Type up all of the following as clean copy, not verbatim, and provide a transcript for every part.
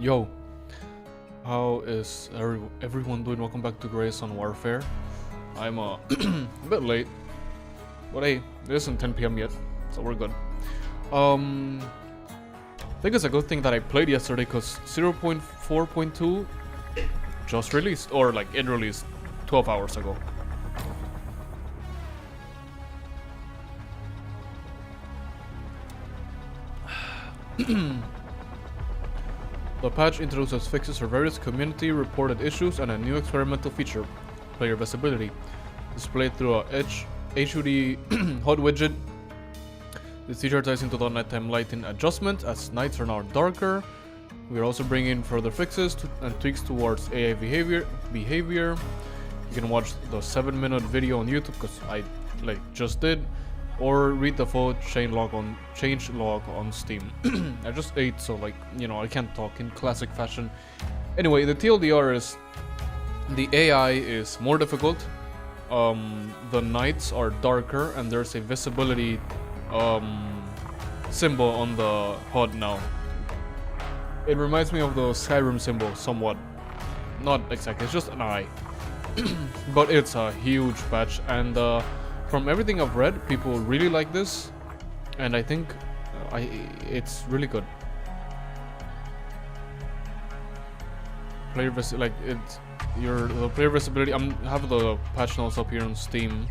Yo, how is everyone doing? Welcome back to Grace on Warfare. I'm a bit late, but hey, it isn't 10 p.m. yet, so we're good. I think it's a good thing that I played yesterday because 0.4.2 just released, or like it released 12 hours ago. The patch introduces fixes for various community-reported issues and a new experimental feature, player visibility, displayed through a HUD HUD widget. This feature ties into the nighttime lighting adjustment, as nights are now darker. We are also bringing further fixes and tweaks towards AI behavior. You can watch the 7-minute video on YouTube, because I just did, or read the full change log on Steam. I just ate, so I can't talk in classic fashion. Anyway, the TLDR is the AI is more difficult. The nights are darker, and there's a visibility symbol on the HUD now. It reminds me of the Skyrim symbol somewhat. Not exactly, it's just an eye. But it's a huge patch, and from everything I've read, people really like this, and I think it's really good. Player the player visibility. Have the patch notes up here on Steam.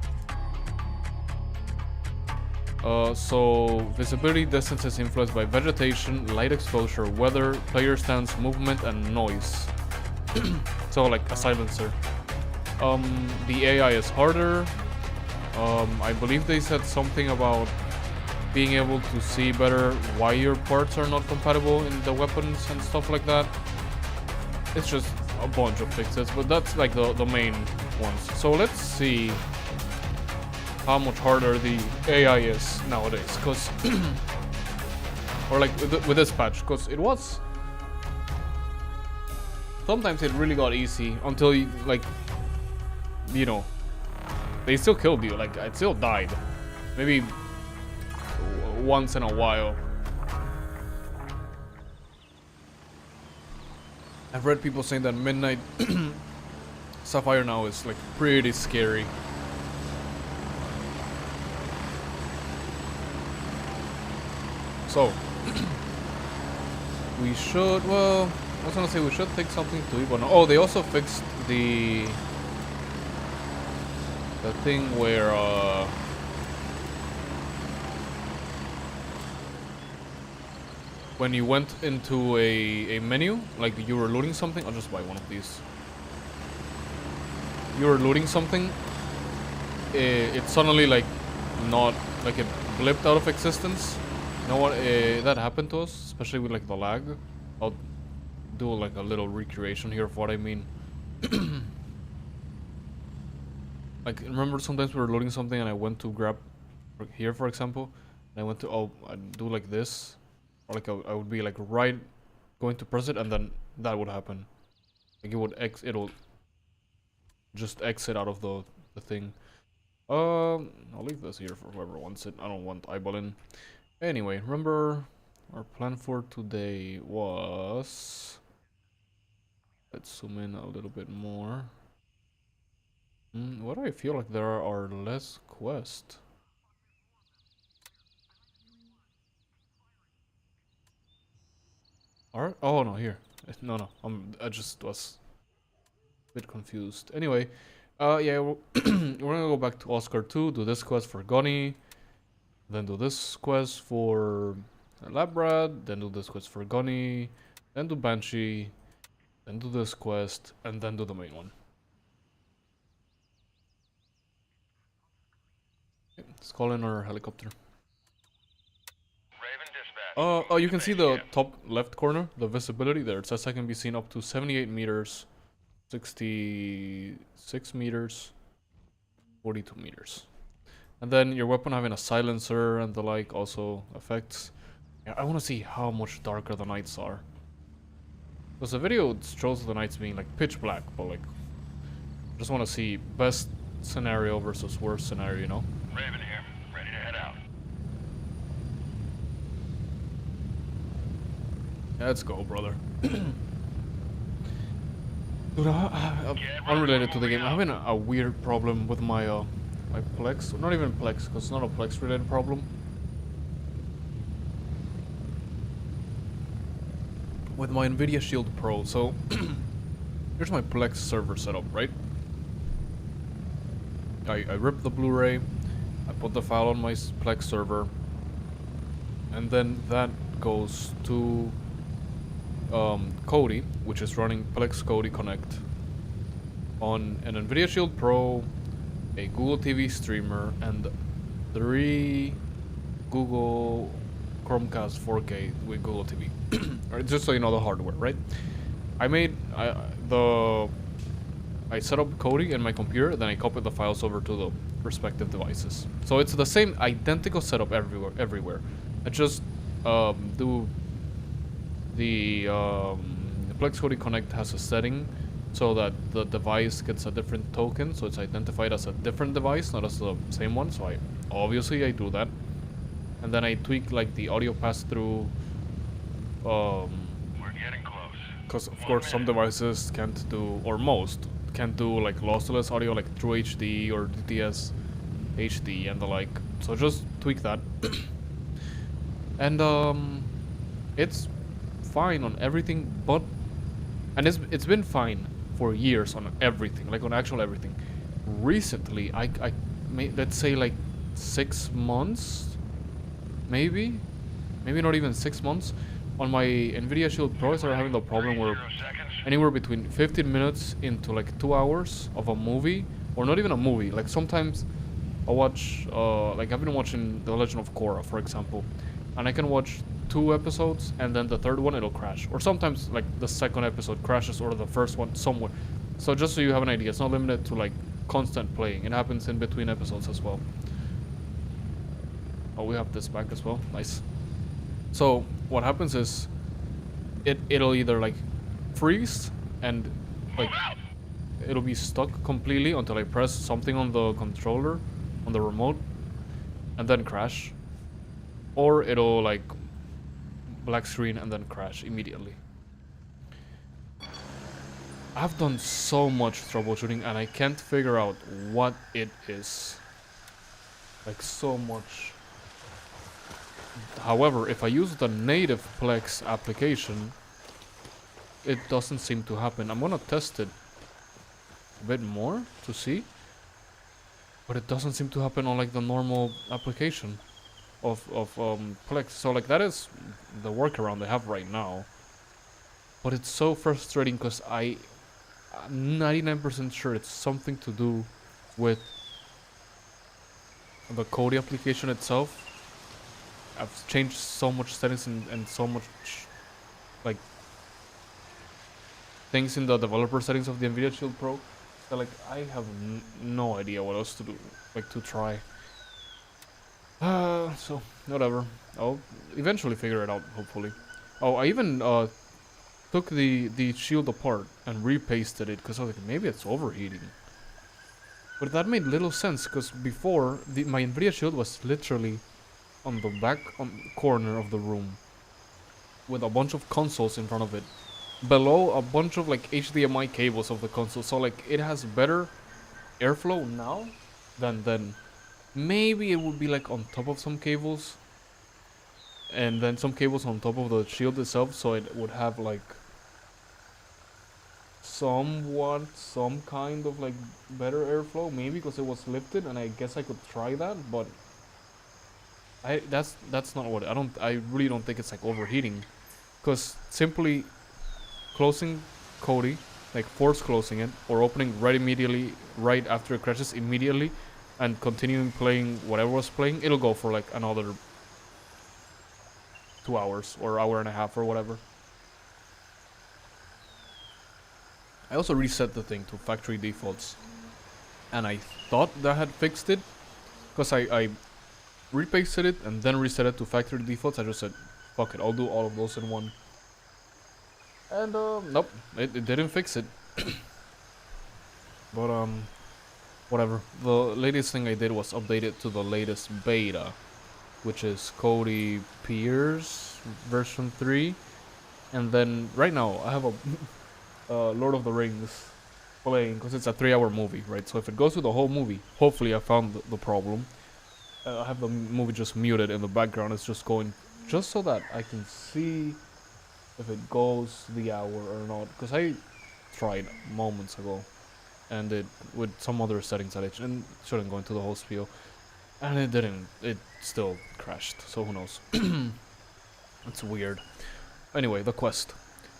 So visibility distance is influenced by vegetation, light exposure, weather, player stance, movement, and noise. So like a silencer. The AI is harder. I believe they said something about being able to see better why your parts are not compatible in the weapons and stuff like that. It's just a bunch of fixes, but that's like the main ones. So let's see how much harder the AI is nowadays, cause or like with this patch, cause it was sometimes it really got easy until you they still killed you. Like I still died, maybe once in a while. I've read people saying that Midnight Sapphire now is like pretty scary. So we should, well, I was gonna say we should take something to eat, but no. Oh, they also fixed the thing where when you went into a menu, like you were looting something. I'll just buy one of these. You were looting something, it suddenly it blipped out of existence. You know what, that happened to us, especially with like the lag. I'll do like a little recreation here of what I mean. Like, remember sometimes we were loading something and I went to grab here, for example, and I went to I'd do like this, or like I would be like right going to press it, and then that would happen. Like it'll just exit out of the thing. I'll leave this here for whoever wants it. I don't want eyeballing. Anyway, remember our plan for today was, let's zoom in a little bit more. Why do I feel like there are less quests? Oh no, here. No, I just was a bit confused. Anyway, yeah, we're gonna go back to Oscar 2, do this quest for Gunny, then do this quest for Labrad, then do this quest for Gunny, then do Banshee, then do this quest, and then do the main one. Let's call in our helicopter. Oh, you can see the top left corner, the visibility there. It says I can be seen up to 78 meters, 66 meters, 42 meters. And then your weapon having a silencer and the like also affects. Yeah, I want to see how much darker the nights are. Because the video shows the nights being like pitch black, but like, I just want to see best scenario versus worst scenario, you know? Raven here, ready to head out. Let's go, brother. Dude, unrelated to the game, I'm having a weird problem with my my Plex. Not even Plex, because it's not a Plex related problem. With my Nvidia Shield Pro. So here's my Plex server setup, right? I ripped the Blu-ray, I put the file on my Plex server, and then that goes to Kodi, which is running Plex Kodi Connect on an Nvidia Shield Pro, a Google TV streamer, and 3 Google Chromecast 4K with Google TV. Right, just so you know the hardware, right? I set up Kodi in my computer, then I copied the files over to the respective devices. So it's the same identical setup everywhere. I just do the Plex Kodi Connect has a setting so that the device gets a different token, so it's identified as a different device, not as the same one. So I do that, and then I tweak like the audio pass through. We're getting close. Because of course some devices can't do, or most can't do like lossless audio like True HD or DTS HD and the like. So just tweak that, and it's fine on everything, but it's been fine for years on everything, like on actual everything. Recently, I let's say like 6 months, maybe not even 6 months. On my Nvidia Shield Pro, I started having the problem where anywhere between 15 minutes into like 2 hours of a movie, or not even a movie, like sometimes I watch, like I've been watching The Legend of Korra, for example, and I can watch 2 episodes and then the third one it'll crash, or sometimes like the second episode crashes or the first one somewhere. So just so you have an idea, it's not limited to like constant playing. It happens in between episodes as well. Oh, we have this back as well. Nice. So what happens is it'll either like freeze and like it'll be stuck completely until I press something on the controller, on the remote, and then crash, or it'll like black screen and then crash immediately. I've done so much troubleshooting and I can't figure out what it is. Like so much. However, if I use the native Plex application, it doesn't seem to happen. I'm gonna test it a bit more to see, but it doesn't seem to happen on like the normal application of Plex. So like that is the workaround they have right now, but it's so frustrating because I'm 99% sure it's something to do with the Kodi application itself. I've changed so much settings and so much like things in the developer settings of the Nvidia Shield Pro that like I have no idea what else to do, like to try. So whatever. I'll eventually figure it out, hopefully. Oh, I even took the shield apart and repasted it because I was like, maybe it's overheating. But that made little sense because before my Nvidia Shield was literally on the back corner of the room with a bunch of consoles in front of it, below a bunch of like HDMI cables of the console, so like it has better airflow now than then. Maybe it would be like on top of some cables and then some cables on top of the shield itself, so it would have like some kind of like better airflow, maybe because it was lifted, and I guess I could try that, but that's not what I really don't think it's like overheating, because simply closing Kodi, like force closing it or opening right after it crashes immediately and continuing playing whatever was playing, it'll go for like another 2 hours or hour and a half or whatever. I also reset the thing to factory defaults, and I thought that had fixed it because I repasted it and then reset it to factory defaults. I just said, fuck it, I'll do all of those in one. And nope, it didn't fix it. But whatever. The latest thing I did was update it to the latest beta, which is Kodi Piers version 3. And then right now I have a Lord of the Rings playing because it's a 3-hour movie, right? So if it goes through the whole movie, hopefully I found the problem. I have the movie just muted in the background. It's just going just so that I can see if it goes the hour or not. Because I tried moments ago, and it with some other settings that it shouldn't go into the whole spiel, and it didn't. It still crashed. So who knows? It's weird. Anyway, the quest.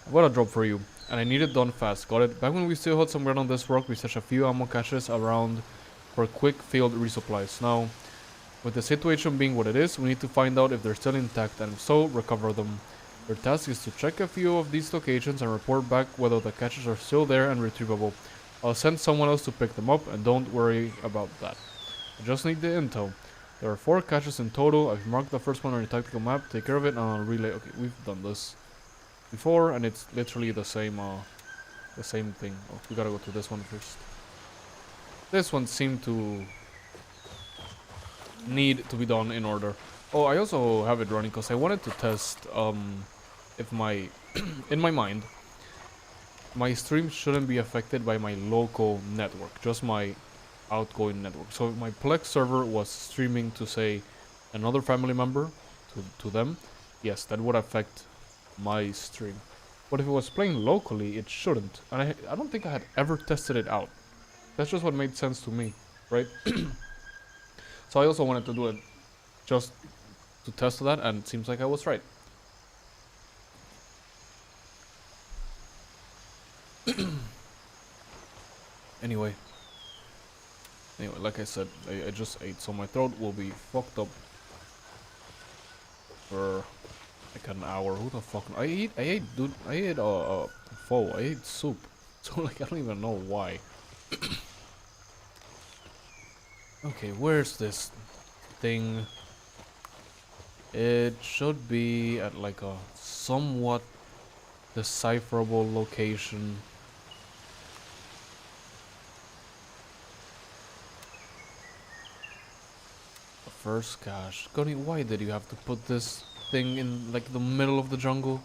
I've got a job for you, and I need it done fast. Got it? Back when we still had some ground on this rock, we stashed a few ammo caches around for quick field resupplies. Now, with the situation being what it is, we need to find out if they're still intact, and if so, recover them. Your task is to check a few of these locations and report back whether the caches are still there and retrievable. I'll send someone else to pick them up, and don't worry about that. I just need the intel. There are 4 caches in total. I've marked the first one on your tactical map. Take care of it and I'll relay. Okay, we've done this before, and it's literally the same thing. Oh, we gotta go to this one first. This one seemed to need to be done in order. Oh, I also have it running because I wanted to test if my in my mind my stream shouldn't be affected by my local network, just my outgoing network. So if my Plex server was streaming to say another family member to them, yes, that would affect my stream. But if it was playing locally, it shouldn't. And I don't think I had ever tested it out. That's just what made sense to me, right? So I also wanted to do it just to test that, and it seems like I was right. Anyway, like I said, I just ate, so my throat will be fucked up for like an hour. Who the fuck? I ate, dude. I ate pho. I ate soup. So like I don't even know why. Okay, where's this thing? It should be at like a somewhat decipherable location. The first cache. Gunny, why did you have to put this thing in like the middle of the jungle?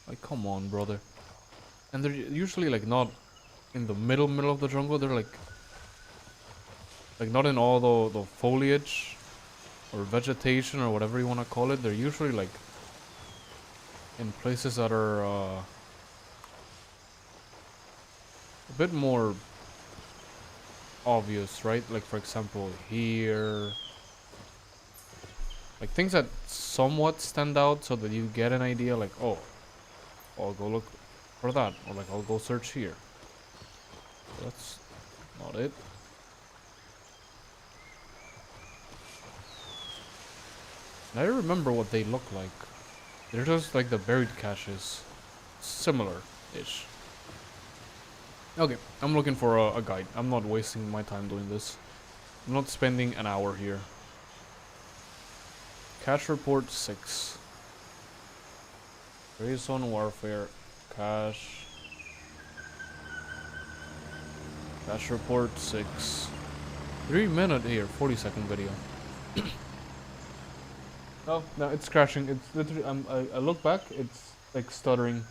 Like, come on, brother. And they're usually like not in the middle of the jungle. They're like not in all the foliage or vegetation or whatever you want to call it. They're usually like in places that are a bit more obvious, right? Like for example here, like things that somewhat stand out so that you get an idea, like, oh, I'll go look for that, or like I'll go search here. That's not it. I remember what they look like. They're just like the buried caches. Similar-ish. Okay, I'm looking for a guide. I'm not wasting my time doing this. I'm not spending an hour here. Cache report 6. Grayzone Warfare. Cache. Cache report 6. 3-minute here, 40-second video. Oh, no, it's crashing. It's literally, I look back, it's like stuttering.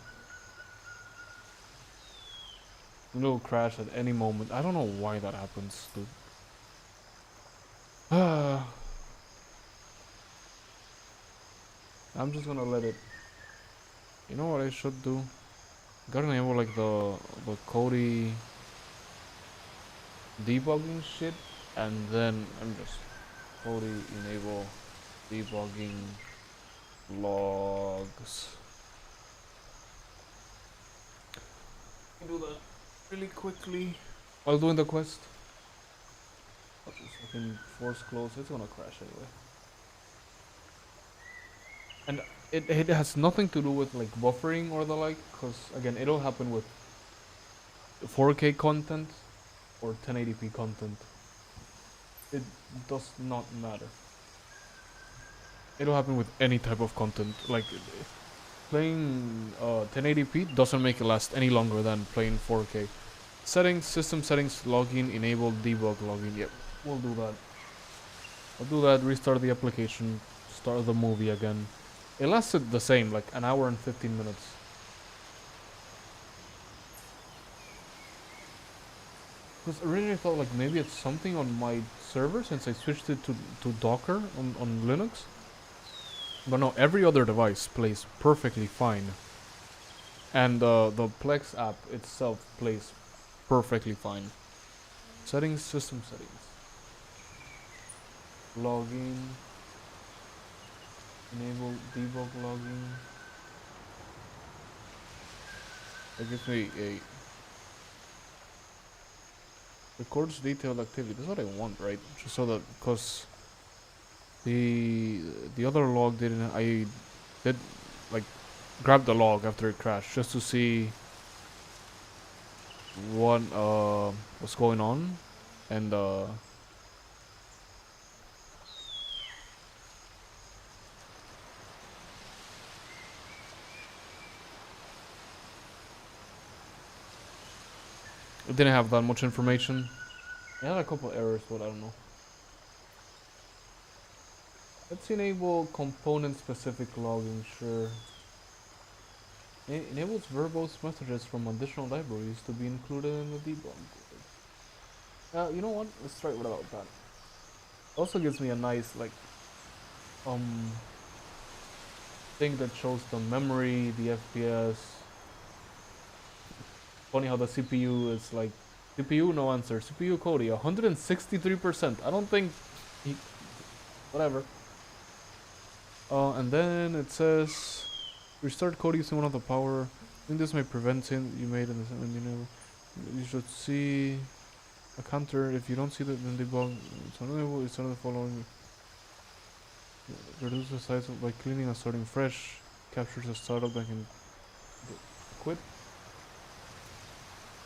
It'll crash at any moment. I don't know why that happens, dude. I'm just gonna let it. You know what I should do? Gotta enable like the Kodi debugging shit, and then I'm just Kodi enable debugging logs. Do that really quickly while doing the quest. I'll just fucking force close. It's gonna crash anyway. And it has nothing to do with like buffering or the like, because again, it'll happen with 4K content or 1080p content. It does not matter. It'll happen with any type of content. Like playing 1080p doesn't make it last any longer than playing 4K. Settings, system settings, login, enable, debug, login. Yep, we'll do that. I'll do that, restart the application, start the movie again. It lasted the same, like an hour and 15 minutes. Because originally I thought like maybe it's something on my server since I switched it to Docker on Linux. But no, every other device plays perfectly fine. And the Plex app itself plays perfectly fine. Settings, system settings. Login. Enable debug login. That gives me a records detailed activity. That's what I want, right? Just so that, because the other log didn't. I did like grab the log after it crashed just to see what what's going on, and it didn't have that much information. It had a couple errors, but I don't know. Let's enable component-specific logging, sure. It enables verbose messages from additional libraries to be included in the debug. You know what? Let's try it without that. Also gives me a nice like um thing that shows the memory, the FPS. Funny how the CPU is like CPU no answer. CPU Kodi 163%. I don't think he, whatever. And then it says restart Kodi using one of the power. I think this may prevent it you made in the you know. You should see a counter. If you don't see that, then debug. It's another following. Reduce the size by cleaning and starting fresh. Captures a startup that can quit.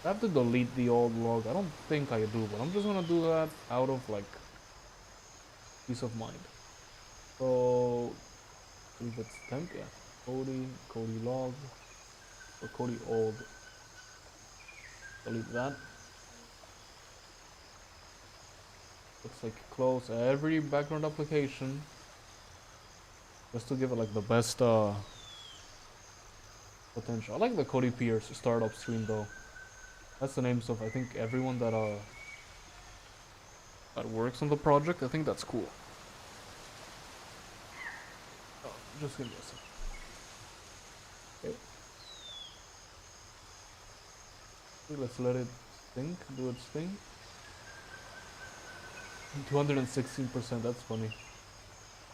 I have to delete the old log. I don't think I do, but I'm just gonna do that out of like peace of mind. So if it's temp, yeah. Kodi log, or Kodi old. Delete that. Looks like close every background application. Just to give it like the best potential. I like the Kodi Pierce startup screen though. That's the names of I think everyone that works on the project. I think that's cool. Oh, just give me a second. Okay. Let's let it think, do its thing. 216%, that's funny.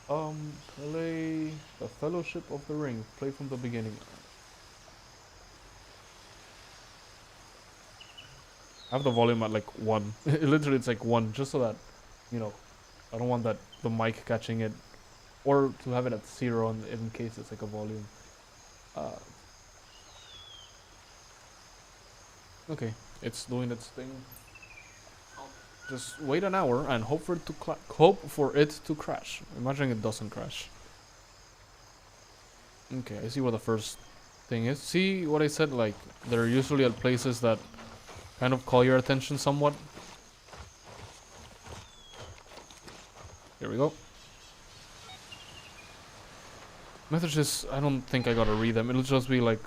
Play the Fellowship of the Ring. Play from the beginning. I have the volume at like 1. Literally it's like 1, just so that, you know, I don't want that the mic catching it. Or to have it at 0 in case it's like a volume. Okay, it's doing its thing. Just wait an hour and hope for it to crash. Imagine it doesn't crash. Okay, I see where the first thing is. See what I said? Like, they're usually at places that kind of call your attention somewhat. Here we go. Messages, I don't think I gotta read them. It'll just be like,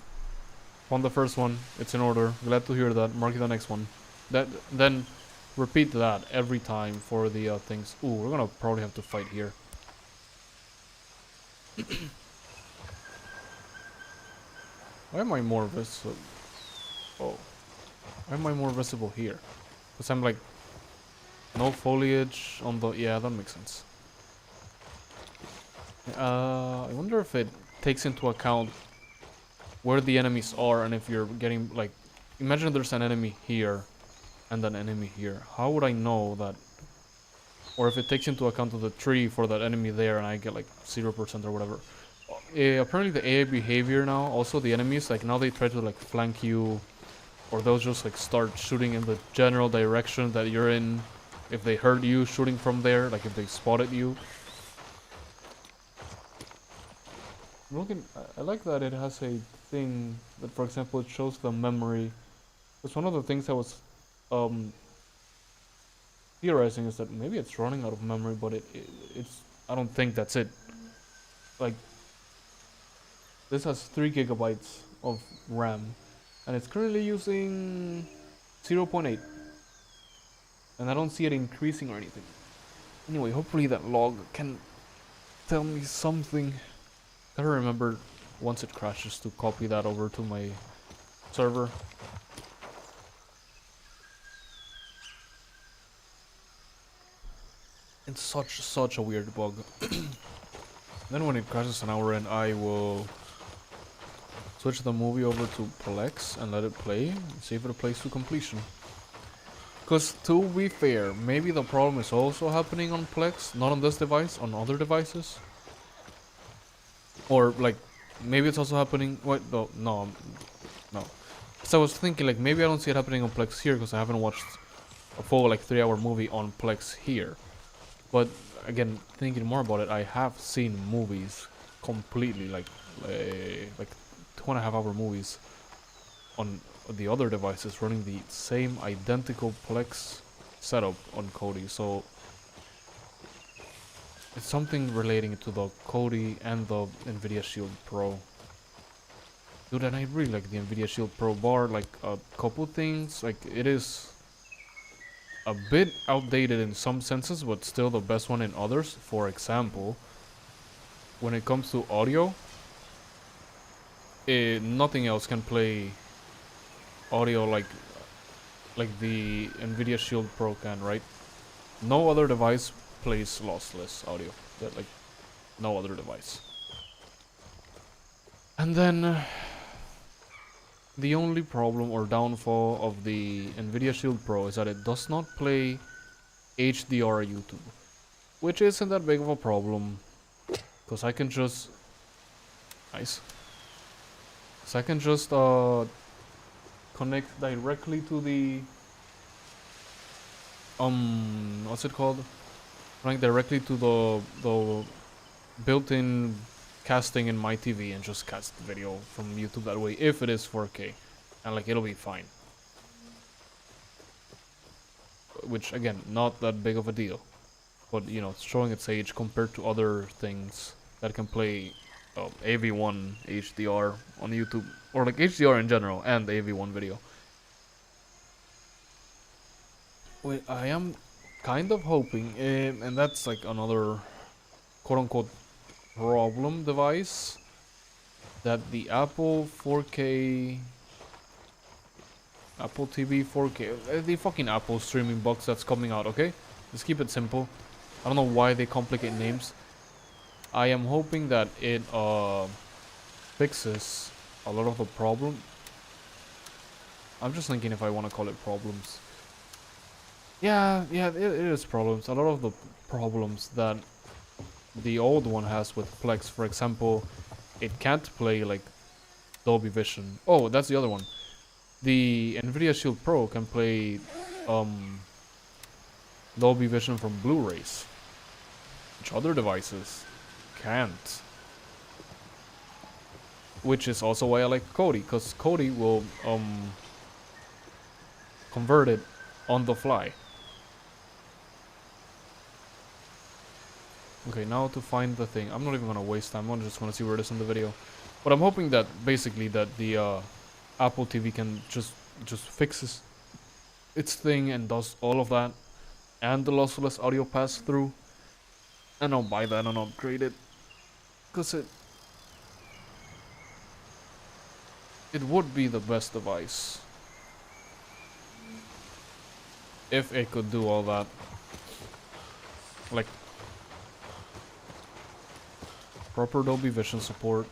on the first one, it's in order. Glad to hear that. Mark the next one. Then repeat that every time for the things. Ooh, we're gonna probably have to fight here. Why am I more visible? Oh. Why am I more visible here? Because I'm like, no foliage on the... Yeah, that makes sense. I wonder if it takes into account where the enemies are and if you're getting, like... Imagine there's an enemy here and an enemy here. How would I know that? Or if it takes into account of the tree for that enemy there and I get like 0% or whatever. Apparently the AI behavior now, also the enemies, like now they try to like flank you, or they'll just like start shooting in the general direction that you're in. If they heard you shooting from there, like if they spotted you. I like that it has a thing that, for example, it shows the memory. It's one of the things I was theorizing is that maybe it's running out of memory, but it's I don't think that's it. Like, This has 3 gigabytes of RAM, and it's currently using 0.8, and I don't see it increasing or anything. Anyway, hopefully that log can tell me something. Gotta remember once it crashes to copy that over to my server. It's such a weird bug. Then when it crashes an hour in, I will switch the movie over to Plex and let it play and see if it plays to completion. Because to be fair, maybe the problem is also happening on Plex, not on this device, on other devices. Or like, maybe it's also happening. Wait, no. So I was thinking like maybe I don't see it happening on Plex here because I haven't watched a full like 3-hour movie on Plex here. But again, thinking more about it, I have seen movies completely like 2.5-hour movies on the other devices running the same identical Plex setup on Kodi. So it's something relating to the Kodi and the Nvidia Shield Pro. Dude, and I really like the Nvidia Shield Pro bar. Like a couple things, like it is a bit outdated in some senses, but still the best one in others. For example, when it comes to audio, nothing else can play audio like the Nvidia Shield Pro can, right? No other device plays lossless audio. Like no other device. And then the only problem or downfall of the Nvidia Shield Pro is that it does not play HDR YouTube, which isn't that big of a problem, because I can just connect directly to the what's it called? Connect directly to the built-in casting in my TV and just cast the video from YouTube that way if it is 4K, and like it'll be fine. Which again, not that big of a deal, but you know, it's showing its age compared to other things that can play AV1 HDR on YouTube, or like HDR in general and AV1 video. Wait, I am kind of hoping, and that's like another quote-unquote problem device, that the Apple 4K, Apple TV 4K, the fucking Apple streaming box that's coming out, okay? Let's keep it simple. I don't know why they complicate names. I am hoping that it fixes a lot of the problem. I'm just thinking if I want to call it problems. Yeah, it is problems. A lot of the problems that the old one has with Plex, for example, it can't play like Dolby Vision. Oh, that's the other one. The Nvidia Shield Pro can play Dolby Vision from Blu-rays, which other devices can't. Which is also why I like Kodi, because Kodi will convert it on the fly. Okay, now to find the thing. I'm not even gonna waste time. I'm just gonna see where it is in the video. But I'm hoping that basically that the Apple TV can just fixes its thing and does all of that, and the lossless audio pass through. And I'll buy that and upgrade it, cause it would be the best device if it could do all that. Like proper Dolby Vision support.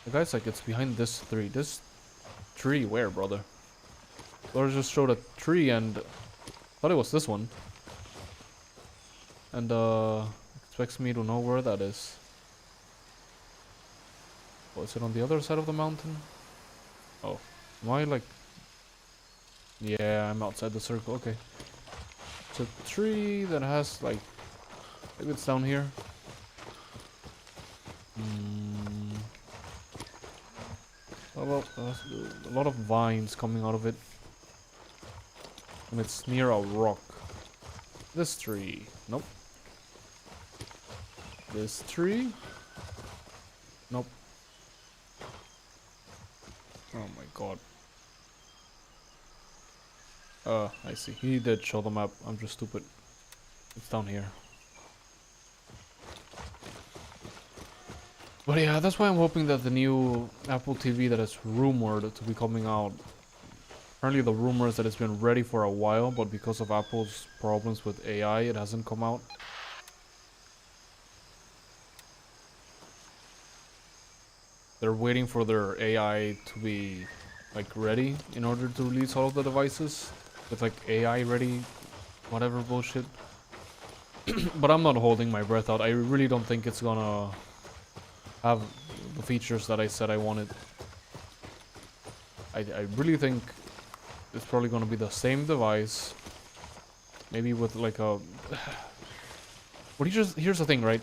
The guy's like, it's behind this tree. This tree where, brother? Or just showed a tree and thought it was this one. And expects me to know where that is. Oh, is it on the other side of the mountain? Oh, am I like... Yeah, I'm outside the circle, okay. It's a tree that has like... Maybe it's down here. A lot of vines coming out of it. And it's near a rock. This tree. Nope. This tree. Nope. Oh my god. I see. He did show the map. I'm just stupid. It's down here. But yeah, that's why I'm hoping that the new Apple TV that is rumored to be coming out. Apparently the rumor is that it's been ready for a while, but because of Apple's problems with AI, it hasn't come out. They're waiting for their AI to be like ready in order to release all of the devices with like AI ready, whatever bullshit. But I'm not holding my breath out. I really don't think it's gonna have the features that I said I wanted. I really think it's probably gonna be the same device, maybe with like a. But here's the thing, right?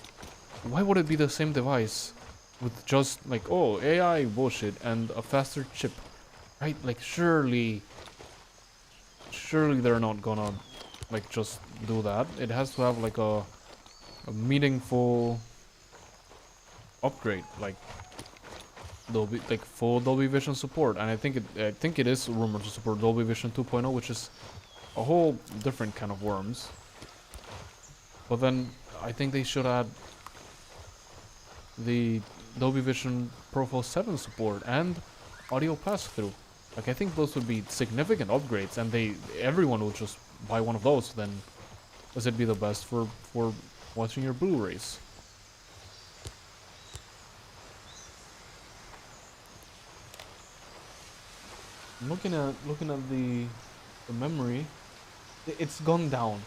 Why would it be the same device with just like, oh, AI bullshit and a faster chip, right? Like surely they're not gonna like just do that. It has to have like a meaningful upgrade, like Dolby, like full Dolby Vision support. And I think it is rumored to support Dolby Vision 2.0, which is a whole different kind of worms. But then I think they should add the Dolby Vision Pro 7 support and audio pass-through. Like I think those would be significant upgrades, and everyone would just buy one of those. Then, does it be the best for watching your Blu-rays? I'm looking at the memory. It's gone down.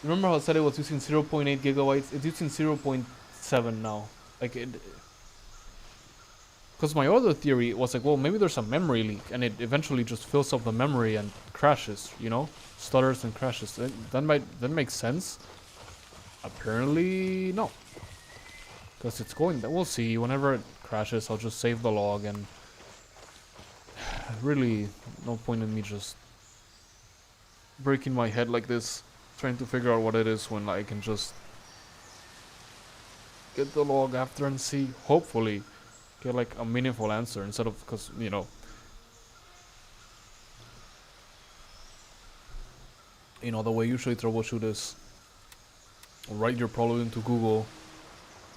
Remember how I said it was using 0.8 gigabytes? It's using 0.7 now. Like it. Because my other theory was like, well, maybe there's a memory leak, and it eventually just fills up the memory and crashes, you know, stutters and crashes. That makes sense. Apparently, no. Because it's going. We'll see. Whenever it crashes, I'll just save the log, and really, no point in me just breaking my head like this, trying to figure out what it is when I can just get the log after and see. Hopefully get like a meaningful answer instead of, because you know the way you usually troubleshoot is write your problem into Google,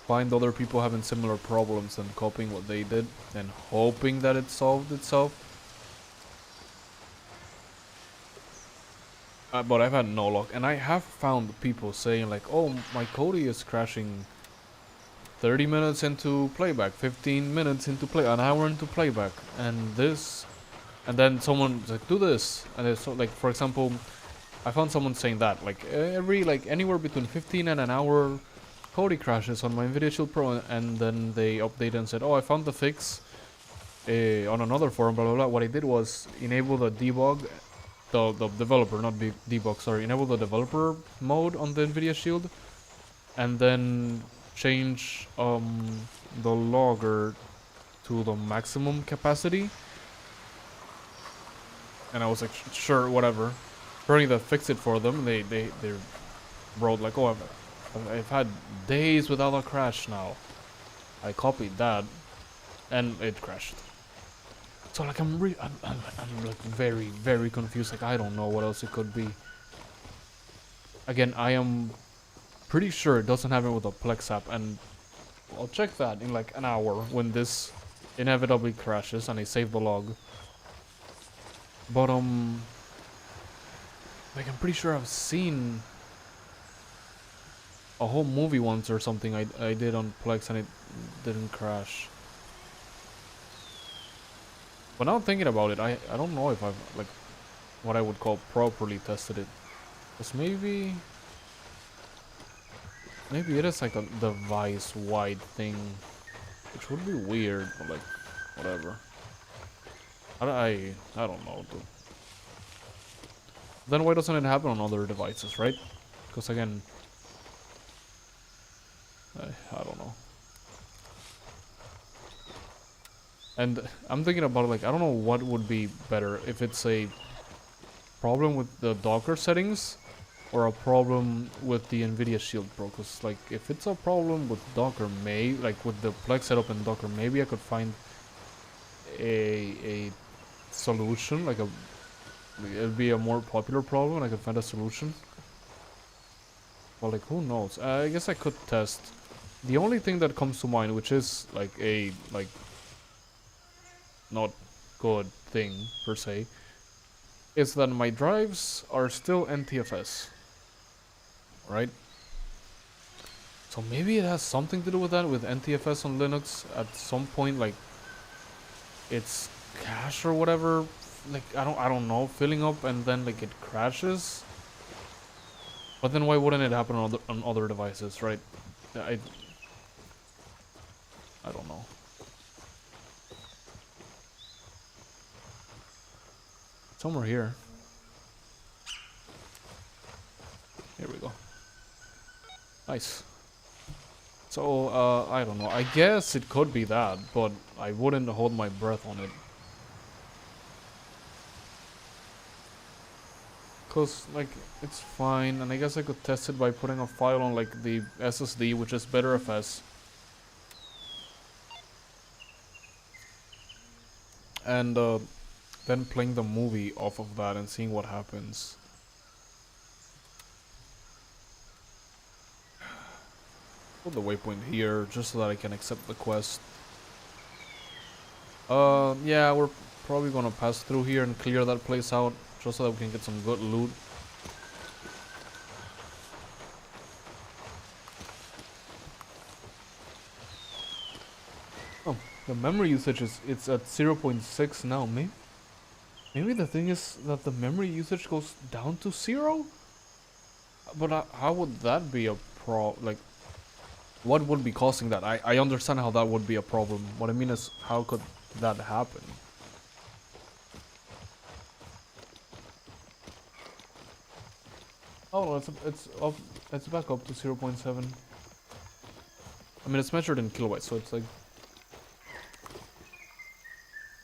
find other people having similar problems and copying what they did and hoping that it solved itself. But I've had no luck, and I have found people saying like, oh, my Kodi is crashing 30 minutes into playback, 15 minutes into an hour into playback, and then someone's like, do this, and it's so, like, for example, I found someone saying that like anywhere between 15 and an hour Kodi crashes on my Nvidia Shield Pro, and then they updated and said, oh, I found the fix on another forum, blah blah blah. What I did was enable the debug, the developer, not debug, sorry, enable the developer mode on the Nvidia Shield, and then change the logger to the maximum capacity. And I was like, sure, whatever. Apparently that fixed it for them. They wrote like, oh, I've had days without a crash now. I copied that, and it crashed. So like I'm like very, very confused. Like I don't know what else it could be. Again, I am pretty sure it doesn't have it with the Plex app, and I'll check that in like an hour when this inevitably crashes and I save the log. But like I'm pretty sure I've seen a whole movie once or something I did on Plex and it didn't crash. But now thinking about it, I don't know if I've like what I would call properly tested it. Because maybe it is like a device-wide thing, which would be weird, but like whatever. I don't know, dude. Then why doesn't it happen on other devices, right? Because again, I don't know. And I'm thinking about like, I don't know what would be better, if it's a problem with the Docker settings or a problem with the Nvidia Shield Pro. Because like if it's a problem with Docker, like with the Plex setup in Docker, maybe I could find a solution, like it'd be a more popular problem, and I could find a solution. Well, like, who knows? I guess I could test. The only thing that comes to mind, which is like a not good thing per se, is that my drives are still NTFS, right? So maybe it has something to do with that, with NTFS on Linux. At some point, like, it's cache or whatever, like I don't know, filling up and then like it crashes. But then why wouldn't it happen on other devices, right? I don't know. Somewhere here. Here we go. Nice. So, I don't know. I guess it could be that, but I wouldn't hold my breath on it. Cause, like, it's fine, and I guess I could test it by putting a file on, like, the SSD, which is BetterFS. And, then playing the movie off of that and seeing what happens. Put the waypoint here, just so that I can accept the quest. Yeah, we're probably gonna pass through here and clear that place out, just so that we can get some good loot. Oh, the memory usage it's at 0.6 now. Maybe the thing is that the memory usage goes down to 0? But how would that be a like, what would be causing that? I understand how that would be a problem. What I mean is, how could that happen? Oh no, it's back up to 0.7. I mean, it's measured in kilobytes, so it's like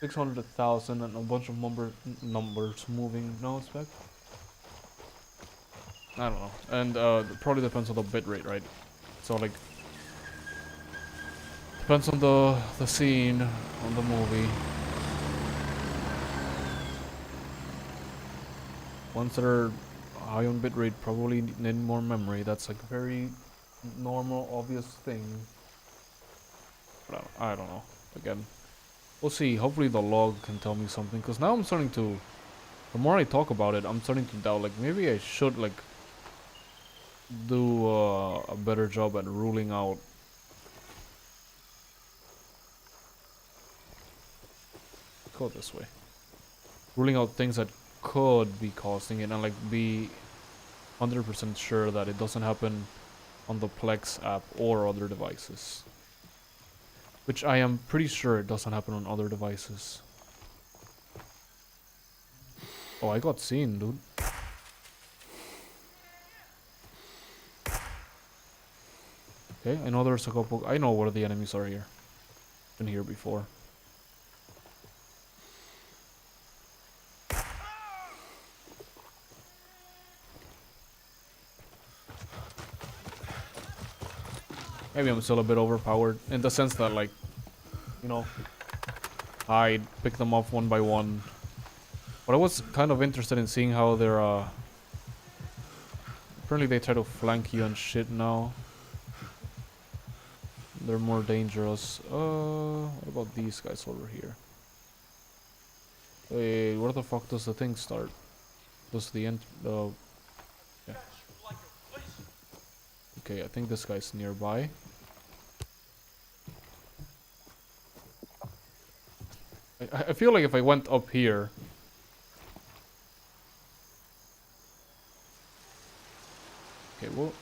600,000 and a bunch of numbers moving. No, it's back. I don't know, and it probably depends on the bitrate, right? So like, depends on the scene, on the movie. Ones that are high on bitrate probably need more memory. That's like a very normal, obvious thing. But I don't know. Again, we'll see. Hopefully the log can tell me something. Because now I'm starting to... The more I talk about it, I'm starting to doubt. Like, maybe I should, like... do a better job at ruling out... Go this way. Ruling out things that could be causing it. And, like, be 100% sure that it doesn't happen on the Plex app or other devices. Which I am pretty sure it doesn't happen on other devices. Oh, I got seen, dude. Okay, I know there's a couple... I know where the enemies are here. Been here before. Maybe I'm still a bit overpowered. In the sense that, like... You know... I'd pick them off one by one. But I was kind of interested in seeing how they're, apparently they try to flank you and shit now. They're more dangerous. What about these guys over here? Wait, where the fuck does the thing start? Does the end... yeah. Okay, I think this guy's nearby. I feel like if I went up here... Okay, well...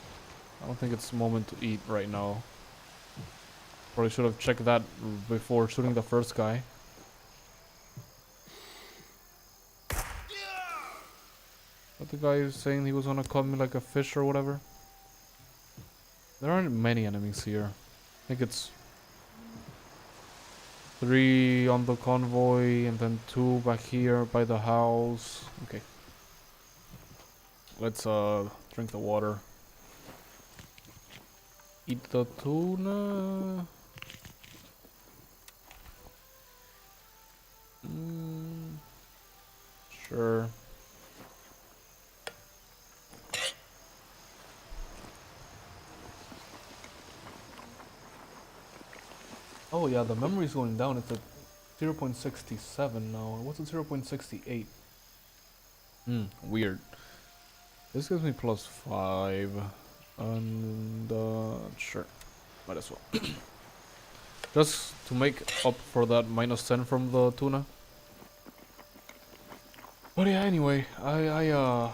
I don't think it's the moment to eat right now. Probably should have checked that before shooting the first guy. What the guy is saying, he was gonna cut me like a fish or whatever? There aren't many enemies here. I think it's 3 on the convoy and then 2 back here by the house. Okay. Let's drink the water. Eat the tuna. Sure. Oh yeah, the memory's going down. It's at 0.67 now. What's at 0.68? Weird. This gives me +5. And sure. Might as well. Just to make up for that -10 from the tuna. But yeah, anyway, I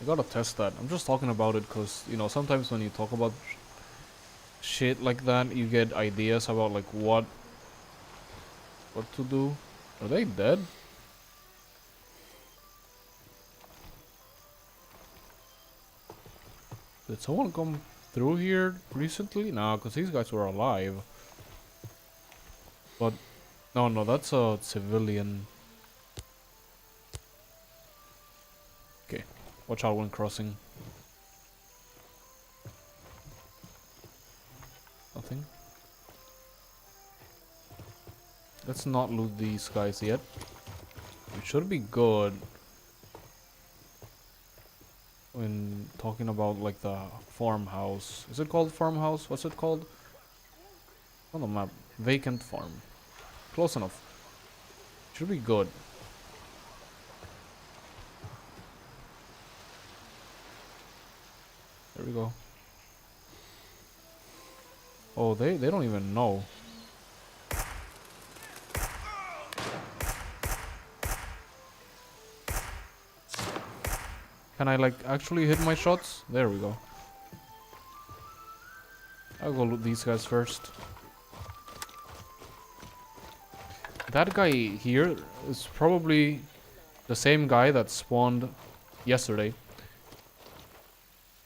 gotta test that. I'm just talking about it because, you know, sometimes when you talk about shit like that, you get ideas about like what to do. Are they dead? Did someone come through here recently? No, because these guys were alive. But no, that's a civilian. Okay, watch out when crossing. Nothing. Let's not loot these guys yet. We should be good when talking about like the farmhouse. Is it called farmhouse? What's it called? On the map. Vacant farm. Close enough. Should be good. There we go. Oh, they don't even know. Can I like actually hit my shots? There we go. I'll go loot these guys first. That guy here is probably the same guy that spawned yesterday.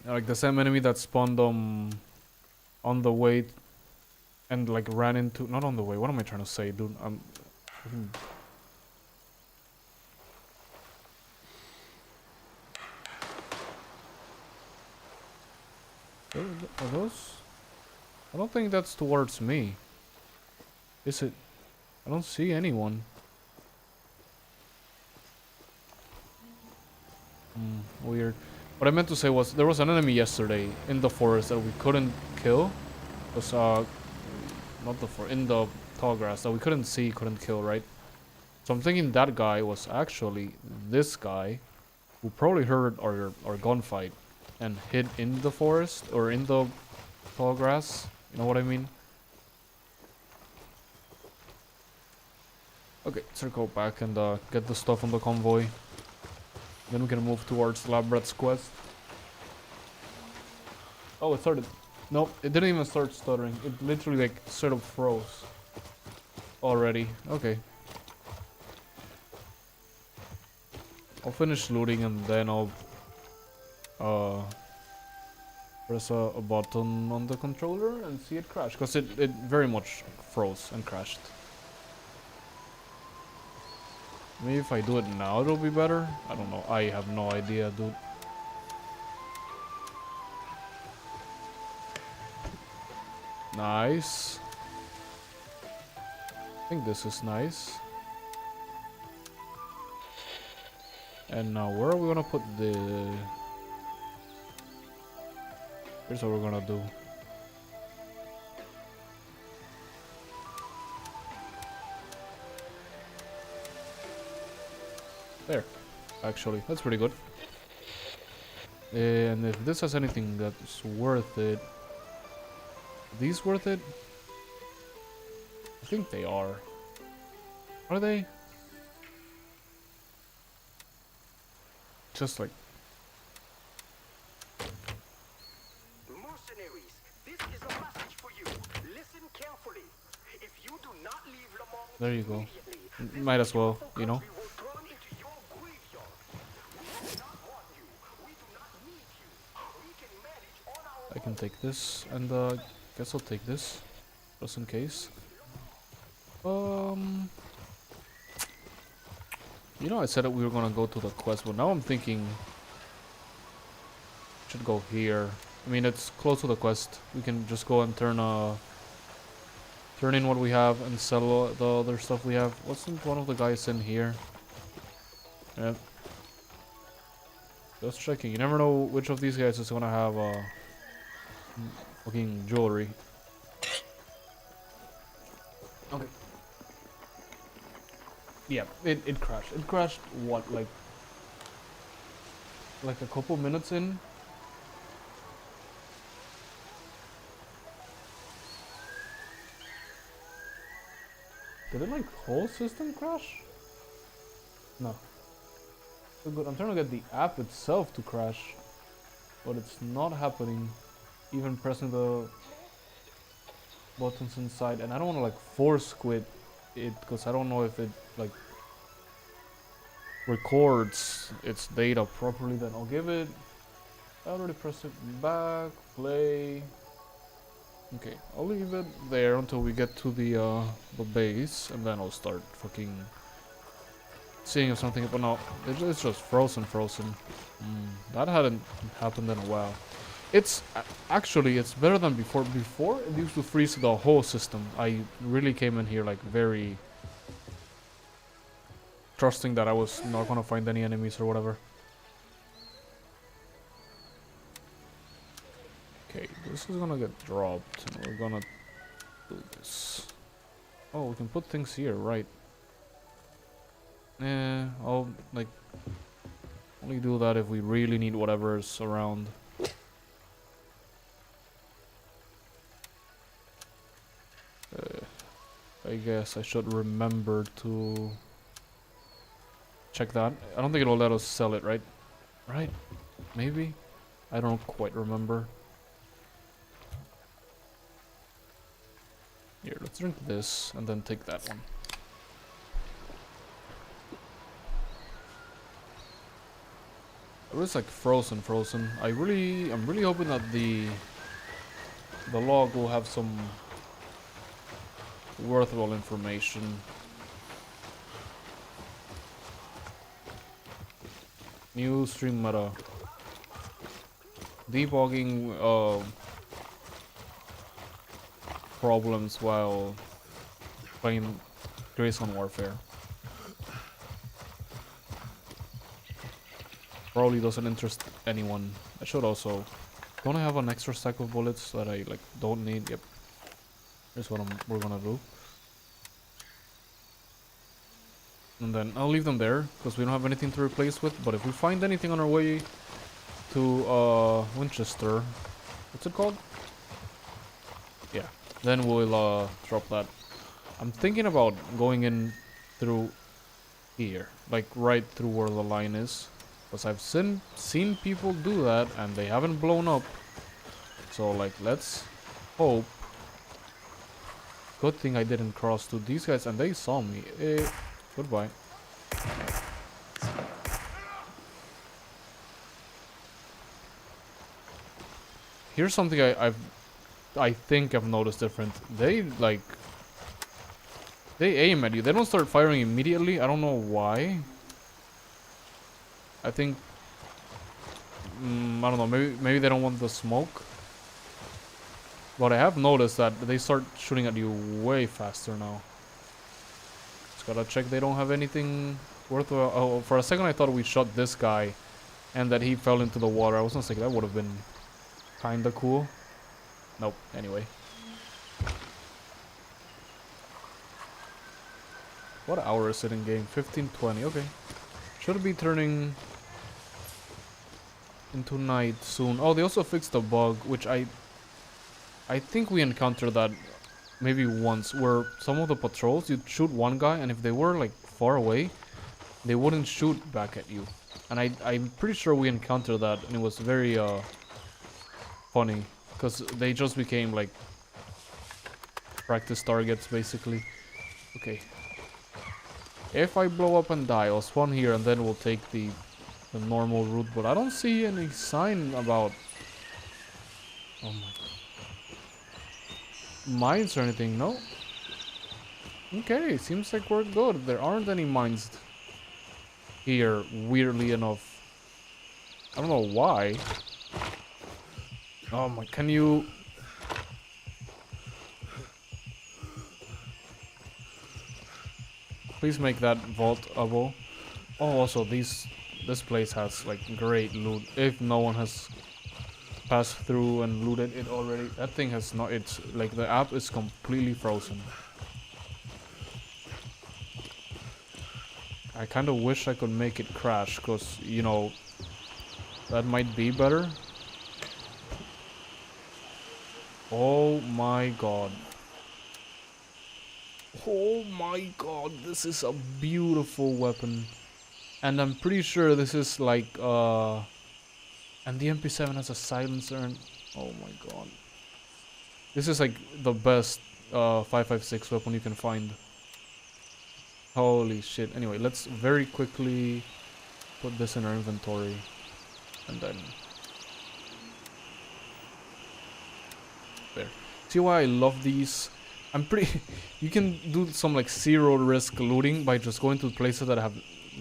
Like the same enemy that spawned on the way and like ran into, not on the way, what am I trying to say, dude? Are those? I don't think that's towards me. Is it? I don't see anyone. Weird. What I meant to say was there was an enemy yesterday in the forest that we couldn't kill. It was not the forest, in the tall grass that we couldn't see, couldn't kill, right? So I'm thinking that guy was actually this guy who probably heard our gunfight and hid in the forest or in the tall grass. You know what I mean? Okay, circle back and get the stuff on the convoy. Then we can move towards Labrat's quest. Oh, it started. Nope, it didn't even start stuttering. It literally like sort of froze already. Okay. I'll finish looting and then I'll press a button on the controller and see it crash. Because it very much froze and crashed. Maybe if I do it now it'll be better? I don't know. I have no idea, dude. Nice. I think this is nice. And now where are we gonna put the... Here's what we're gonna do. There. Actually, that's pretty good. And if this has anything that's worth it... Are these worth it? I think they are. Are they? Just like... Mercenaries, this is a message for you. Listen carefully. If you do not leave Le Mans there you go. immediately, Might as well, you know. we will turn into your graveyard. We do not want you. We do not need you. We can manage on our I can take this and guess I'll take this just in case. You know, I said that we were gonna go to the quest, but now I'm thinking should go here. I mean, it's close to the quest. We can just go and turn turn in what we have and sell the other stuff we have. Wasn't one of the guys in here? Yep. Just checking. You never know which of these guys is gonna have fucking jewelry. Okay. Yeah, it crashed. It crashed what, like a couple minutes in? Did it like whole system crash? No. So good. I'm trying to get the app itself to crash, but it's not happening. Even pressing the buttons inside, and I don't want to like force quit it because I don't know if it like records its data properly. Then I'll give it. I already pressed it back. Play. Okay, I'll leave it there until we get to the base, and then I'll start fucking seeing if something. But no, it's just frozen. That hadn't happened in a while. It's actually it's better than before. Before it used to freeze the whole system. I really came in here like very trusting that I was not gonna find any enemies or whatever. Okay, this is gonna get dropped, and we're gonna do this. Oh, we can put things here, right? I'll like only do that if we really need whatever's around. I guess I should remember to check that. I don't think it'll let us sell it, right? Right? Maybe? I don't quite remember. Here, let's drink this and then take that one. It was like frozen. I'm really hoping that the log will have some worthwhile information. New stream meta. Debugging problems while playing Graceland Warfare. Probably doesn't interest anyone. I should also gonna have an extra stack of bullets that I like don't need. Yep. Here's what we're gonna do. And then I'll leave them there because we don't have anything to replace with. But if we find anything on our way to Winchester, what's it called? Yeah, then we'll drop that. I'm thinking about going in through here, like right through where the line is, because I've seen people do that and they haven't blown up. So like, let's hope. Good thing I didn't cross to these guys and they saw me. Goodbye. Here's something I think I've noticed different. They aim at you. They don't start firing immediately. I don't know why. I think I don't know. Maybe they don't want the smoke. But I have noticed that they start shooting at you way faster now. Just gotta check they don't have anything worthwhile. Oh, for a second I thought we shot this guy and that he fell into the water. I was gonna say that would have been kinda cool. Nope, anyway. What hour is it in game? 15:20, okay. Should be turning into night soon. Oh, they also fixed the bug, which I think we encountered that maybe once, where some of the patrols, you'd shoot one guy, and if they were like far away, they wouldn't shoot back at you. And I'm pretty sure we encountered that, and it was very funny, because they just became like practice targets, basically. Okay. If I blow up and die, I'll spawn here, and then we'll take the normal route, but I don't see any sign about... Oh my god. Mines or anything, no? Okay, seems like we're good. There aren't any mines here, weirdly enough. I don't know why. Oh my, can you... Please make that vaultable. Oh, also this place has like great loot. If no one has passed through and looted it already, that thing has not. It's like the app is completely frozen. I kind of wish I could make it crash, cause you know that might be better. Oh my god. Oh my god, this is a beautiful weapon. And I'm pretty sure this is like, and the MP7 has a silencer and, oh my god. This is like the best, 5.56 weapon you can find. Holy shit. Anyway, let's very quickly put this in our inventory. And then... there. See why I love these? I'm pretty... you can do some like zero risk looting by just going to places that have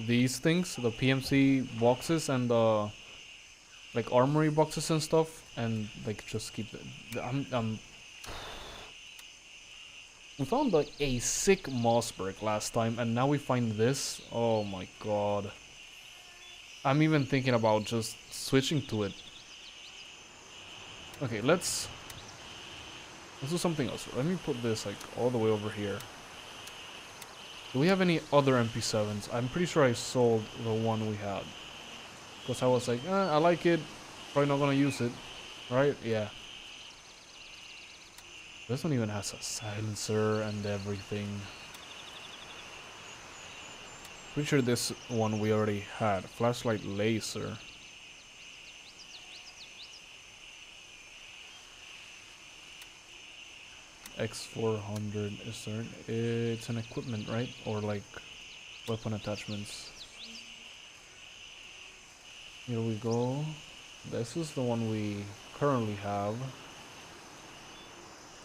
these things, the PMC boxes and the like armory boxes and stuff, and like just keep the we found like a sick Mossberg last time, and now we find this. Oh my god. I'm even thinking about just switching to it. Okay, let's do something else. Let me put this like all the way over here. Do we have any other MP7s? I'm pretty sure I sold the one we had. Because I was like, I like it. Probably not gonna use it. Right? Yeah. This one even has a silencer and everything. Pretty sure this one we already had. Flashlight laser. X400 is there? It's an equipment, right? Or like weapon attachments. Here we go. This is the one we currently have.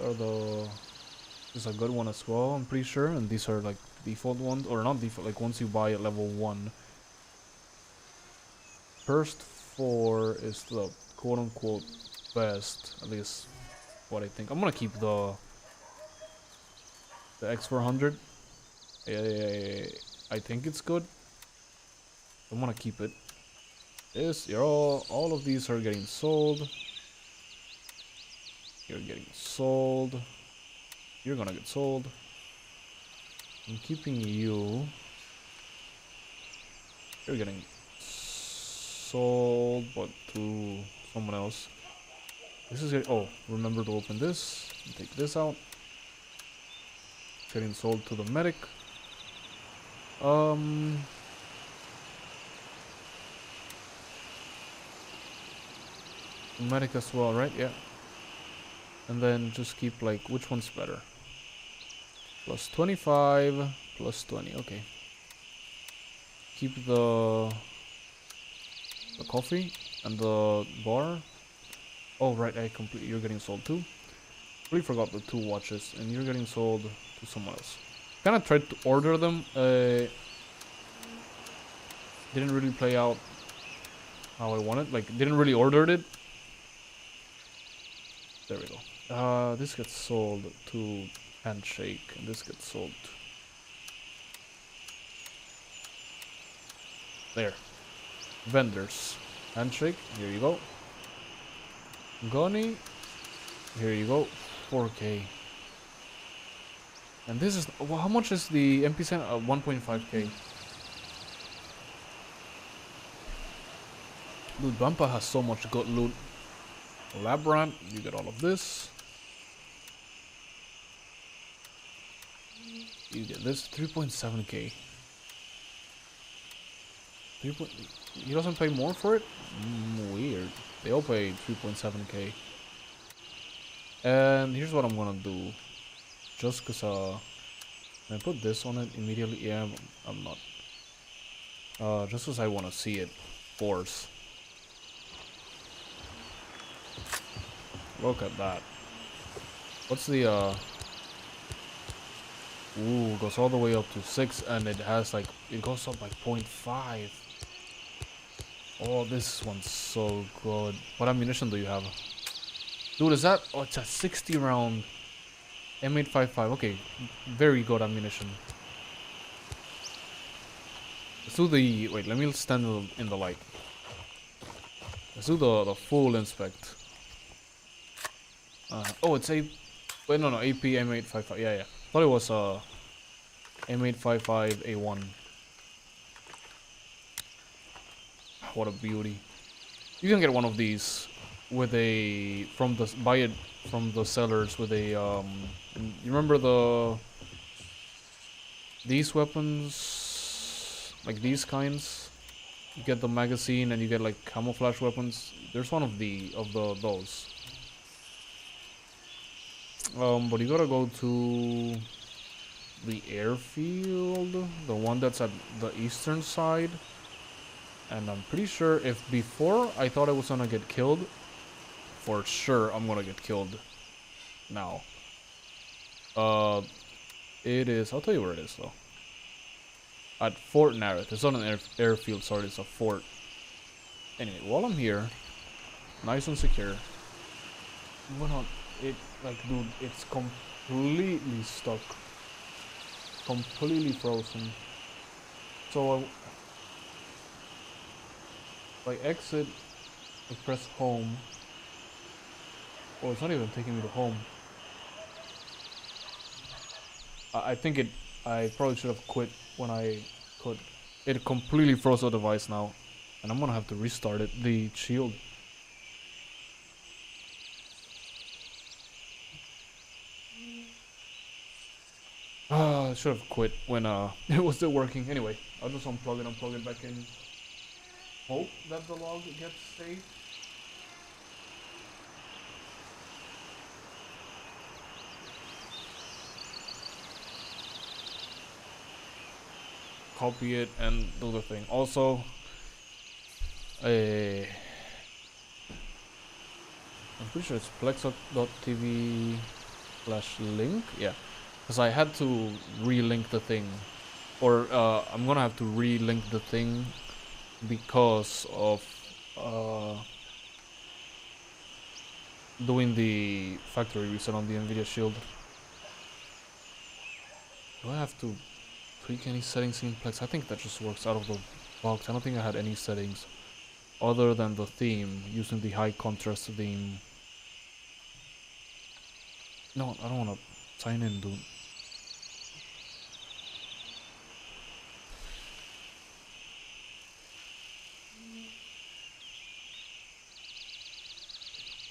Although this is a good one as well, I'm pretty sure. And these are like default ones, or not default, like once you buy at level 1. First 4 is the quote unquote best, at least what I think. I'm gonna keep the X400. I think it's good. I'm gonna keep it. All of these are getting sold. You're getting sold. You're gonna get sold. I'm keeping you. You're getting sold, but to someone else. This is oh, remember to open this and take this out. Getting sold to the medic. Medic as well, right? Yeah. And then just keep like, which one's better? Plus 25, plus 20, okay. Keep the coffee and the bar. Oh right, you're getting sold too. Really forgot the 2 watches, and you're getting sold to someone else. Kinda tried to order them, didn't really play out how I wanted, like didn't really order it. There we go. This gets sold to Handshake, and this gets sold to... there. Vendors. Handshake, here you go. Gunny, here you go. 4K. And this is... well, how much is the MP7? 1.5K. Dude, Bampa has so much good loot. Labrant, you get all of this. You get this 3.7K. He doesn't pay more for it? Weird. They all pay 3.7K. And here's what I'm gonna do. Just cause can I put this on it immediately? Yeah, I'm not. Just cause I wanna see it force. Look at that. What's the ooh, goes all the way up to 6, and it has like, it goes up by 0.5. Oh, this one's so good. What ammunition do you have? Dude, is that... oh, it's a 60 round M855. Okay, very good ammunition. Let's do the... Wait, let me stand in the light. Let's do the full inspect. Oh, it's a... Wait, no, AP M855. Yeah, yeah. Thought it was M855A1. What a beauty. You can get one of these with a... Buy it from the sellers with a... You remember these weapons? Like these kinds? You get the magazine and you get like camouflage weapons. There's one of those. But you gotta go to the airfield, the one that's at the eastern side. And I'm pretty sure if before I thought I was gonna get killed, for sure I'm gonna get killed now. It is, I'll tell you where it is though. At Fort Nareth. It's not an airfield, sorry, it's a fort. Anyway, while I'm here, nice and secure. Went on it, like, dude, it's completely stuck. Completely frozen. So I exit, I press home. Oh, it's not even taking me to home. I think I probably should have quit when I could. It completely froze the device now. And I'm gonna have to restart it, the shield. I should have quit when it was still working. Anyway, I'll just unplug it and plug it back in. Hope that the log gets saved. Copy it and do the thing. Also, I'm pretty sure it's plexoc.tv/link. Yeah, because I had to relink the thing, or I'm gonna have to relink the thing because of doing the factory reset on the Nvidia Shield. Do I have to tweak any settings in Plex? I think that just works out of the box. I don't think I had any settings other than the theme, using the high contrast theme. No, I don't want to sign in, dude.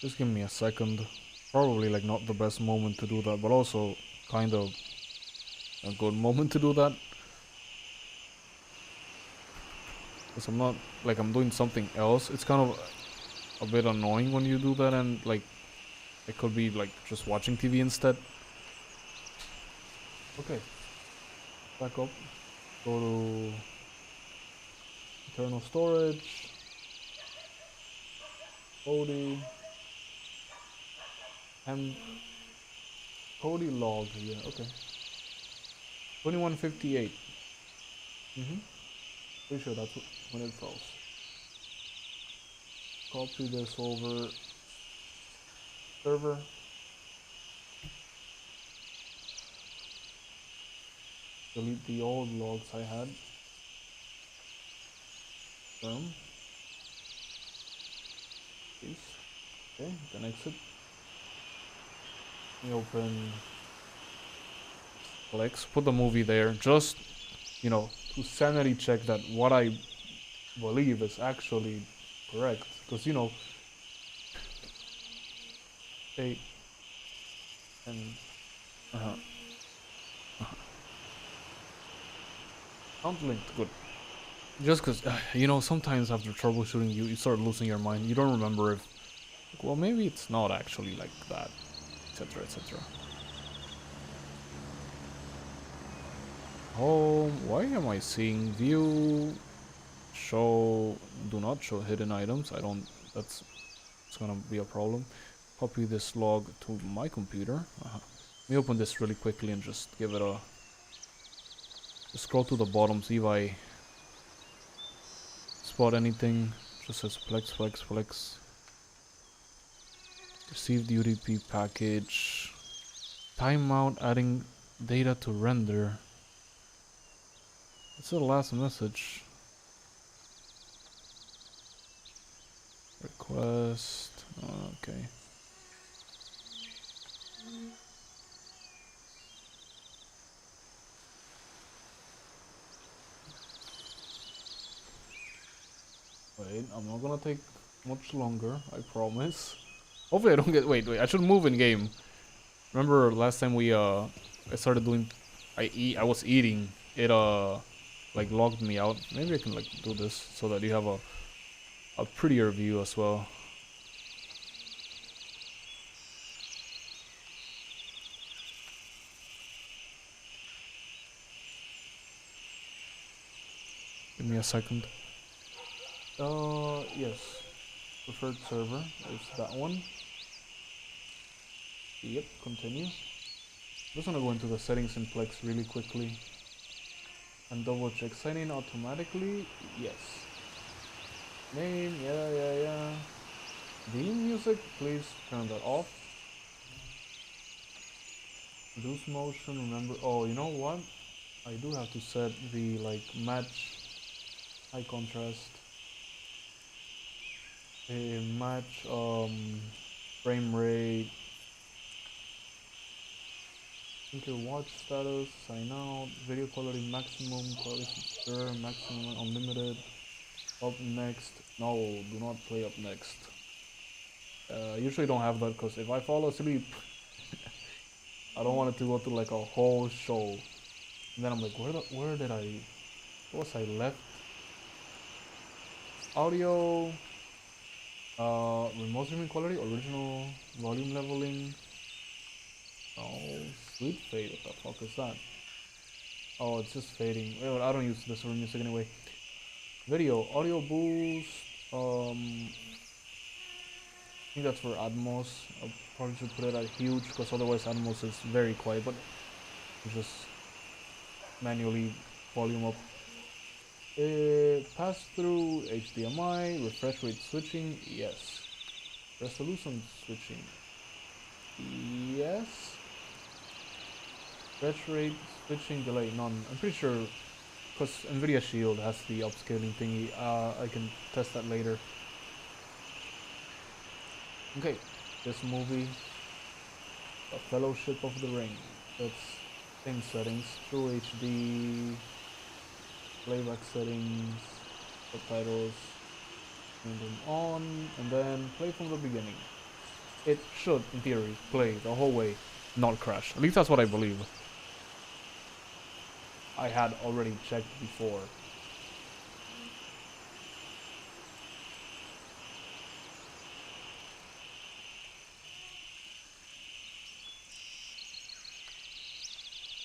Just give me a second. Probably like not the best moment to do that, but also kind of a good moment to do that. Because I'm not, like, I'm doing something else. It's kind of a bit annoying when you do that and like it could be like just watching TV instead. Okay. Back up. Go to internal storage. Cody. Cody log, yeah, okay. 2158. Pretty sure that's when it froze. Copy this over server. Delete the old logs I had. Confirm. Peace. Okay, then exit. We open Plex, put the movie there, just, you know, to sanity check that what I believe is actually correct. Because, you know, they and count linked, good. Just because, you know, sometimes after troubleshooting, you start losing your mind. You don't remember if, well, maybe it's not actually like that, etc., etc. Home. Why am I seeing view? Show. Do not show hidden items. I don't. It's gonna be a problem. Copy this log to my computer. Let me open this really quickly and just give it a. Just scroll to the bottom, see if I spot anything. Just says flex, flex, flex. Received UDP package. Timeout adding data to render. It's the last message. Request. Okay. Wait, I'm not gonna take much longer, I promise. Hopefully I don't get wait, I should move in game. Remember last time I started doing I was eating. It like logged me out. Maybe I can like do this so that you have a prettier view as well. Give me a second. Yes. Preferred server is that one. Yep, continue. Just gonna go into the settings in Plex really quickly and double check. Sign in automatically? Yes. Name, yeah. Theme music, please turn that off. Reduce motion, remember. Oh, you know what? I do have to set the like match high contrast. Match frame rate. Enter watch status, sign out, video quality maximum, quality blur, maximum unlimited. Up next. No, do not play up next. Usually don't have that because if I fall asleep, I don't want it to go through like a whole show. And then I'm like, where did I, where was I left? Audio, remote streaming quality, original volume leveling. Oh, sweet fade. What the fuck is that? Oh, it's just fading. Well, I don't use this for music anyway. Video, audio boost. I think that's for Atmos. I probably should put it at huge because otherwise Atmos is very quiet. But just manually volume up. Pass through HDMI, refresh rate switching, yes. Resolution switching, yes. Refresh rate switching delay, none. I'm pretty sure because Nvidia Shield has the upscaling thingy. I can test that later. Okay, this movie, A Fellowship of the Ring. That's same settings, True HD. Playback settings, subtitles, turn them on, and then play from the beginning. It should, in theory, play the whole way, not crash. At least that's what I believe. I had already checked before.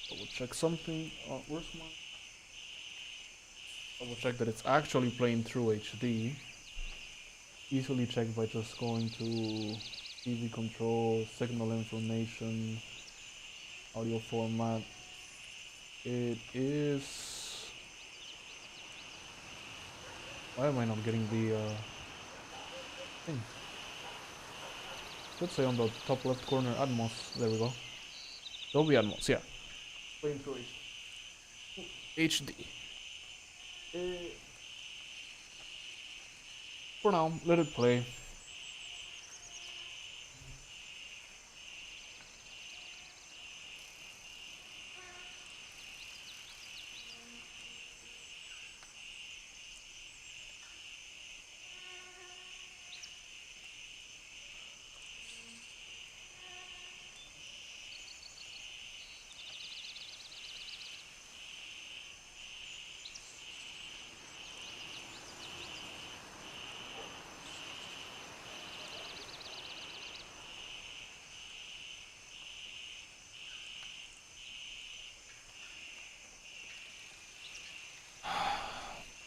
Double check something. Where's my... Double check that it's actually playing through HD. Easily check by just going to TV control, signal information, audio format. It is... Why am I not getting the thing? Let's say on the top left corner, Atmos. There we go. Dolby Atmos, yeah. Playing through HD. For now, let it play.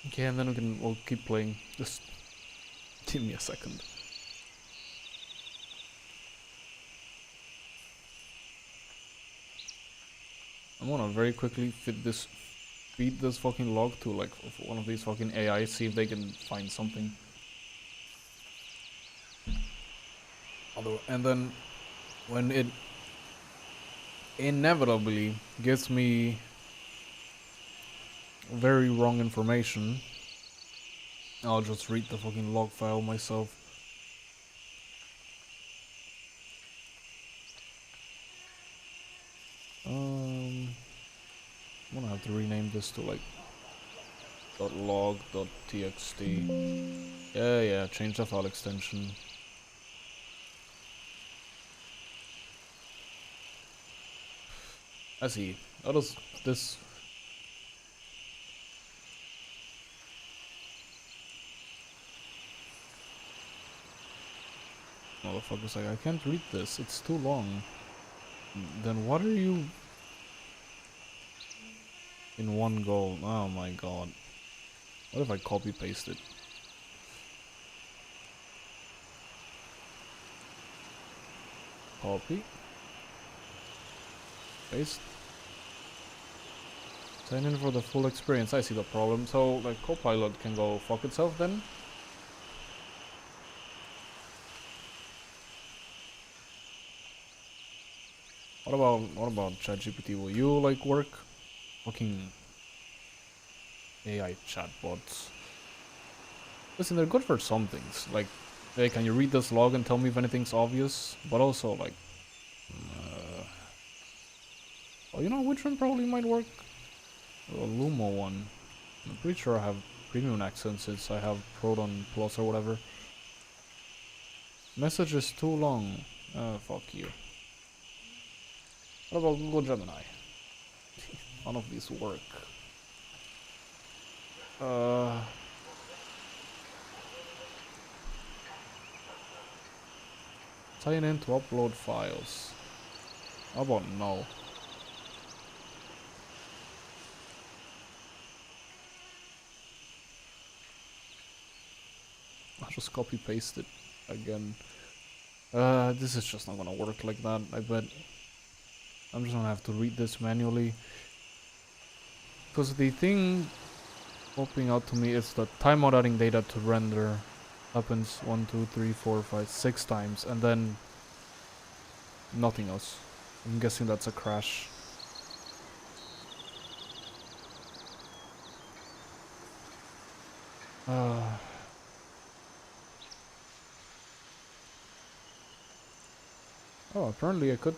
Okay, and then we'll keep playing. Just give me a second. I'm gonna very quickly feed this fucking log to like one of these fucking AI, see if they can find something. And then when it inevitably gives me very wrong information, I'll just read the fucking log file myself. have to rename this to like .log.txt. Yeah, change the file extension. I see. How does this... Motherfucker's like, I can't read this, it's too long. Then what are you... in one go? Oh my god. What if I copy paste it? Copy. Paste. Sign in for the full experience. I see the problem. So, like, Copilot can go fuck itself then? What about ChatGPT? Will you, like, work? Fucking AI chatbots. Listen, they're good for some things. Like, hey, can you read this log and tell me if anything's obvious? But also, like... oh, you know which one probably might work? The Lumo one. I'm pretty sure I have premium accent since I have Proton Plus or whatever. Message is too long. Fuck you. What about Google Gemini? None of these work. Sign in to upload files. How about no? I'll just copy paste it again. This is just not gonna work like that, I bet. I'm just gonna have to read this manually. Because the thing popping out to me is that timeout adding data to render happens 1, 2, 3, 4, 5, 6 times, and then nothing else. I'm guessing that's a crash. Oh, apparently I could...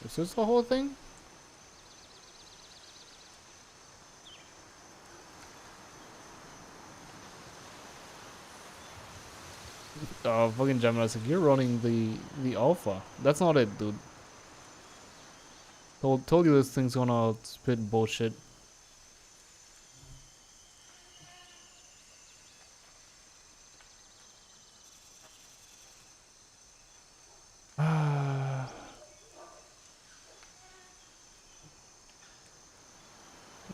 Is this the whole thing? Fucking Gemini's like, you're running the alpha. That's not it, dude. Told you this thing's gonna spit bullshit.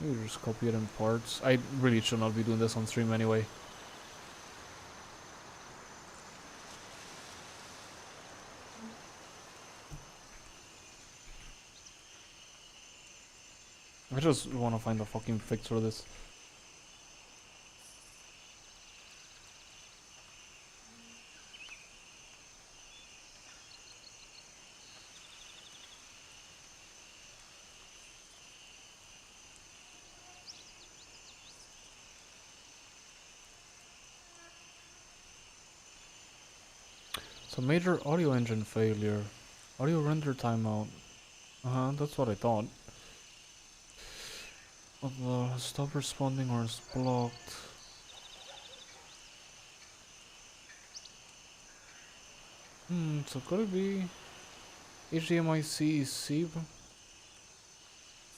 You just copy it in parts. I really should not be doing this on stream anyway. I just want to find a fucking fix for this. So major audio engine failure. Audio render timeout. That's what I thought. Stop responding or is blocked. So could it be HDMI C?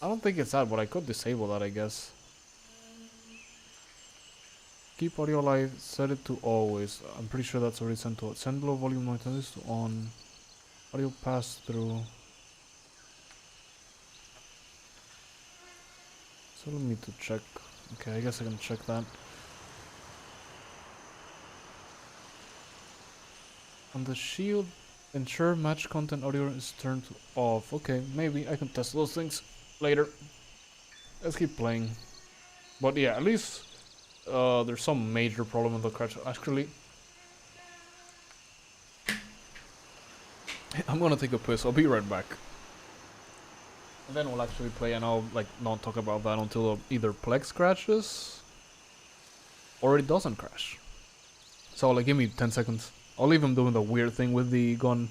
I don't think it's that, but I could disable that, I guess. Keep audio live, set it to always. I'm pretty sure that's already sent to send low volume noise, turn this to on. Audio pass through. So let me to check. Okay, I guess I can check that. On the shield, ensure match content audio is turned to off. Okay, maybe I can test those things later. Let's keep playing. But yeah, at least there's some major problem with the crash. Actually, I'm gonna take a piss. I'll be right back. And then we'll actually play, and I'll like not talk about that until either Plex crashes or it doesn't crash. So like, give me 10 seconds. I'll leave him doing the weird thing with the gun.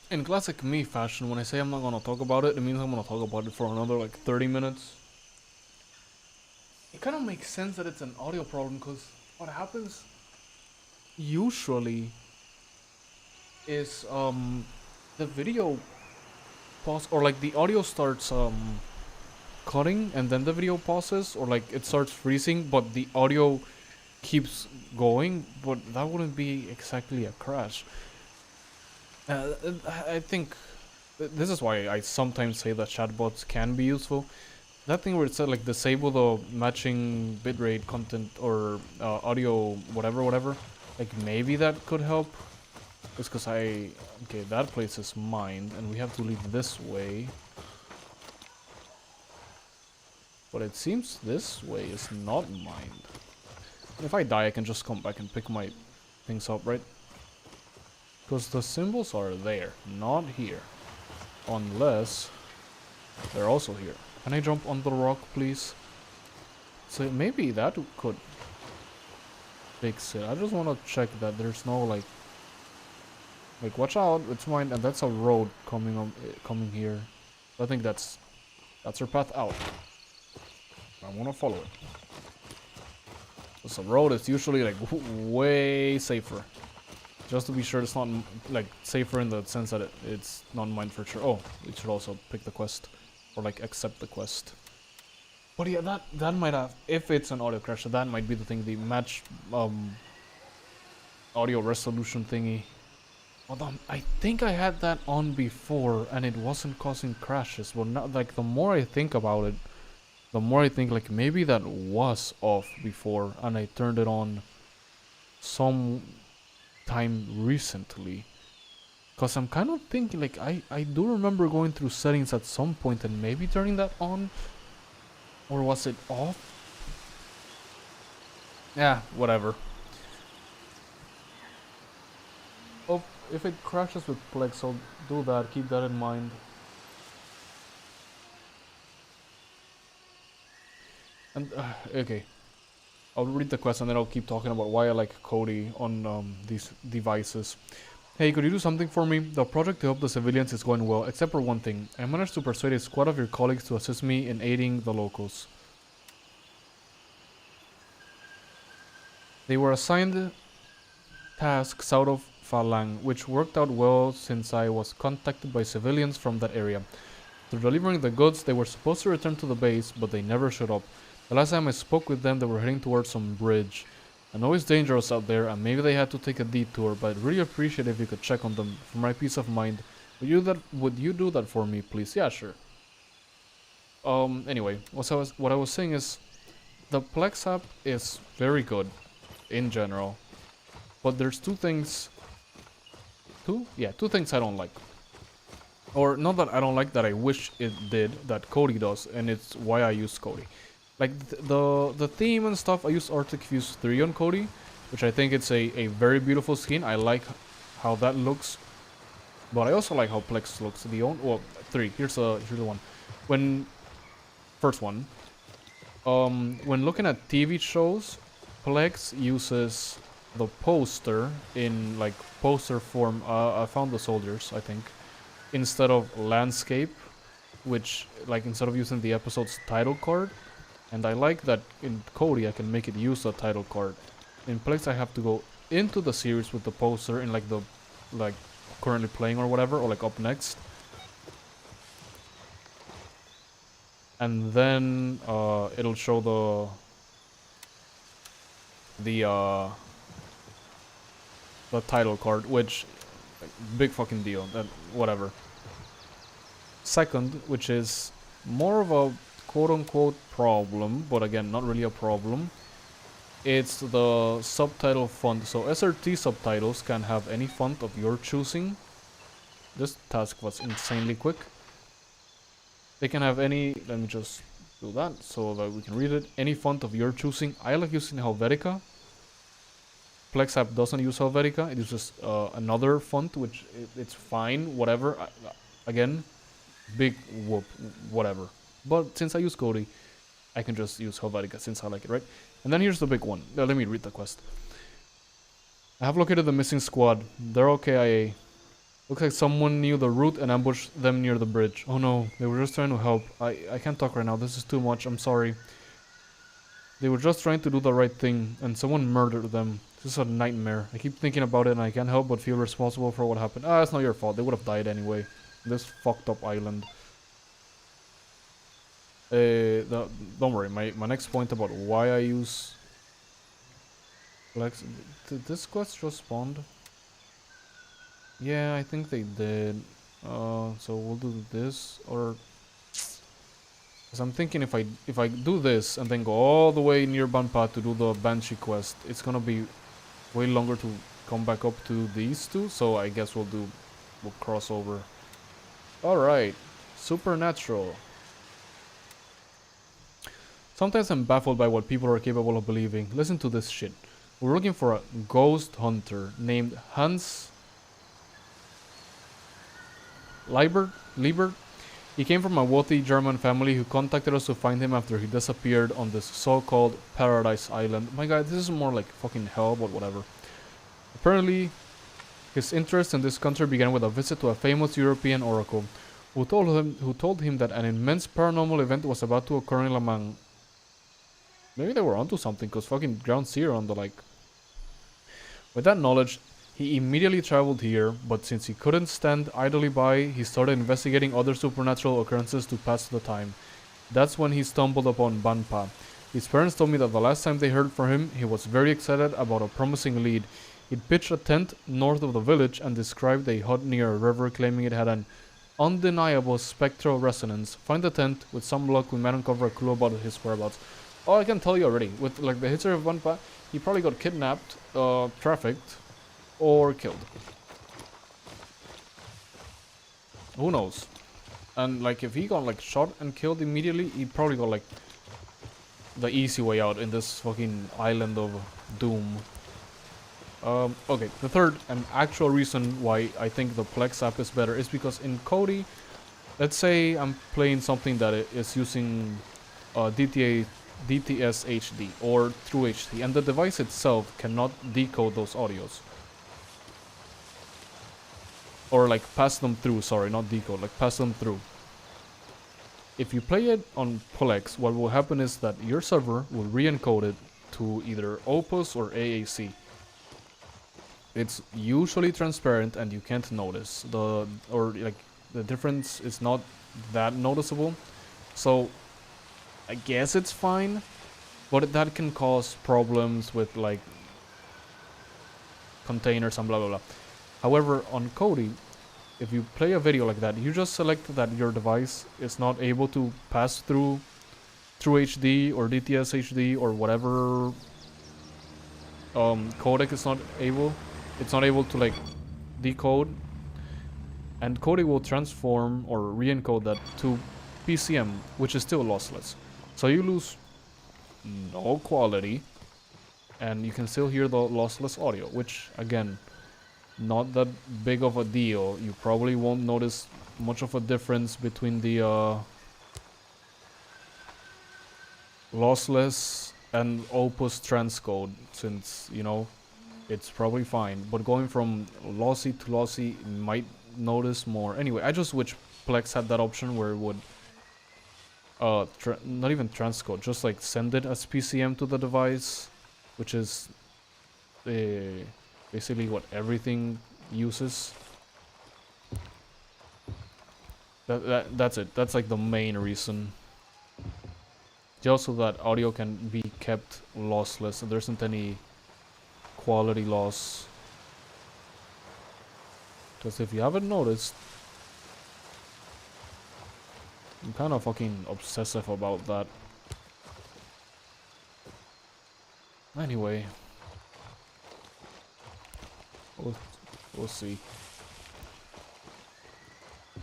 In classic me fashion, when I say I'm not gonna talk about it, it means I'm gonna talk about it for another like 30 minutes. It kind of makes sense that it's an audio problem because what happens usually is the video pause or like the audio starts cutting and then the video pauses or like it starts freezing but the audio keeps going, but that wouldn't be exactly a crash. I think this is why I sometimes say that chatbots can be useful. That thing where it said like disable the matching bitrate content or audio whatever, like maybe that could help. It's because okay, that place is mined and we have to leave this way. But it seems this way is not mined. If I die, I can just come back and pick my things up, right? Because the symbols are there, not here. Unless they're also here. Can I jump on the rock, please? So maybe that could fix it. I just want to check that there's no like watch out, it's mine, and that's a road coming here. I think that's our path out. I want to follow it. So road is usually like way safer. Just to be sure it's not like safer in the sense that it's not mined for sure. Oh, we should also pick the quest or like accept the quest. But yeah, that might have, if it's an audio crash, that might be the thing, the match audio resolution thingy. Although I think I had that on before and it wasn't causing crashes. Well, now like the more I think about it, the more I think like maybe that was off before and I turned it on some time recently. Cause I'm kind of thinking like I do remember going through settings at some point and maybe turning that on. Or was it off? Yeah, whatever. Oh, if it crashes with Plex, I'll do that. Keep that in mind. And, okay. I'll read the quest and then I'll keep talking about why I like Cody on these devices. Hey, could you do something for me? The project to help the civilians is going well, except for one thing. I managed to persuade a squad of your colleagues to assist me in aiding the locals. They were assigned tasks out of Falang, which worked out well since I was contacted by civilians from that area. Through delivering the goods, they were supposed to return to the base, but they never showed up. The last time I spoke with them, they were heading towards some bridge. I know it's dangerous out there, and maybe they had to take a detour, but I'd really appreciate if you could check on them for my peace of mind. Would you do that for me, please? Yeah, sure. Anyway, what I was saying is, the Plex app is very good, in general. But there's two things I don't like. Or not that I don't like, that I wish it did, that Cody does, and it's why I use Cody. Like the theme and stuff, I use Arctic Fuse 3 on Cody, which I think it's a very beautiful skin. I like how that looks, but I also like how Plex looks. Well, 3. Here's the one. First one. When looking at TV shows, Plex uses the poster in like poster form. I found the soldiers, I think, instead of landscape, which like instead of using the episode's title card. And I like that in Cody I can make it use the title card. In Plex I have to go into the series with the poster in like the currently playing or whatever, or like up next. And then it'll show the title card, which like, big fucking deal. That whatever. Second, which is more of a quote-unquote problem, but again, not really a problem. It's the subtitle font. So SRT subtitles can have any font of your choosing. This task was insanely quick. They can have any, let me just do that so that we can read it. Any font of your choosing. I like using Helvetica. Plex app doesn't use Helvetica. It uses another font, which it's fine, whatever. Again, big whoop, whatever. But since I use Cody, I can just use Helvetica since I like it, right? And then here's the big one. Let me read the quest. I have located the missing squad. They're all KIA. Looks like someone knew the route and ambushed them near the bridge. Oh no, they were just trying to help. I can't talk right now. This is too much. I'm sorry. They were just trying to do the right thing, and someone murdered them. This is a nightmare. I keep thinking about it, and I can't help but feel responsible for what happened. Ah, it's not your fault. They would have died anyway. This fucked up island. Don't worry. My next point about why I use Lex. Did this quest just spawned? Yeah, I think they did. So we'll do this, or because I'm thinking if I do this and then go all the way near Banpa to do the Banshee quest, it's gonna be way longer to come back up to these two. So I guess we'll cross over. All right, Supernatural. Sometimes I'm baffled by what people are capable of believing. Listen to this shit. We're looking for a ghost hunter named Hans Liebert. He came from a wealthy German family who contacted us to find him after he disappeared on this so-called Paradise Island. My god, this is more like fucking hell, but whatever. Apparently, his interest in this country began with a visit to a famous European oracle, who told him that an immense paranormal event was about to occur in Lamang. Maybe they were onto something, cause fucking Ground Zero on the like. With that knowledge, he immediately traveled here, but since he couldn't stand idly by, he started investigating other supernatural occurrences to pass the time. That's when he stumbled upon Banpa. His parents told me that the last time they heard from him, he was very excited about a promising lead. He'd pitched a tent north of the village and described a hut near a river, claiming it had an undeniable spectral resonance. Find the tent. With some luck, we might uncover a clue about his whereabouts. Oh, I can tell you already. With like the history of Banpa, he probably got kidnapped, trafficked, or killed. Who knows? And like if he got like shot and killed immediately, he probably got like the easy way out in this fucking island of doom. Okay, the third and actual reason why I think the Plex app is better is because in Kodi, let's say I'm playing something that is using DTS HD or True HD, and the device itself cannot decode those audios. Or like pass them through, sorry, not decode, like pass them through. If you play it on Plex, what will happen is that your server will re-encode it to either Opus or AAC. It's usually transparent and you can't notice the difference is not that noticeable. So I guess it's fine, but that can cause problems with like containers and blah blah blah. However, on Kodi, if you play a video like that, you just select that your device is not able to pass through True HD or DTS HD or whatever codec is not able. It's not able to like decode, and Kodi will transform or re-encode that to PCM, which is still lossless. So you lose no quality, and you can still hear the lossless audio, which again, not that big of a deal. You probably won't notice much of a difference between the lossless and Opus transcode, since you know it's probably fine. But going from lossy to lossy, you might notice more. Anyway, I just wish Plex had that option where it would not even transcode, just like send it as PCM to the device, which is basically what everything uses. That's it. That's like the main reason. Just so that audio can be kept lossless, so there isn't any quality loss. Because if you haven't noticed, I'm kind of fucking obsessive about that. Anyway, we'll see.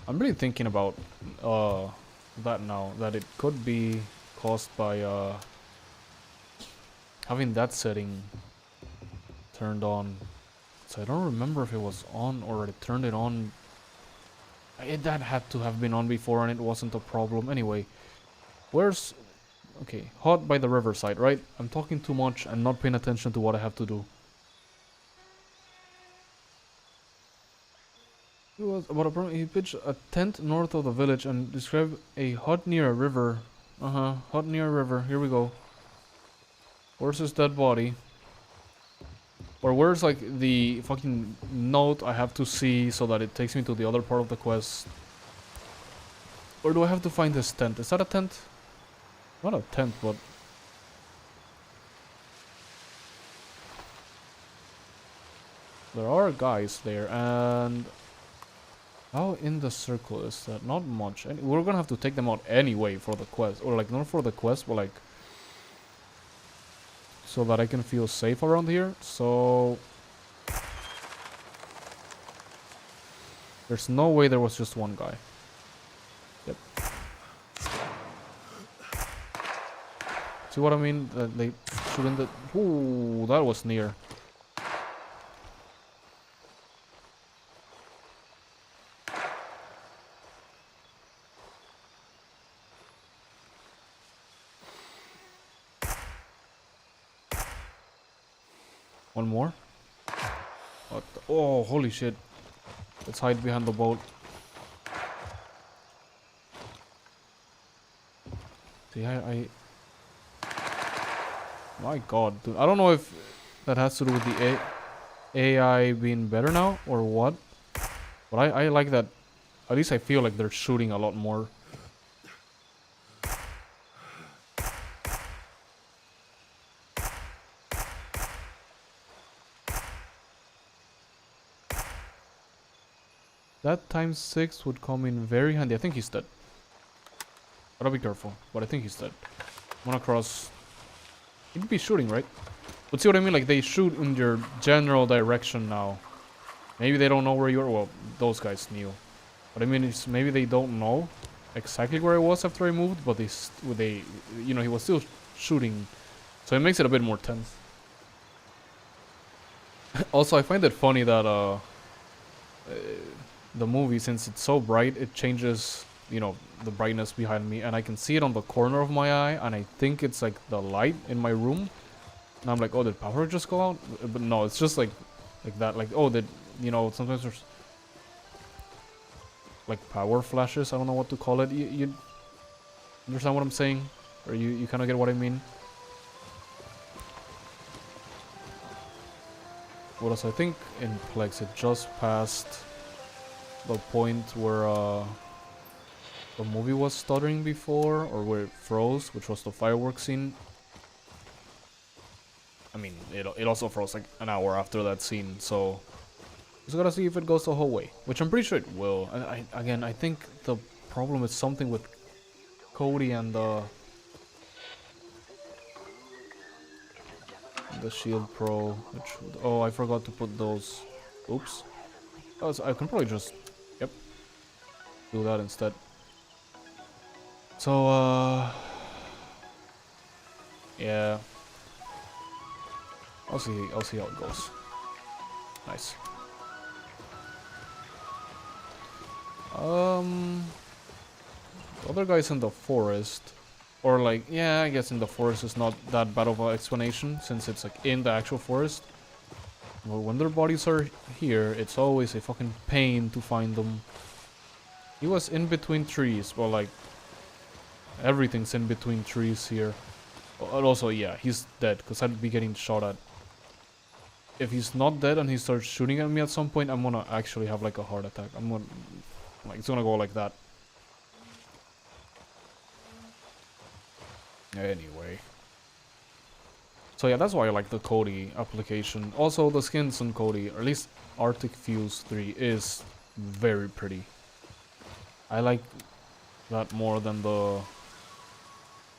I'm really thinking about that now, that it could be caused by having that setting turned on. So I don't remember if it was on or it turned it on. That had to have been on before and it wasn't a problem. Anyway, where's... Okay, hot by the riverside, right? I'm talking too much and not paying attention to what I have to do. It was about a problem. He pitched a tent north of the village and described a hut near a river. Hut near a river. Here we go. Where's his dead body? Or where's like the fucking note I have to see so that it takes me to the other part of the quest? Or do I have to find this tent? Is that a tent? Not a tent, but... There are guys there, and... How in the circle is that? Not much. And we're gonna have to take them out anyway for the quest. Or like, not for the quest, but like... So that I can feel safe around here. So... There's no way there was just one guy. Yep. See what I mean? They shoot in the... Ooh, that was near. One more. What the, oh, holy shit. Let's hide behind the boat. See, my god, dude. I don't know if that has to do with the AI being better now or what. But I like that. At least I feel like they're shooting a lot more. That times 6 would come in very handy. I think he's dead. Gotta be careful, but I think he's dead. I'm gonna cross. He'd be shooting, right? But see what I mean? Like, they shoot in your general direction now. Maybe they don't know where you are. Well, those guys knew. But I mean, it's maybe they don't know exactly where I was after I moved, but they, you know, he was still shooting. So it makes it a bit more tense. Also, I find it funny that, the movie, since it's so bright, it changes, you know, the brightness behind me, and I can see it on the corner of my eye, and I think it's like the light in my room, and I'm like, oh, did power just go out? But no, it's just like that, like, oh, did, you know, sometimes there's like power flashes. I don't know what to call it. You understand what I'm saying, or you kind of get what I mean? What else? I think in Plex it just passed the point where the movie was stuttering before, or where it froze, which was the fireworks scene. I mean, it also froze like an hour after that scene, so just gotta see if it goes the whole way, which I'm pretty sure it will. And I think the problem is something with Cody and the Shield Pro, which, oh, I forgot to put those. Oops. I can probably just, yep, do that instead. So, yeah, I'll see how it goes. Nice. The other guy's in the forest, or like, yeah, I guess in the forest is not that bad of an explanation, since it's like in the actual forest. But when their bodies are here, it's always a fucking pain to find them. He was in between trees, well, like, everything's in between trees here. And also, yeah, he's dead, because I'd be getting shot at. If he's not dead and he starts shooting at me at some point, I'm gonna actually have like a heart attack. I'm gonna, like, it's gonna go like that. Anyway. So yeah, that's why I like the Cody application. Also, the skins on Cody, or at least Arctic Fuse 3, is very pretty. I like that more than the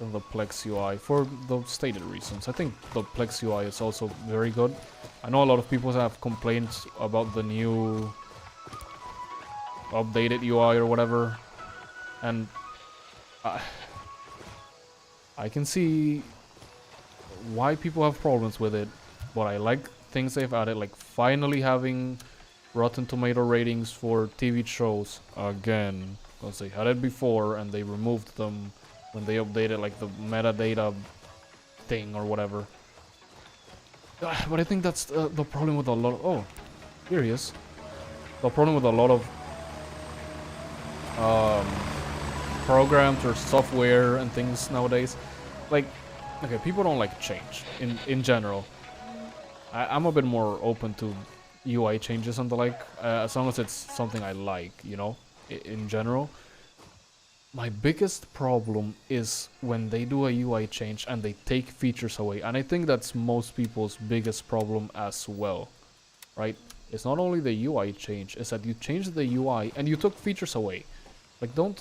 Plex UI for the stated reasons. I think the Plex UI is also very good. I know a lot of people have complaints about the new updated UI or whatever, and I can see why people have problems with it, but I like things they've added, like finally having Rotten Tomato ratings for TV shows again, because they had it before and they removed them when they updated like the metadata thing or whatever. But I think that's the problem with a lot of... Oh, here he is. The problem with a lot of um, programs or software and things nowadays. Like, okay, people don't like change in general. I'm a bit more open to UI changes and the like, as long as it's something I like, you know, in general. My biggest problem is when they do a UI change and they take features away, and I think that's most people's biggest problem as well, right? It's not only the UI change, it's that you changed the UI and you took features away. Like, don't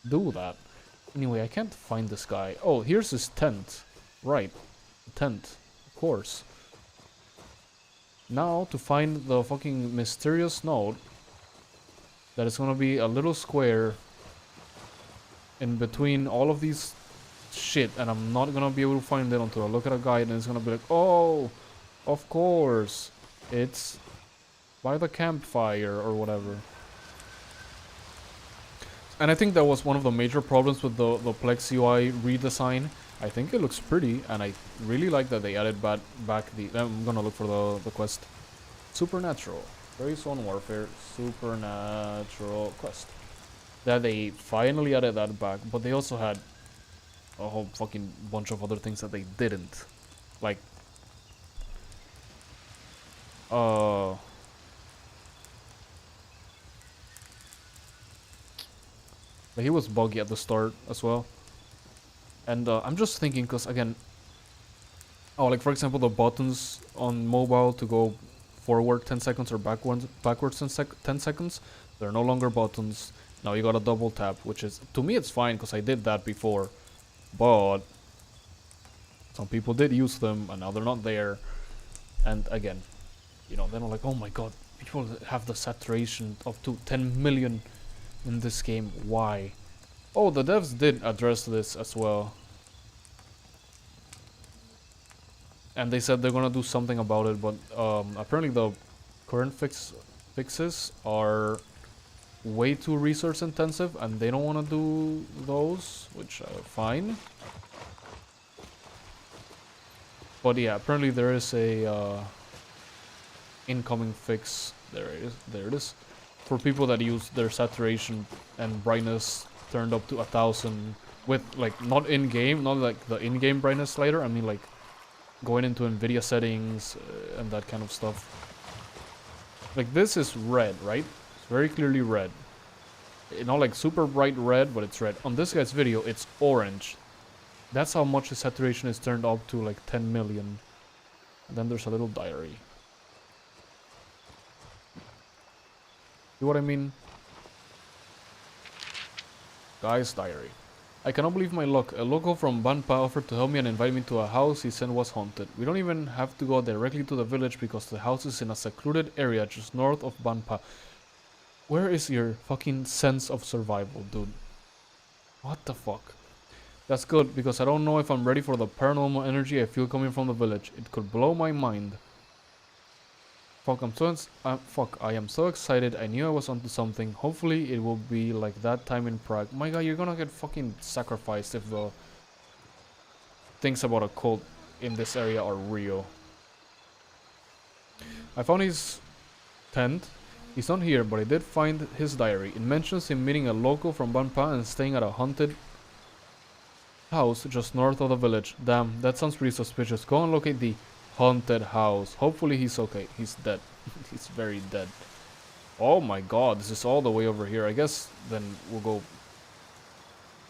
do that. Anyway, I can't find this guy. Oh, here's his tent. Right, tent, of course. Now, to find the fucking mysterious node, that is gonna be a little square in between all of these shit, and I'm not gonna be able to find it until I look at a guide, and it's gonna be like, oh, of course, it's by the campfire or whatever. And I think that was one of the major problems with the Plex UI redesign. I think it looks pretty, and I really like that they added back the... I'm gonna look for the quest. Supernatural. Very Zone Warfare. Supernatural quest. That they finally added that back, but they also had a whole fucking bunch of other things that they didn't. Like... he was buggy at the start as well. And I'm just thinking, because again... Oh, like for example, the buttons on mobile to go forward 10 seconds or backwards 10 seconds, they're no longer buttons. Now you gotta double tap, which is... To me it's fine, because I did that before. But... some people did use them, and now they're not there. And again, you know, they're not like, oh my god, people have the saturation of 10 million in this game. Why? Oh, the devs did address this as well. And they said they're gonna do something about it, but apparently the current fixes are way too resource intensive, and they don't want to do those, which fine. But yeah, apparently there is a incoming fix. There it is. For people that use their saturation and brightness turned up to 1000 with like not in game, not like the in-game brightness slider. I mean like going into NVIDIA settings and that kind of stuff. Like this is red, right? It's very clearly red. Not like super bright red, but it's red. On this guy's video, it's orange. That's how much the saturation is turned up to, like 10 million. And then there's a little diary. See what I mean? Guy's diary. I cannot believe my luck. A local from Banpa offered to help me and invite me to a house he said was haunted. We don't even have to go directly to the village because the house is in a secluded area just north of Banpa. Where is your fucking sense of survival, dude? What the fuck? That's good, because I don't know if I'm ready for the paranormal energy I feel coming from the village. It could blow my mind. Fuck, I am so excited. I knew I was onto something. Hopefully it will be like that time in Prague. My god, you're gonna get fucking sacrificed if the things about a cult in this area are real. I found his tent. He's not here, but I did find his diary. It mentions him meeting a local from Banpa and staying at a haunted house just north of the village. Damn, that sounds pretty suspicious. Go and locate the haunted house. Hopefully he's okay. He's dead. He's very dead. Oh my god, this is all the way over here. I guess then we'll go...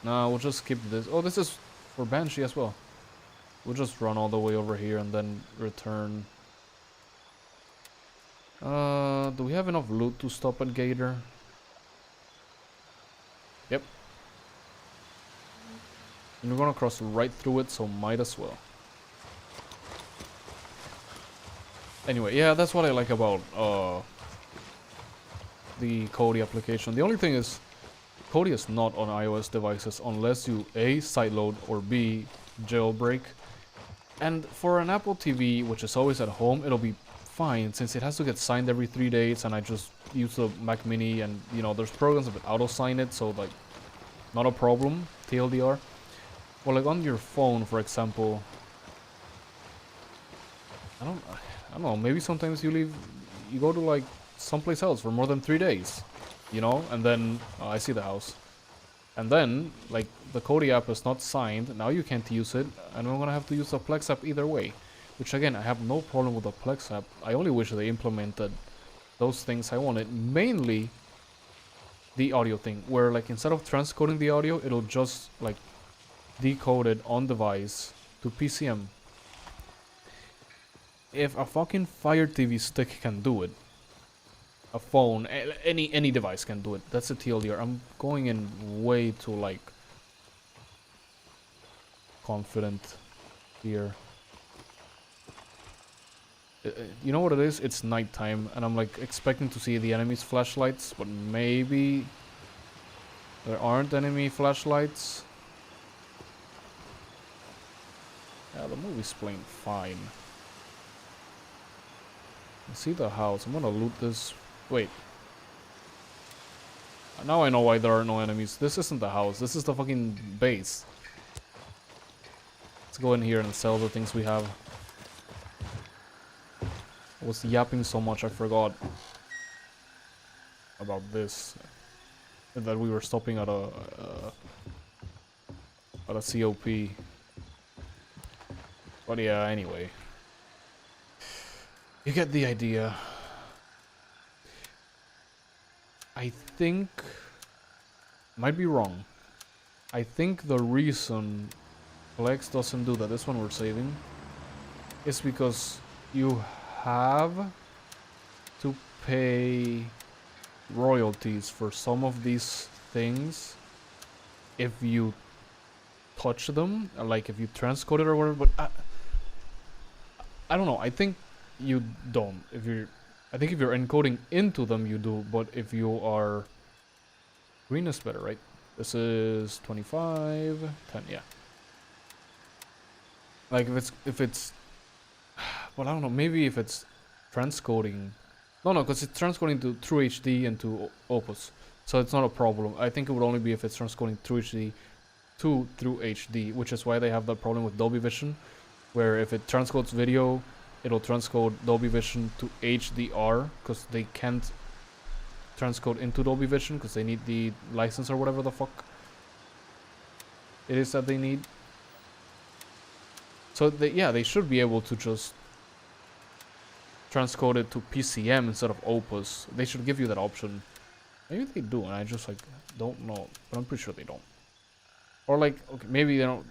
Nah, we'll just skip this. Oh, this is for Banshee as well. We'll just run all the way over here and then return. Do we have enough loot to stop at Gator? Yep. And we're gonna cross right through it, so might as well. Anyway, yeah, that's what I like about the Kodi application. The only thing is, Kodi is not on iOS devices unless you A, sideload, or B, jailbreak. And for an Apple TV, which is always at home, it'll be fine since it has to get signed every 3 days, and I just use the Mac Mini, and you know, there's programs that auto sign it, so like, not a problem, TLDR. Or like on your phone, for example, I don't know, maybe sometimes you go to like someplace else for more than 3 days. you know, and then I see the house. And then, like, the Kodi app is not signed, now you can't use it, and I'm gonna have to use the Plex app either way. Which again, I have no problem with the Plex app. I only wish they implemented those things I wanted. Mainly the audio thing, where like instead of transcoding the audio, it'll just like decode it on device to PCM. If a fucking Fire TV stick can do it, a phone, any device can do it. That's a TLDR. I'm going in way too like confident here. You know what it is? It's nighttime, and I'm like expecting to see the enemy's flashlights, but maybe there aren't enemy flashlights. Yeah, the movie's playing fine. I see the house. I'm gonna loot this. Wait. Now I know why there are no enemies. This isn't the house. This is the fucking base. Let's go in here and sell the things we have. I was yapping so much I forgot about this. That we were stopping at a COP. But yeah, anyway. You get the idea. I think... Might be wrong. I think the reason Plex doesn't do that, this one we're saving, is because you have to pay royalties for some of these things if you touch them, like if you transcode it or whatever, but I don't know, I think you don't. I think if you're encoding into them you do, but if you are... Green is better, right? This is 25, 10, yeah. Like if it's well, I don't know, maybe if it's transcoding. No, because it's transcoding to True HD and to Opus. So it's not a problem. I think it would only be if it's transcoding True HD to True HD, which is why they have that problem with Dolby Vision, where if it transcodes video, it'll transcode Dolby Vision to HDR, because they can't transcode into Dolby Vision, because they need the license or whatever the fuck it is that they need. So they should be able to just transcode it to PCM instead of Opus. They should give you that option. Maybe they do, and I just like don't know, but I'm pretty sure they don't. Or like, okay, maybe they don't.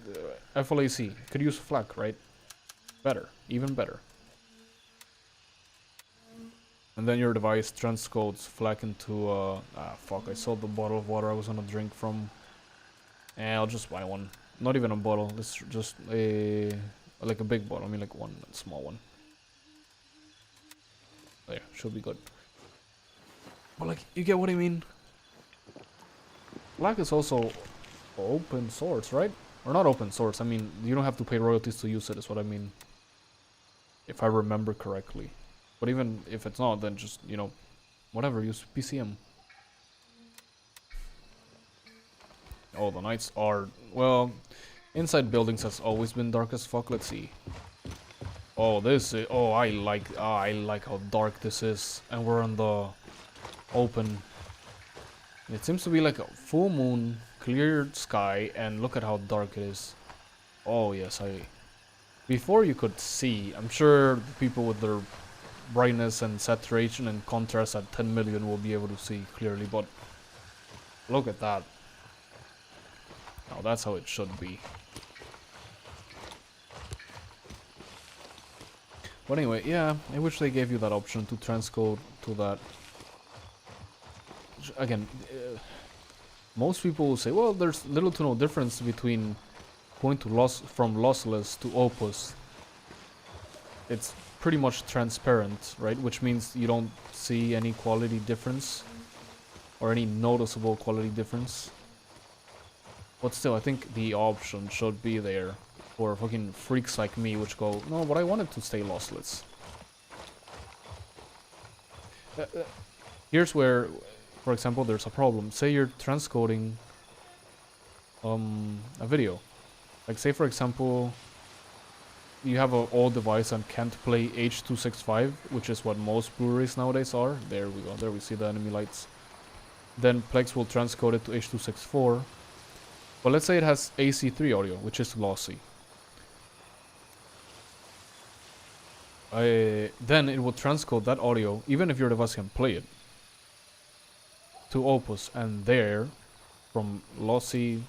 FLAC could use FLAC, right? Better, even better. And then your device transcodes FLAC into fuck, I saw the bottle of water I was gonna drink from. I'll just buy one. Not even a bottle, it's just like a big bottle, I mean like one small one. There, should be good. But like, you get what I mean? FLAC is also open source, right? Or not open source, I mean, you don't have to pay royalties to use it, is what I mean. If I remember correctly. But even if it's not, then just, you know, whatever, use PCM. Oh, the nights are, well, inside buildings has always been dark as fuck. Let's see. Oh, this is, oh, I like how dark this is. And we're on the open. It seems to be like a full moon, clear sky, and look at how dark it is. Oh, yes, before you could see, I'm sure the people with their brightness and saturation and contrast at 10 million will be able to see clearly, but look at that. Now that's how it should be. But anyway, yeah, I wish they gave you that option to transcode to that. Again, most people will say, well, there's little to no difference between going to from lossless to Opus. It's pretty much transparent, right? Which means you don't see any quality difference or any noticeable quality difference. But still, I think the option should be there for fucking freaks like me, which go, no, but I wanted to stay lossless. Here's where, for example, there's a problem. Say you're transcoding a video. Like, say, for example, you have an old device and can't play H.265, which is what most Blu-rays nowadays are. There we go. There we see the enemy lights. then Plex will transcode it to H.264. But let's say it has AC3 audio, which is lossy. Then it will transcode that audio, even if your device can play it, to Opus, and there, from lossy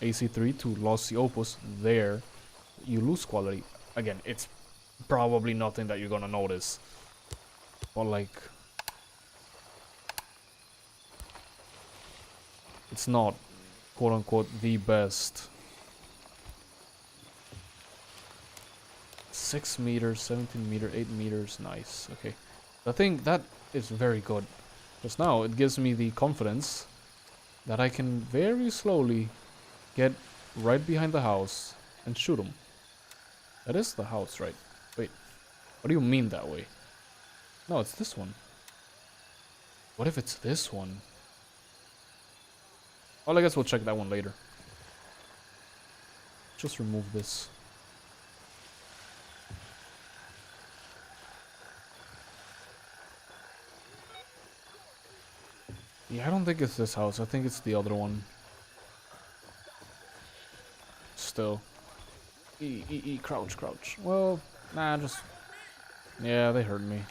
AC3 to lossy Opus, there, you lose quality. Again, it's probably nothing that you're gonna notice, but like, it's not quote-unquote the best. 6 meters, 17 meter, 8 meters, nice. Okay, I think that is very good, because now it gives me the confidence that I can very slowly get right behind the house and shoot him. That is the house, right? Wait, what do you mean that way? No, it's this one. What if it's this one? Well, I guess we'll check that one later. Just remove this. Yeah, I don't think it's this house. I think it's the other one. Still. Crouch, crouch. Well, nah, just... Yeah, they heard me.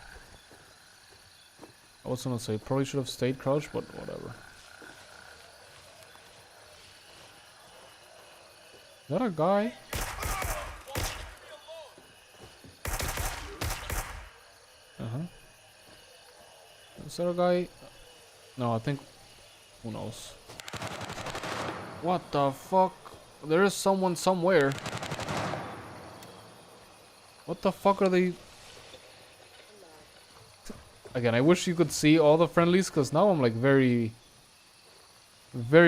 I was gonna say, probably should have stayed crouched, but whatever. Is that a guy? Is that a guy? No, I think... Who knows? What the fuck? There is someone somewhere. What the fuck are they... Again, I wish you could see all the friendlies, because now I'm like very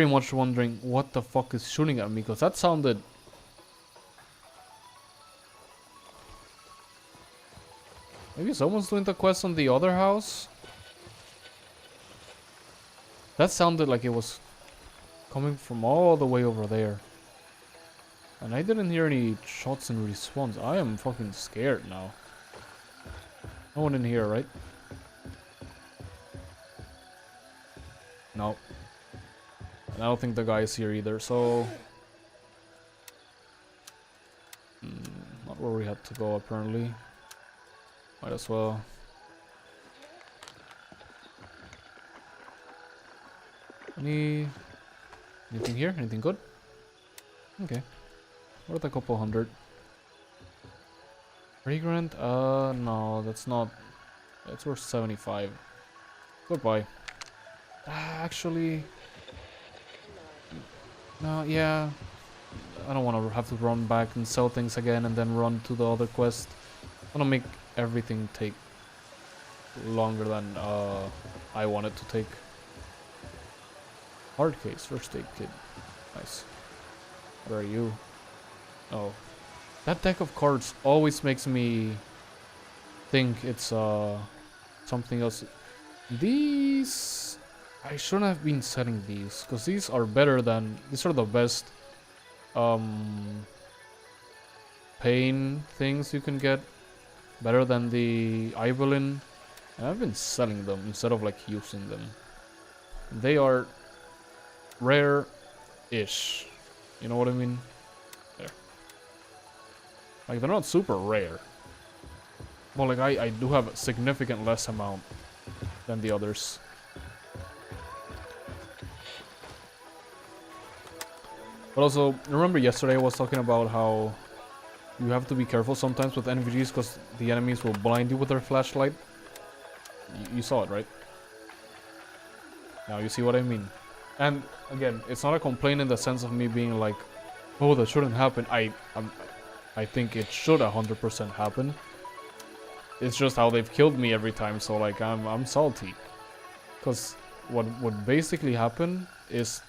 much wondering what the fuck is shooting at me, because that sounded... Maybe someone's doing the quest on the other house? That sounded like it was coming from all the way over there. And I didn't hear any shots in response. I am fucking scared now. No one in here, right? No. And I don't think the guy is here either, so... not where we had to go, apparently. Might as well. Anything here? Anything good? Okay. Worth a couple hundred. Fragrant? No, that's not... That's worth 75. Goodbye. Actually... No, yeah. I don't want to have to run back and sell things again and then run to the other quest. I want to make everything take longer than I want it to take. Hard case, first aid kit. Nice. Where are you? Oh. That deck of cards always makes me think it's something else. These... I shouldn't have been selling these, because these are better than... These are the best pain things you can get. Better than the Ibelin. And I've been selling them instead of like using them. They are rare-ish. You know what I mean? There. Like, they're not super rare. Well, like, I do have a significant less amount than the others. But also, remember yesterday I was talking about how you have to be careful sometimes with NVGs because the enemies will blind you with their flashlight? You saw it, right? Now you see what I mean. And again, it's not a complaint in the sense of me being like, oh, that shouldn't happen. I think it should 100% happen. It's just how they've killed me every time, so like I'm salty. Cause what would basically happen is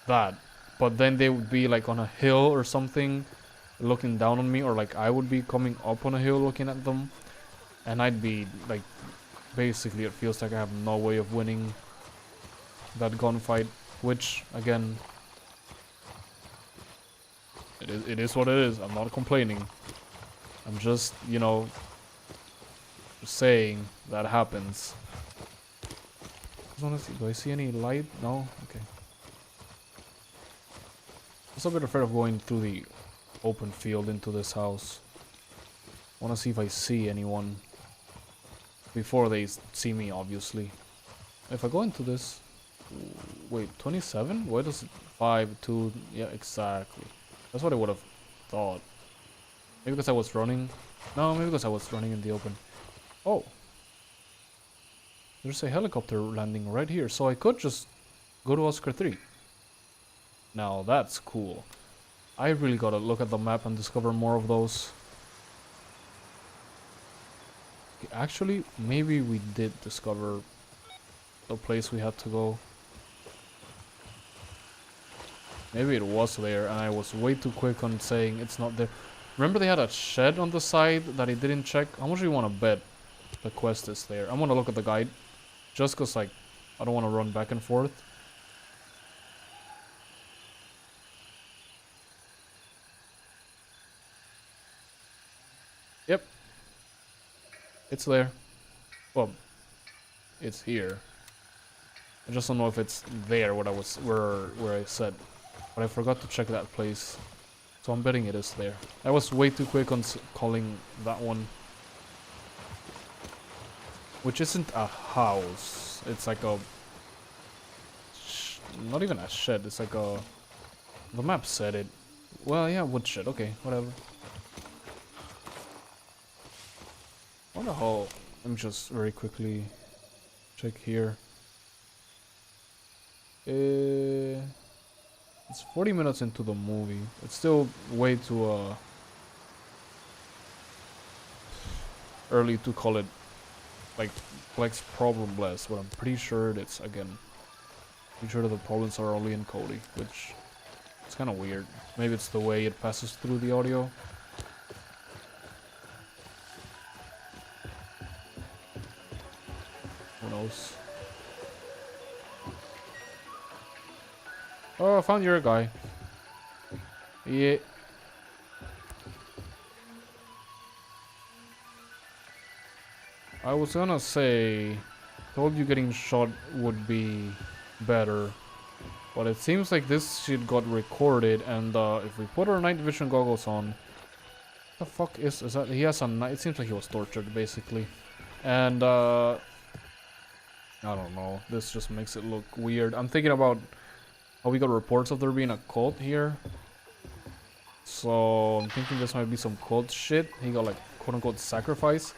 that, but then they would be like on a hill or something, looking down on me, or like I would be coming up on a hill looking at them, and I'd be like, basically it feels like I have no way of winning that gunfight, which again, it is what it is. I'm not complaining. I'm just, you know, saying that happens. Honestly, do I see any light? No? Okay. I'm just a bit afraid of going through the open field into this house. I want to see if I see anyone before they see me, obviously. If I go into this... Wait, 27? Why does it... 5, 2... Yeah, exactly. That's what I would have thought. Maybe because I was running... No, maybe because I was running in the open. Oh. There's a helicopter landing right here, so I could just go to Oscar 3. Now that's cool. I really gotta look at the map and discover more of those. Okay, actually, maybe we did discover the place we had to go. Maybe it was there and I was way too quick on saying it's not there. Remember they had a shed on the side that I didn't check? How much do you want to bet the quest is there? I'm gonna look at the guide. Just cause like, I don't want to run back and forth. Yep. It's there. Well, it's here. I just don't know if it's there what I was where I said. But I forgot to check that place. So I'm betting it is there. I was way too quick on calling that one. Which isn't a house. It's like a... not even a shed. It's like a... The map said it. Well, yeah, woodshed. Okay, whatever. What the hell? Let me just very quickly check here. It's 40 minutes into the movie. It's still way too early to call it like Plex problemless, but I'm pretty sure it's again. Pretty sure that the problems are only in Cody, which is kind of weird. Maybe it's the way it passes through the audio. Who knows? Oh, I found your guy. Yeah. I was gonna say, told you getting shot would be better, but it seems like this shit got recorded, and if we put our night vision goggles on, what the fuck is that? He has a night. It seems like he was tortured, basically, and I don't know. This just makes it look weird. I'm thinking about how we got reports of there being a cult here, so I'm thinking this might be some cult shit. He got like quote unquote sacrificed.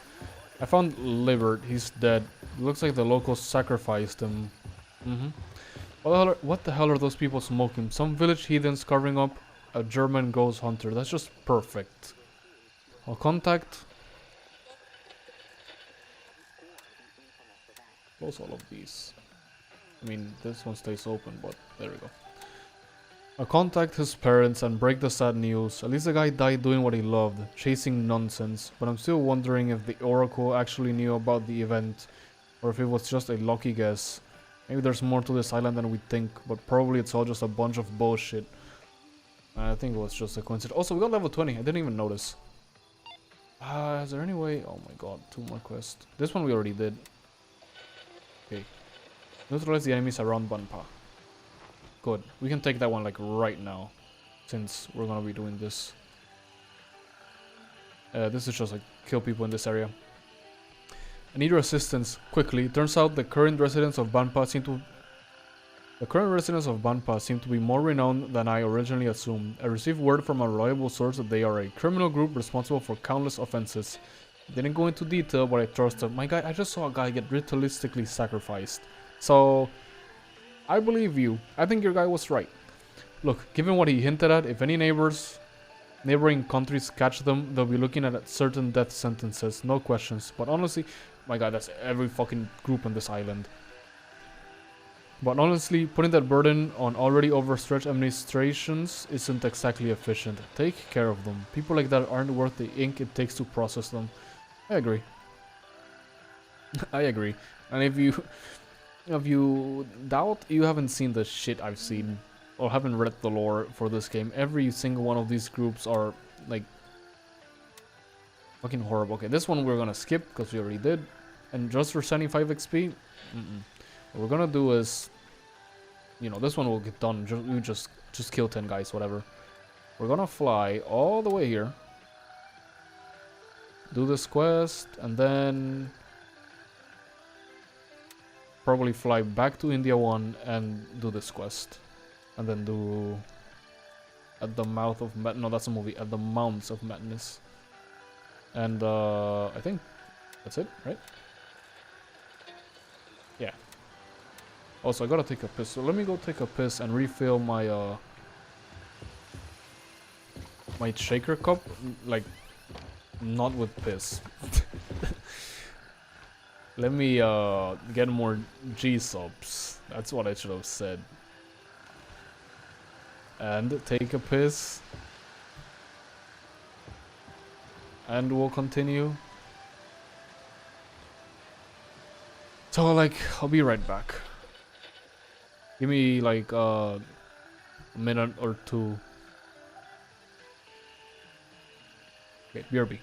I found Libert. He's dead. Looks like the locals sacrificed him. What the hell are those people smoking? Some village heathens carving up a German ghost hunter. That's just perfect. I'll contact. Close all of these. I mean, this one stays open, but there we go. I'll contact his parents and break the sad news. At least the guy died doing what he loved, chasing nonsense. But I'm still wondering if the Oracle actually knew about the event, or if it was just a lucky guess. Maybe there's more to this island than we think, but probably it's all just a bunch of bullshit. I think it was just a coincidence. Also, we got level 20. I didn't even notice. Is there any way? Oh my god, 2 more quests. This one we already did. Okay. Neutralize the enemies around Banpa. Good. We can take that one like right now, since we're gonna be doing this. This is just like kill people in this area. I need your assistance quickly. Turns out the current residents of Banpa seem to be more renowned than I originally assumed. I received word from a reliable source that they are a criminal group responsible for countless offenses. Didn't go into detail, but I trusted. My guy, I just saw a guy get ritualistically sacrificed. So I believe you. I think your guy was right. Look, given what he hinted at, if any neighboring countries catch them, they'll be looking at certain death sentences, no questions. But honestly, my god, that's every fucking group on this island. But honestly, putting that burden on already overstretched administrations isn't exactly efficient. Take care of them. People like that aren't worth the ink it takes to process them. I agree. I agree. And if you doubt, you haven't seen the shit I've seen, or haven't read the lore for this game. Every single one of these groups are like fucking horrible. Okay, this one we're gonna skip because we already did. And just for 75 XP? What we're gonna do is, you know, this one will get done. You just kill 10 guys, whatever. We're gonna fly all the way here. Do this quest, and then probably fly back to India 1 and do this quest. And then do At the Mouth of Madness. No, that's a movie. At the Mounts of Madness. And I think that's it, right? Yeah. Also, I gotta take a piss. So let me go take a piss and refill my my shaker cup. Like, not with piss. Let me get more G-subs. That's what I should have said. And take a piss. And we'll continue. So, like, I'll be right back. Give me, like, a minute or two. Okay, BRB.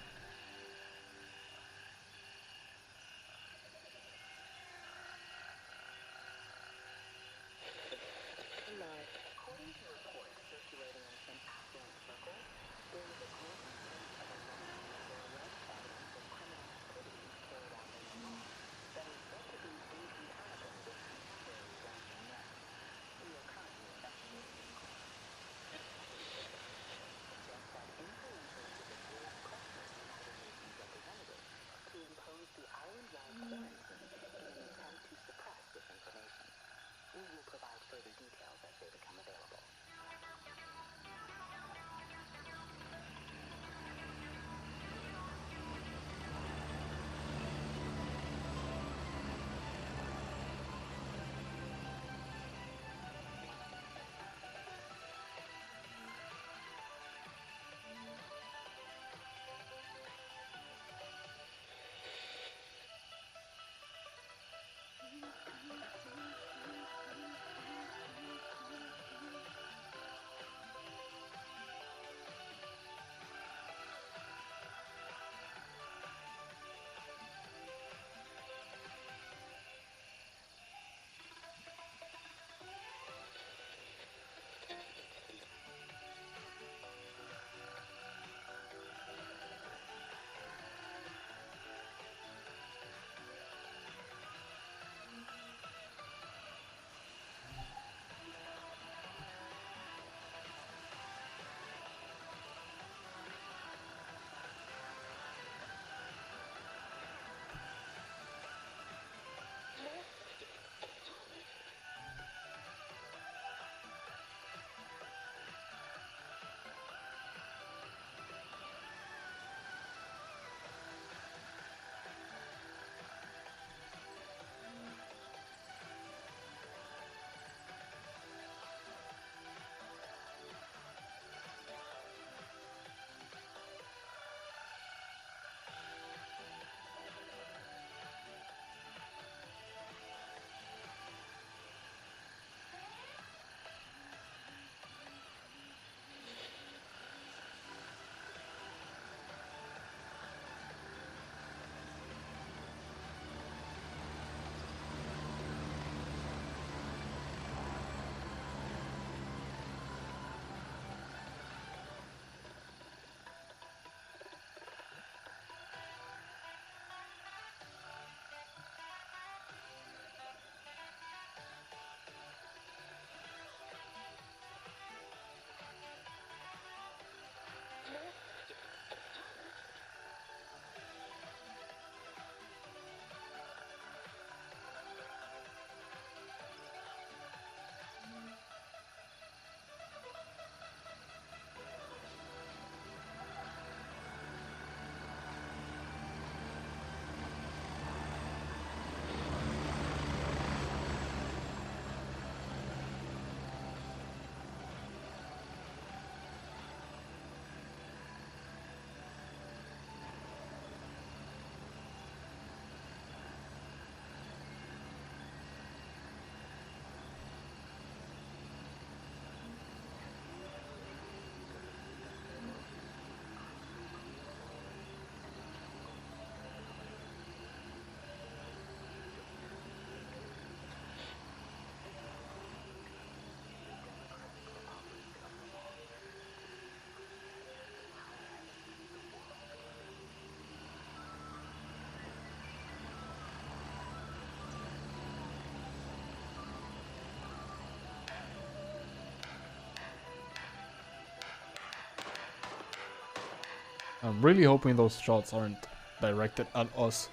I'm really hoping those shots aren't directed at us.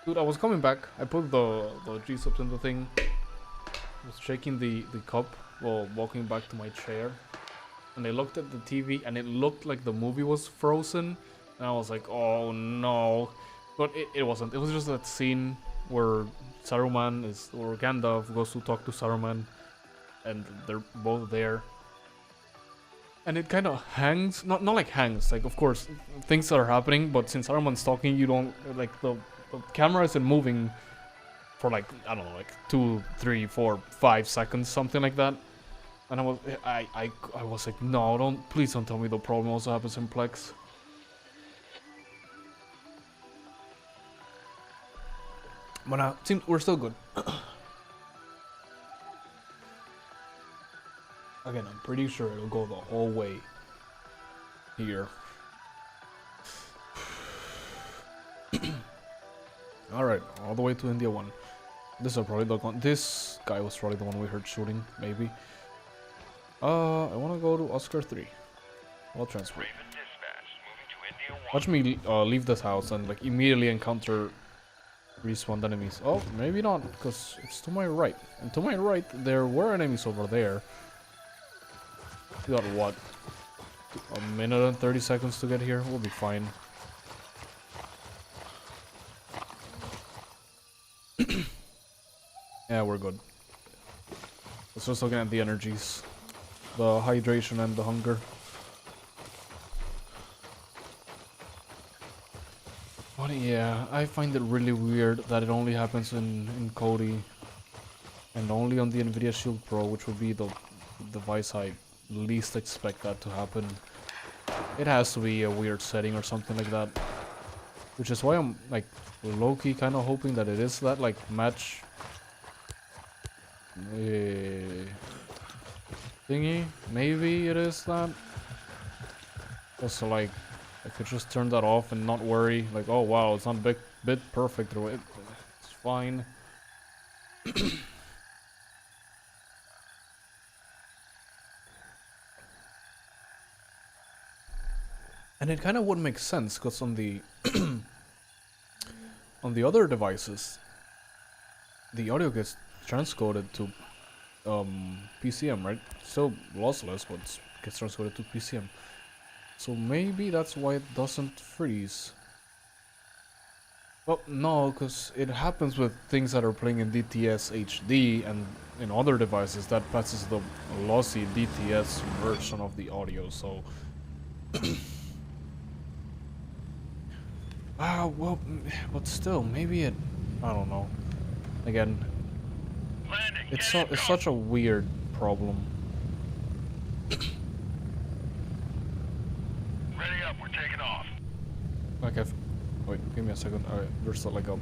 Dude, I was coming back. I put the G-subs in the thing. I was shaking the cup while walking back to my chair. And I looked at the TV and it looked like the movie was frozen. And I was like, oh no. But it wasn't. It was just that scene where Saruman is, or Gandalf goes to talk to Saruman. And they're both there. And it kind of hangs, not like hangs, like of course things are happening, but since Saruman's talking, you don't, like the camera isn't moving for like, I don't know, like 2, 3, 4, 5 seconds, something like that. And I was like, no, please don't tell me the problem also happens in Plex. But it seems we're still good. Again, I'm pretty sure it'll go the whole way here. Alright, all the way to India 1. This is probably the one. This guy was probably the one we heard shooting, maybe. I wanna go to Oscar 3. I'll transfer. Watch me leave this house and like immediately encounter respawned enemies. Oh, maybe not, because it's to my right. And to my right, there were enemies over there. We got what? A minute and 30 seconds to get here? We'll be fine. Yeah, we're good. Let's just looking at the energies. The hydration and the hunger. But yeah, I find it really weird that it only happens in Kodi. And only on the Nvidia Shield Pro, which would be the device I least expect that to happen. It has to be a weird setting or something like that. Which is why I'm like low-key kind of hoping that it is that like match thingy. Maybe it is that. Also like I could just turn that off and not worry. Like, oh wow, it's not bit perfect or it's fine. And it kind of would make sense, because on the on the other devices, the audio gets transcoded to PCM, right? Still lossless, but it gets transcoded to PCM. So maybe that's why it doesn't freeze. Well, no, because it happens with things that are playing in DTS HD, and in other devices that passes the lossy DTS version of the audio, so... well, but still, maybe it... I don't know. Again, it's such a weird problem. Ready up, we're taking off. Like wait, give me a second. Alright, there's like a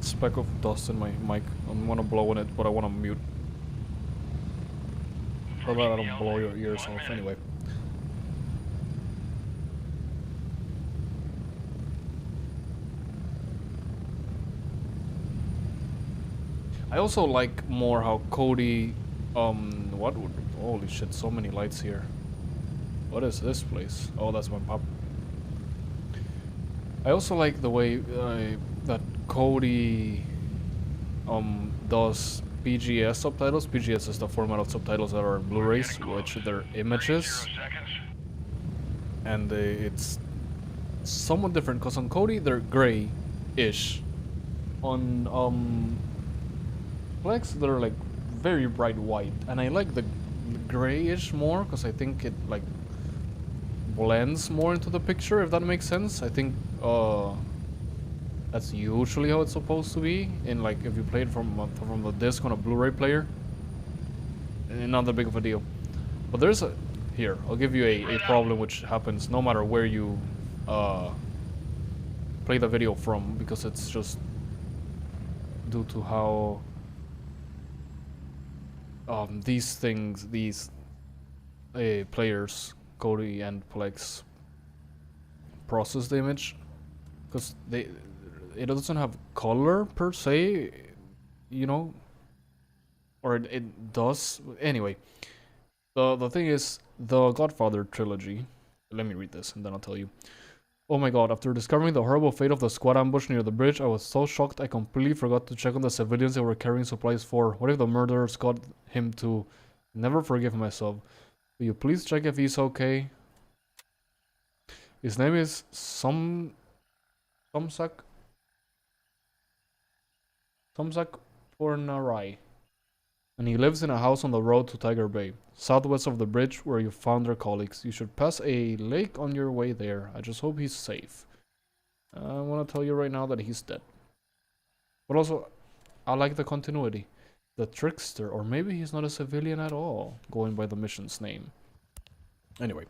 speck of dust in my mic. I want to blow in it, but I want to mute. So that I don't blow your ears off anyway. I also like more how Kodi, holy shit, so many lights here. What is this place? Oh, that's my pub. I also like the way that Kodi does BGS subtitles. BGS is the format of subtitles that are Blu-rays, which they're images. And it's somewhat different, because on Kodi they're gray-ish. On Plex they're like very bright white, and I like the grayish more because I think it like blends more into the picture, if that makes sense. I think that's usually how it's supposed to be in, like, if you play it from the disc on a Blu-ray player. Not that big of a deal. But there's a here, I'll give you a problem which happens no matter where you play the video from, because it's just due to how these players, Kodi and Plex, process the image, because it doesn't have color per se, you know, or it does. Anyway, the thing is, the Godfather trilogy. Let me read this and then I'll tell you. Oh my god, after discovering the horrible fate of the squad ambush near the bridge, I was so shocked I completely forgot to check on the civilians they were carrying supplies for. What if the murderers got him too? Never forgive myself. Will you please check if he's okay? His name is Somsak Pornarai. And he lives in a house on the road to Tiger Bay, southwest of the bridge where you found their colleagues. You should pass a lake on your way there. I just hope he's safe. I want to tell you right now that he's dead. But also, I like the continuity. The trickster, or maybe he's not a civilian at all, going by the mission's name. Anyway,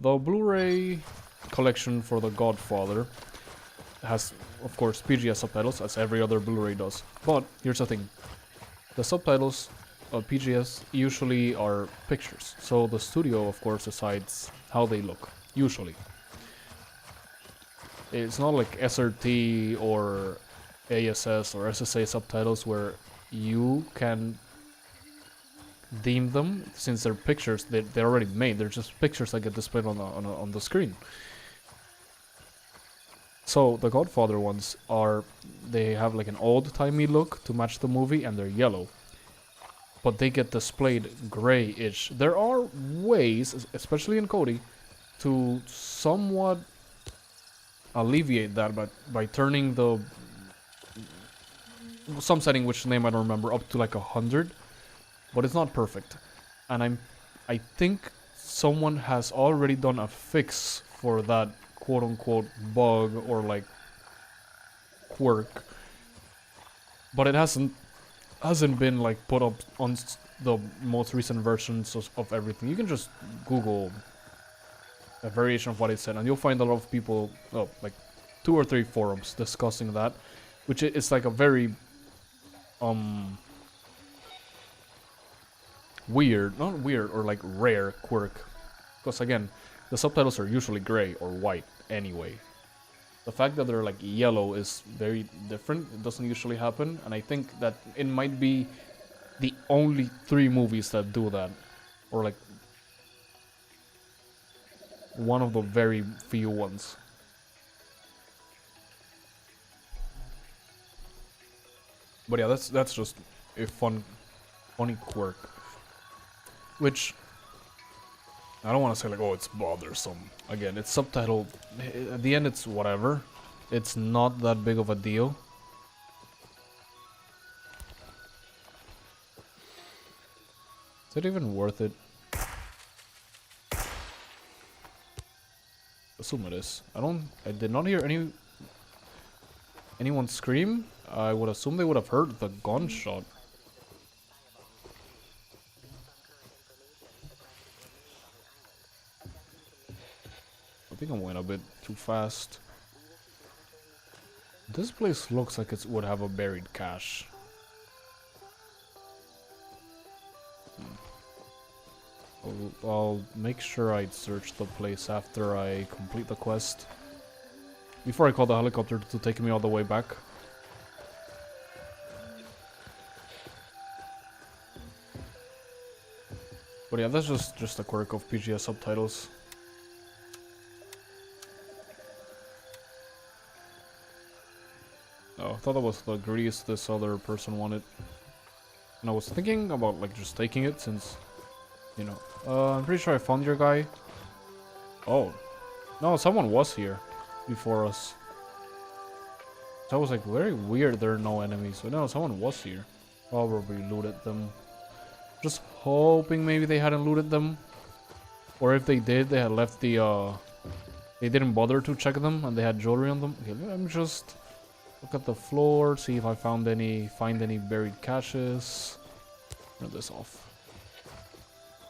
the Blu-ray collection for The Godfather has, of course, PGS subtitles, as every other Blu-ray does. But here's the thing. The subtitles of PGS usually are pictures, so the studio, of course, decides how they look, usually. It's not like SRT or ASS or SSA subtitles where you can deem them, since they're pictures, they're already made, they're just pictures that get displayed on the screen. So the Godfather ones they have like an old-timey look to match the movie, and they're yellow. But they get displayed grayish. There are ways, especially in Kodi, to somewhat alleviate that by turning some setting, which name I don't remember, up to like 100. But it's not perfect. And I think someone has already done a fix for that quote-unquote bug or like quirk, but it hasn't been like put up on the most recent versions of everything. You can just Google a variation of what it said and you'll find a lot of people, like 2 or 3 forums discussing that, which is like a very not weird or like rare quirk, because again, the subtitles are usually gray or white anyway. The fact that they're like yellow is very different. It doesn't usually happen, and I think that it might be the only 3 movies that do that, or like one of the very few ones. But yeah, that's just a funny quirk, which I don't want to say like, oh, it's bothersome. Again, it's subtitled. At the end, it's whatever. It's not that big of a deal. Is it even worth it? Assume it is. I did not hear anyone scream. I would assume they would have heard the gunshot. I think I'm going a bit too fast. This place looks like it would have a buried cache. I'll make sure I search the place after I complete the quest. Before I call the helicopter to take me all the way back. But yeah, that's just a quirk of PGS subtitles. Oh, I thought that was the grease this other person wanted. And I was thinking about like just taking it since, you know. I'm pretty sure I found your guy. Oh. No, someone was here before us. So I was like, very weird there are no enemies. But no, someone was here. Probably looted them. Just hoping maybe they hadn't looted them. Or if they did, they had left the, they didn't bother to check them and they had jewelry on them. Okay, let me just look at the floor, see if I find any buried caches. Turn this off.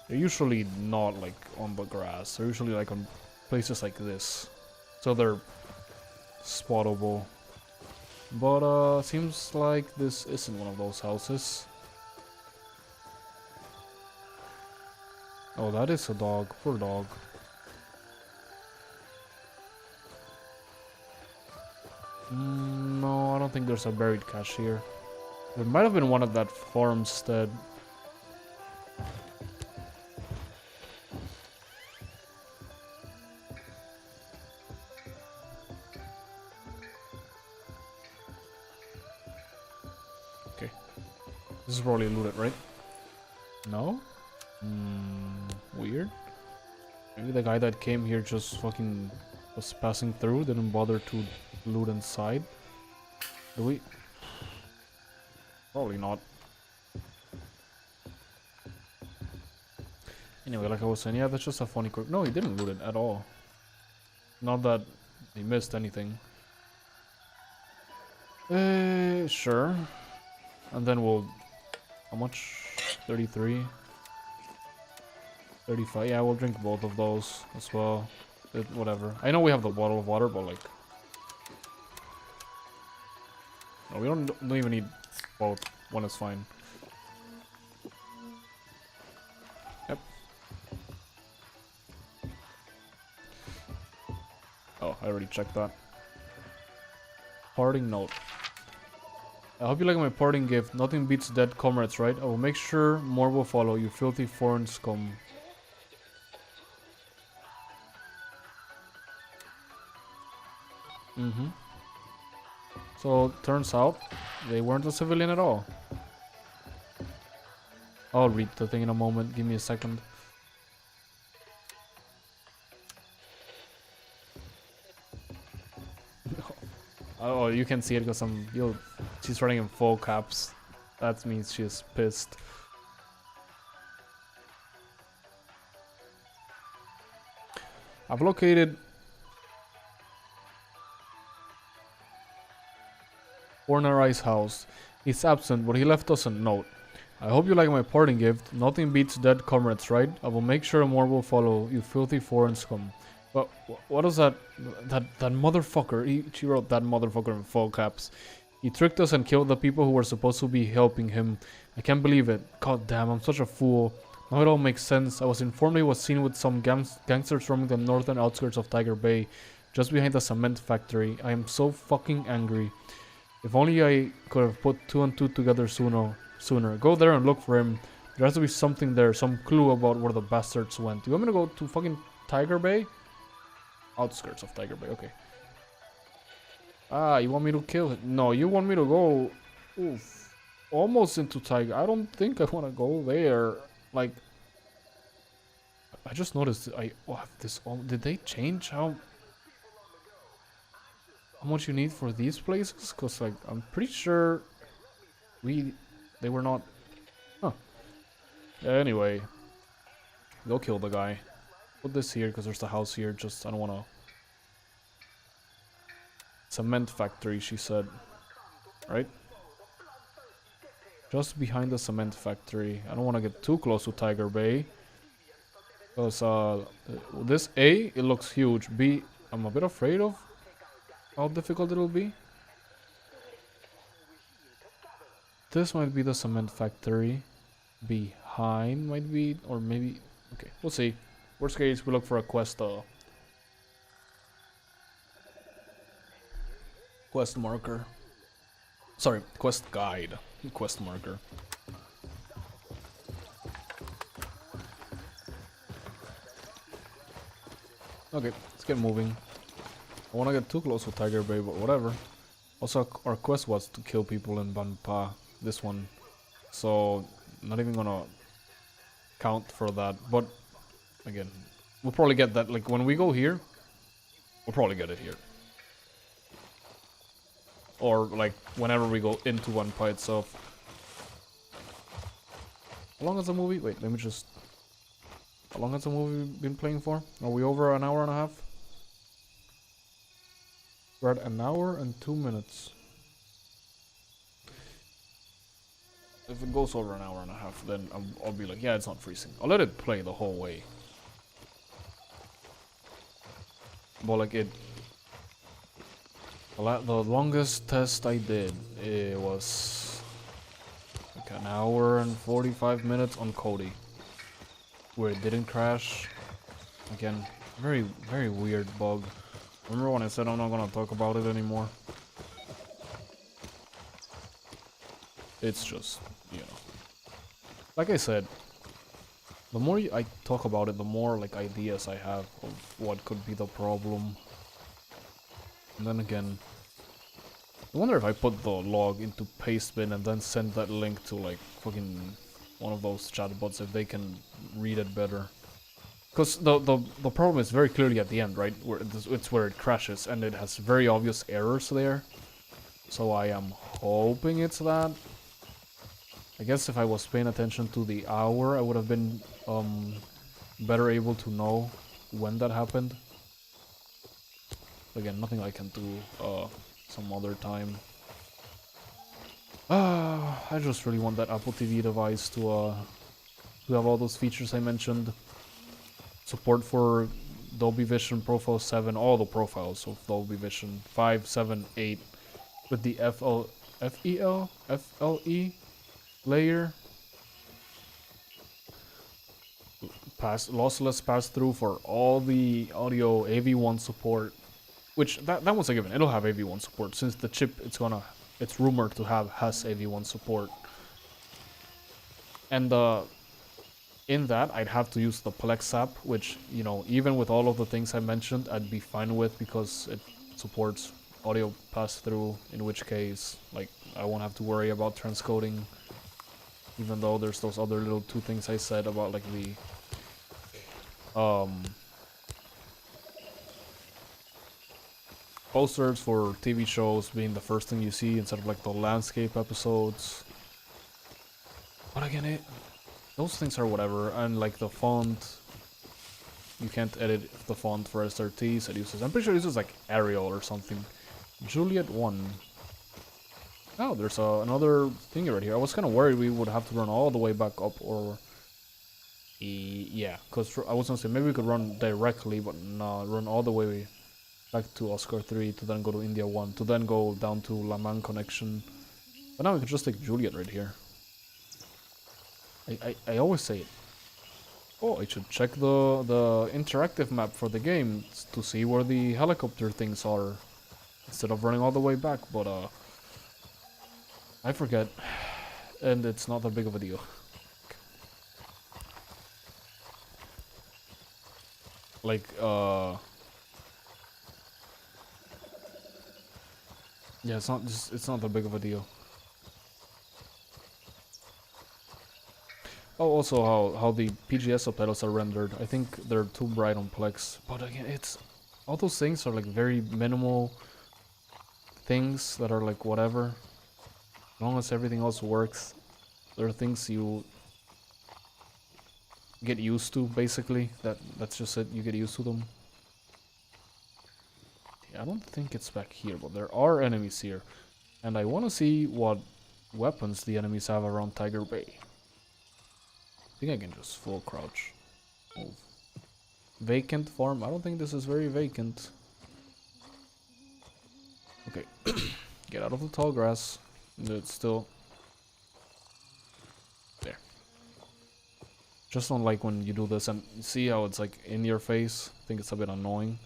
They're usually not like on the grass. They're usually like on places like this. So they're spottable. But seems like this isn't one of those houses. Oh, that is a dog. Poor dog. No, I don't think there's a buried cache here. There might have been one at that farmstead. Okay. This is probably looted, right? No? Weird. Maybe the guy that came here just fucking was passing through, didn't bother to loot inside. Do we? Probably not. Anyway, like I was saying, yeah, that's just a funny quirk. No, he didn't loot it at all. Not that he missed anything. Sure. And then we'll... How much? 33? 35? Yeah, we'll drink both of those as well. Whatever. I know we have the bottle of water, but like... No, we don't even need both. One is fine. Yep. Oh, I already checked that. Parting note. I hope you like my parting gift. Nothing beats dead comrades, right? I will make sure more will follow, you filthy foreign scum. So, turns out, they weren't a civilian at all. I'll read the thing in a moment. Give me a second. Oh, you can see it because she's running in full caps. That means she's pissed. I've located Ornarei's house. He's absent, but he left us a note. I hope you like my parting gift. Nothing beats dead comrades, right? I will make sure more will follow, you filthy foreign scum. But what is that? That motherfucker. She wrote that motherfucker in full caps. He tricked us and killed the people who were supposed to be helping him. I can't believe it. God damn, I'm such a fool. Now it all makes sense. I was informed he was seen with some gangsters roaming the northern outskirts of Tiger Bay, just behind the cement factory. I am so fucking angry. If only I could have put 2 and 2 together sooner. Go there and look for him. There has to be something there, some clue about where the bastards went. You want me to go to fucking Tiger Bay? Outskirts of Tiger Bay, okay. Ah, you want me to kill him? No, you want me to go... Oof. Almost into Tiger. I don't think I want to go there. Like... I just noticed I have this... Did they change how much you need for these places? Because, like, I'm pretty sure... They were not... Huh. Anyway. Go kill the guy. Put this here because there's the house here. Just, I don't want to... Cement factory, she said. Right? Just behind the cement factory. I don't want to get too close to Tiger Bay. Because, this A, it looks huge. B, I'm a bit afraid of how difficult it'll be. This might be the cement factory. Behind might be, or maybe... Okay, we'll see. Worst case, we look for a quest marker. Sorry, quest guide. Quest marker. Okay, let's get moving. I want to get too close to Tiger Bay, but whatever. Also, our quest was to kill people in Banpa. This one. So, not even gonna count for that. But, again, we'll probably get that. Like, when we go here, we'll probably get it here. Or, like, whenever we go into Banpa itself. How long has the movie? Wait, let me just... How long has the movie been playing for? Are we over an hour and a half? We're at an hour and 2 minutes. If it goes over an hour and a half, then I'll be like, yeah, it's not freezing. I'll let it play the whole way. But like the longest test I did, it was like an hour and 45 minutes on Cody. Where it didn't crash. Again, very, very weird bug. Remember when I said I'm not gonna talk about it anymore? It's just, you know. Like I said, the more I talk about it, the more like ideas I have of what could be the problem. And then again, I wonder if I put the log into Pastebin and then send that link to like fucking one of those chatbots if they can read it better. Because the problem is very clearly at the end, right? Where it's where it crashes and it has very obvious errors there. So I am hoping it's that. I guess if I was paying attention to the hour, I would have been better able to know when that happened. Again, nothing I can do some other time. I just really want that Apple TV device to have all those features I mentioned. Support for Dolby Vision Profile 7, all the profiles of Dolby Vision 5, 7, 8 with the FLE layer. Lossless pass-through for all the audio AV1 support, which that one's a given. It'll have AV1 support since the chip it's rumored to have has AV1 support. And in that, I'd have to use the Plex app, which, you know, even with all of the things I mentioned, I'd be fine with because it supports audio pass-through, in which case, like, I won't have to worry about transcoding, even though there's those other little 2 things I said about, like, the, posters for TV shows being the first thing you see instead of, like, the landscape episodes. But again, those things are whatever, and like the font, you can't edit the font for SRTs. It uses, I'm pretty sure it uses like Arial or something. Juliet 1. Oh, there's another thing right here. I was kind of worried we would have to run all the way back up, or yeah, because I was gonna say maybe we could run directly, but no, run all the way back to Oscar 3 to then go to India 1 to then go down to La Man connection. But now we could just take Juliet right here. I always say it. Oh, I should check the interactive map for the game to see where the helicopter things are instead of running all the way back, but I forget, and it's not that big of a deal. Like, yeah, it's not that big of a deal. Oh, also how the PGS subtitles are rendered. I think they're too bright on Plex. But again, it's all those things are like very minimal things that are like whatever. As long as everything else works, there are things you get used to, basically. That's just it, you get used to them. Yeah, I don't think it's back here, but there are enemies here. And I want to see what weapons the enemies have around Tiger Bay. I think I can just full crouch. Move. Vacant farm. I don't think this is very vacant. Okay. Get out of the tall grass. It's still there. Just don't like when you do this and see how it's like in your face. I think it's a bit annoying.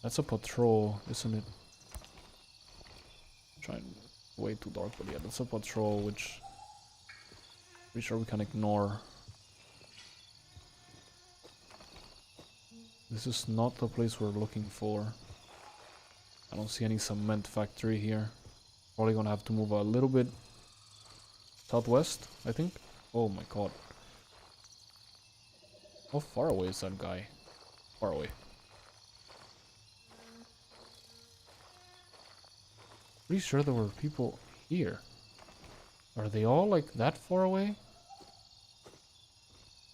That's a patrol, isn't it? Trying way too dark, but yeah, that's a patrol, which pretty sure we can ignore. This is not the place we're looking for. I don't see any cement factory here. Probably gonna have to move a little bit southwest, I think. Oh my god. How far away is that guy? Far away. Pretty sure there were people here. Are they all like that far away?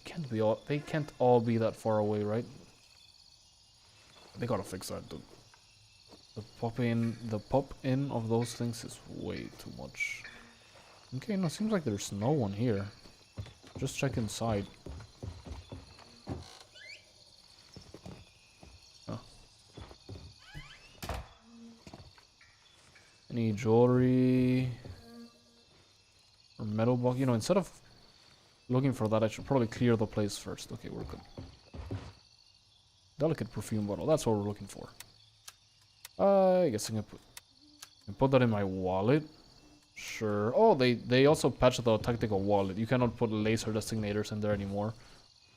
Can't be all. They can't all be that far away, right? They gotta fix that, dude. The pop in of those things is way too much. Okay, no, seems like there's no one here. Just check inside. Any jewelry or metal box? You know, instead of looking for that, I should probably clear the place first. Okay, we're good. Delicate perfume bottle. That's what we're looking for. I guess I can put that in my wallet. Sure. Oh, they also patched the tactical wallet. You cannot put laser designators in there anymore.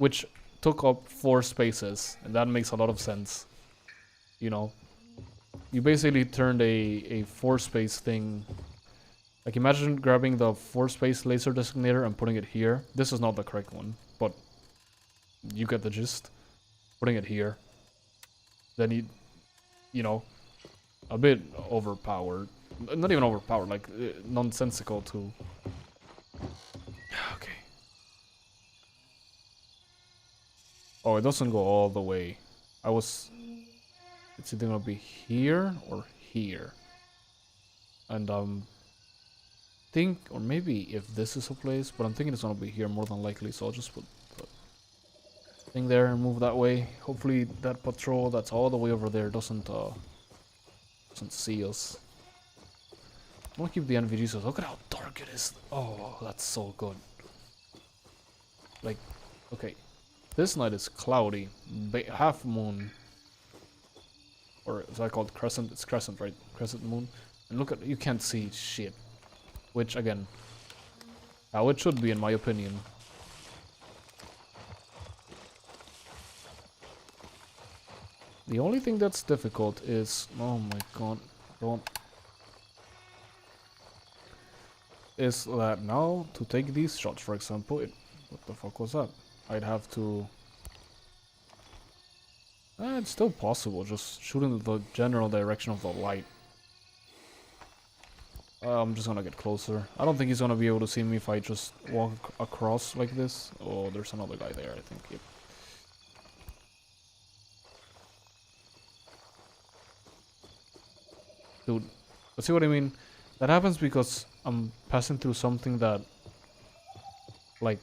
which took up 4 spaces, and that makes a lot of sense. You know, you basically turned a 4-space thing. Like, imagine grabbing the 4-space laser designator and putting it here. This is not the correct one, but you get the gist. Putting it here. Then you know, a bit overpowered. Not even overpowered, like, nonsensical too. Okay. Oh, it doesn't go all the way. It's either gonna be here or here. And think, or maybe if this is a place, but I'm thinking it's gonna be here more than likely, so I'll just put the thing there and move that way. Hopefully that patrol that's all the way over there doesn't see us. I wanna keep the NVG, so look at how dark it is. Oh, that's so good. Like, okay, this night is cloudy, half moon, or is that called crescent? It's crescent, right? Crescent moon. And look at, you can't see shit. Which, again, how it should be in my opinion. The only thing that's difficult is, oh my god, don't. Is that now, to take these shots, for example, what the fuck was that? I'd have to... it's still possible, just shoot in the general direction of the light. I'm just gonna get closer. I don't think he's gonna be able to see me if I just walk across like this. Oh, there's another guy there, I think. Yep. Dude, but see what I mean? That happens because I'm passing through something that, like,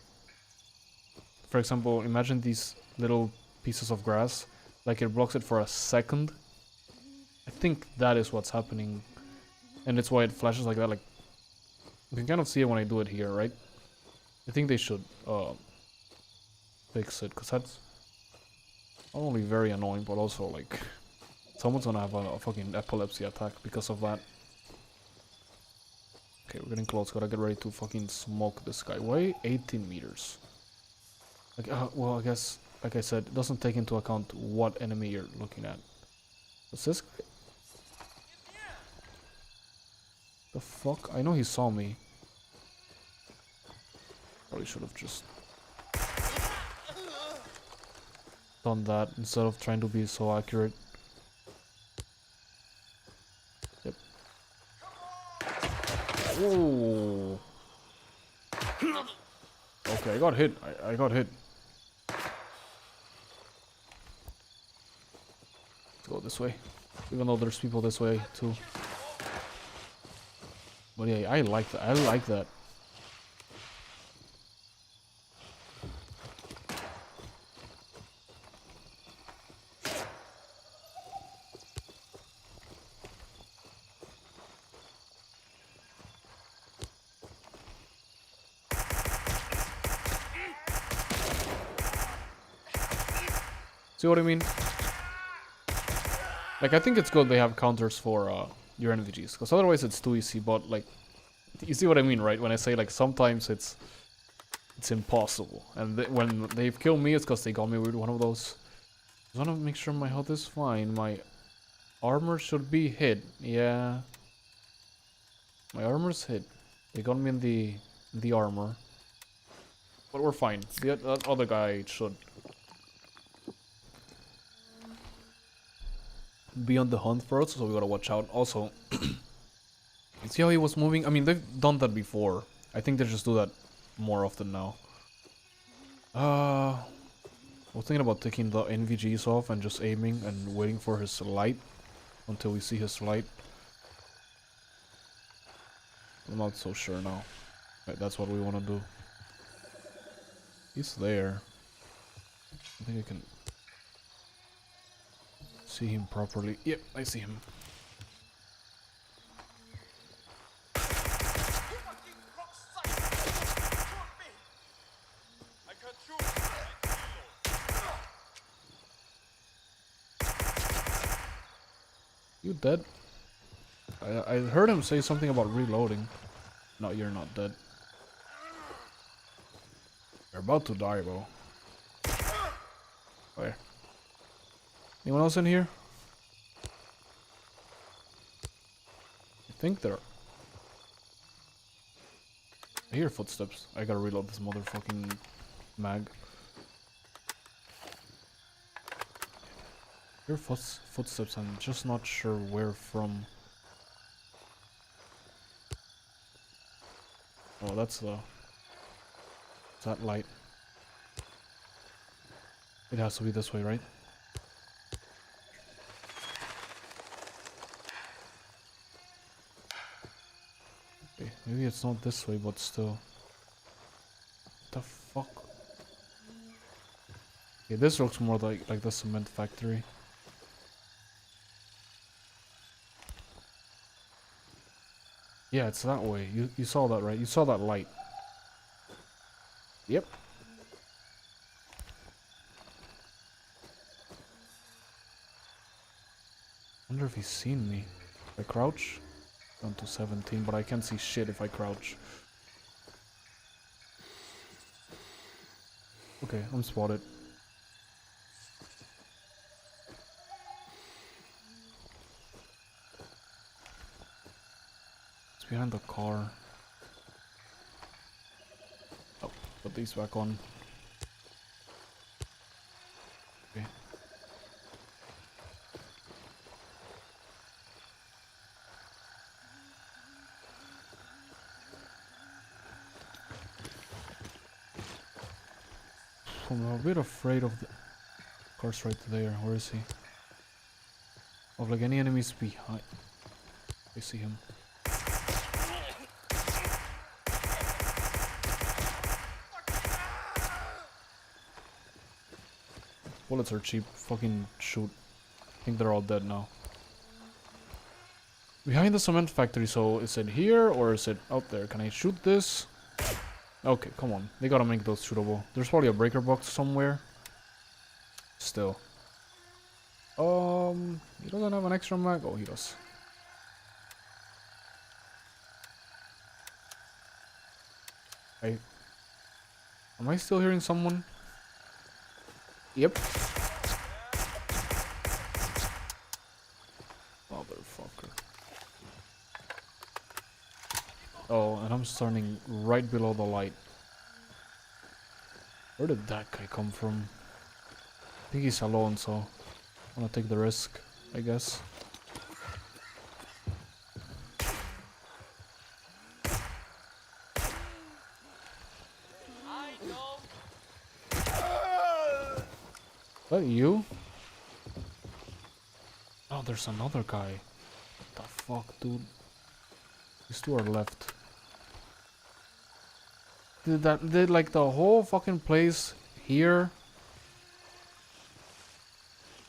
for example, imagine these little pieces of grass, like it blocks it for a second. I think that is what's happening, and it's why it flashes like that. Like, you can kind of see it when I do it here, right? I think they should fix it, because that's not only very annoying, but also, like, someone's gonna have a fucking epilepsy attack because of that. Okay, we're getting close. Gotta get ready to fucking smoke this guy. Why 18 meters? Like, well, I guess, like I said, it doesn't take into account what enemy you're looking at. What's this guy? The fuck? I know he saw me. Probably should have just done that instead of trying to be so accurate. Yep. Whoa. Okay, I got hit. I got hit. Let's go this way. Even though there's people this way too. But yeah, I like that. I like that. See what I mean? Like, I think it's good they have counters for your NVGs, because otherwise it's too easy. But, like, you see what I mean, right? When I say, like, sometimes it's impossible, and when they've killed me, it's because they got me with one of those. I want to make sure my health is fine. My armor should be hit. Yeah, my armor's hit. They got me in the armor, but we're fine. The other guy should be on the hunt for us, so we gotta watch out. Also, see how he was moving? I mean, they've done that before. I think they just do that more often now. I was thinking about taking the NVGs off and just aiming and waiting for his light until we see his light. I'm not so sure now. Right, that's what we want to do. He's there. I think I can see him properly. Yep, I see him. You dead? I heard him say something about reloading. No, you're not dead. You're about to die, bro. Where? Anyone else in here? I think there. I hear footsteps. I gotta reload this motherfucking mag. I hear footsteps. I'm just not sure where from. Oh, that's the. That light. It has to be this way, right? Okay, maybe it's not this way, but still. What the fuck? Okay, this looks more like the cement factory. Yeah, it's that way. You saw that, right? You saw that light. Yep. Wonder if he's seen me. If I crouch? Down to 17, but I can't see shit if I crouch. Okay, I'm spotted. It's behind the car. Oh, put these back on. Okay. I'm a bit afraid of the car's right there. Where is he? Of like any enemies behind. I see him. Bullets are cheap. Fucking shoot. I think they're all dead now. Behind the cement factory, so is it here or is it out there? Can I shoot this? Okay, come on. They gotta make those shootable. There's probably a breaker box somewhere. Still. He doesn't have an extra mag. Oh, he does. Am I still hearing someone? Yep. Motherfucker. Oh, and I'm starting right below the light. Where did that guy come from? I think he's alone, so I'm gonna take the risk, I guess. Is that you? Oh, there's another guy. What the fuck, dude? These two are left. Did like the whole fucking place here?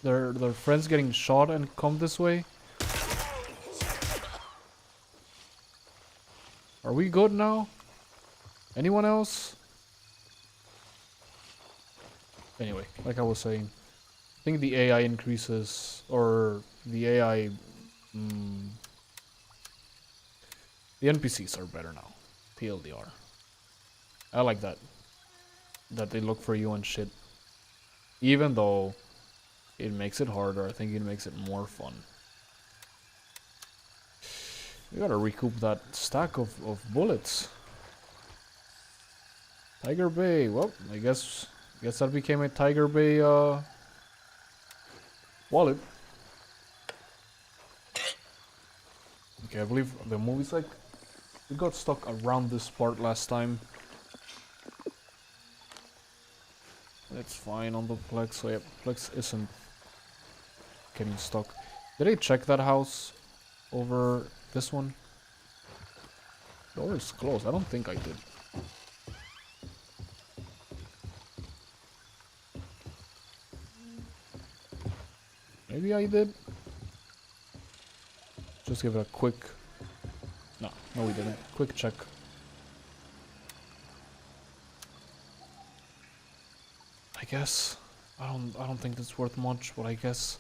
Their friends getting shot and come this way? Are we good now? Anyone else? Anyway, like I was saying, I think the AI increases, or the AI, the NPCs are better now. TLDR. I like that. That they look for you and shit. Even though it makes it harder, I think it makes it more fun. We gotta recoup that stack of bullets. Tiger Bay. Well, I guess that became a Tiger Bay wallet. Okay, I believe the movie's like we got stuck around this part last time. It's fine on the Plex, so yeah, Plex isn't getting stuck. Did I check that house over this one? The door is closed. I don't think I did. Maybe I did. Just give it a quick. No, we didn't. Quick check. I guess. I don't think that's worth much, but I guess.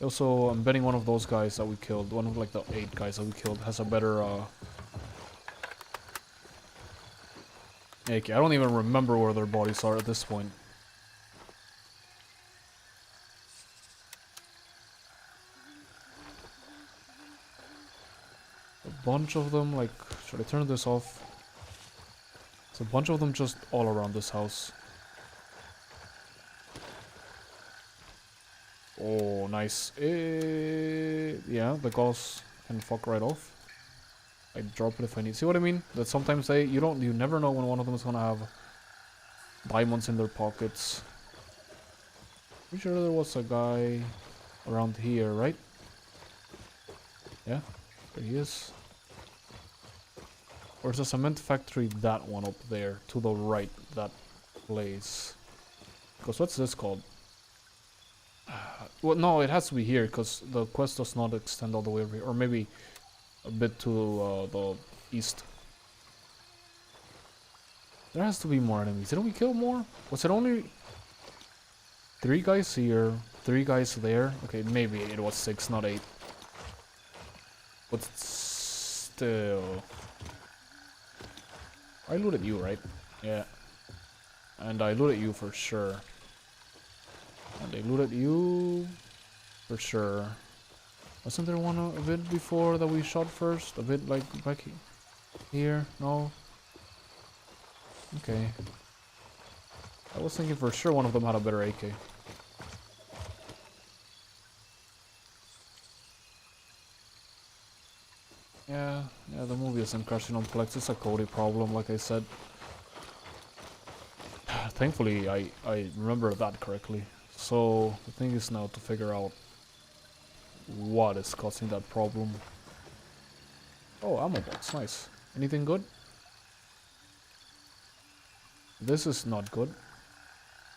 Also, I'm betting one of those guys that we killed, one of like the 8 guys that we killed, has a better AK. I don't even remember where their bodies are at this point. bunch of them, like, should I turn this off? There's a bunch of them just all around this house. Oh, nice. Yeah, the gauze can fuck right off. I drop it if I need. See what I mean? That sometimes you never know when one of them is gonna have diamonds in their pockets. Pretty sure there was a guy around here, right? Yeah, there he is. Or is the cement factory that one up there to the right? That place. Because what's this called? Well, no, it has to be here because the quest does not extend all the way over here, or maybe a bit to the east. There has to be more enemies. Didn't we kill more? Was it only 3 guys here, 3 guys there? Okay, maybe it was 6, not 8. But still, I looted you, right? Yeah, and I looted you for sure. And I looted you for sure. Wasn't there one a bit before that we shot first? A bit like back here? No? Okay. I was thinking for sure one of them had a better AK. Yeah, the movie isn't crashing on Plex. It's a Cody problem, like I said. Thankfully, I remember that correctly. So, the thing is now to figure out what is causing that problem. Oh, ammo box, nice. Anything good? This is not good.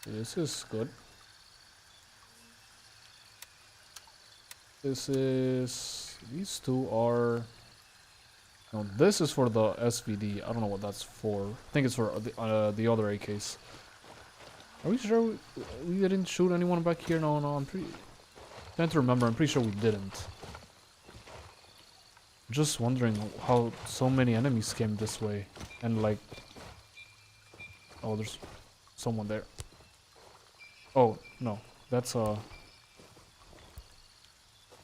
This is good. This is... These two are... No, this is for the SVD. I don't know what that's for. I think it's for the other AKs. Are we sure we didn't shoot anyone back here? No, I'm pretty... trying to remember. I'm pretty sure we didn't. Just wondering how so many enemies came this way. And like... Oh, there's someone there. Oh, no. That's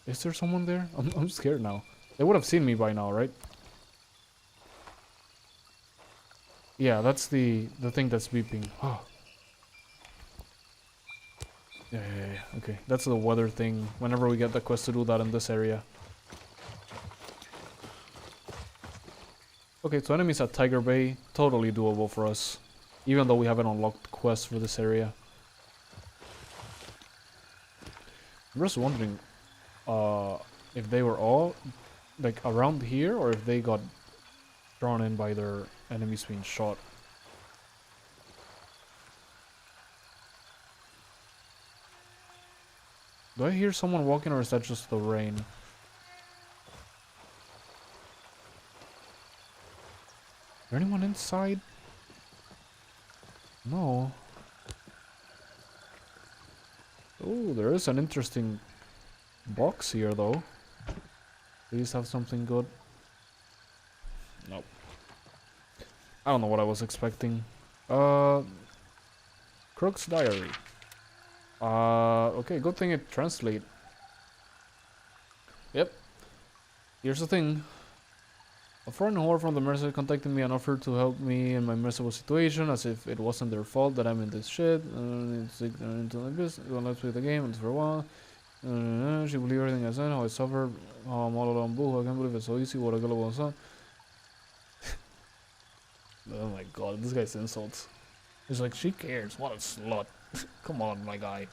Is there someone there? I'm scared now. They would have seen me by now, right? Yeah, that's the thing that's beeping. Oh. Yeah, okay. That's the weather thing. Whenever we get the quest to do that in this area. Okay, so enemies at Tiger Bay. Totally doable for us. Even though we haven't unlocked quests for this area. I'm just wondering if they were all like around here or if they got drawn in by their enemies being shot. Do I hear someone walking or is that just the rain? Is there anyone inside? No. Oh, there is an interesting box here though. Please have something good. Nope. I don't know what I was expecting. Crook's Diary. Okay, good thing it translate. Yep. Here's the thing. A foreign whore from the Mercer contacted me and offered to help me in my miserable situation, as if it wasn't their fault that I'm in this shit. Into my business. Let's play the game. It's for a while. She believed everything I said. How I suffered. How I'm all alone. Boo. I can't believe it's so easy. What a gullible son. Oh my god, this guy's insults. He's like, she cares. What a slut. Come on, my guy.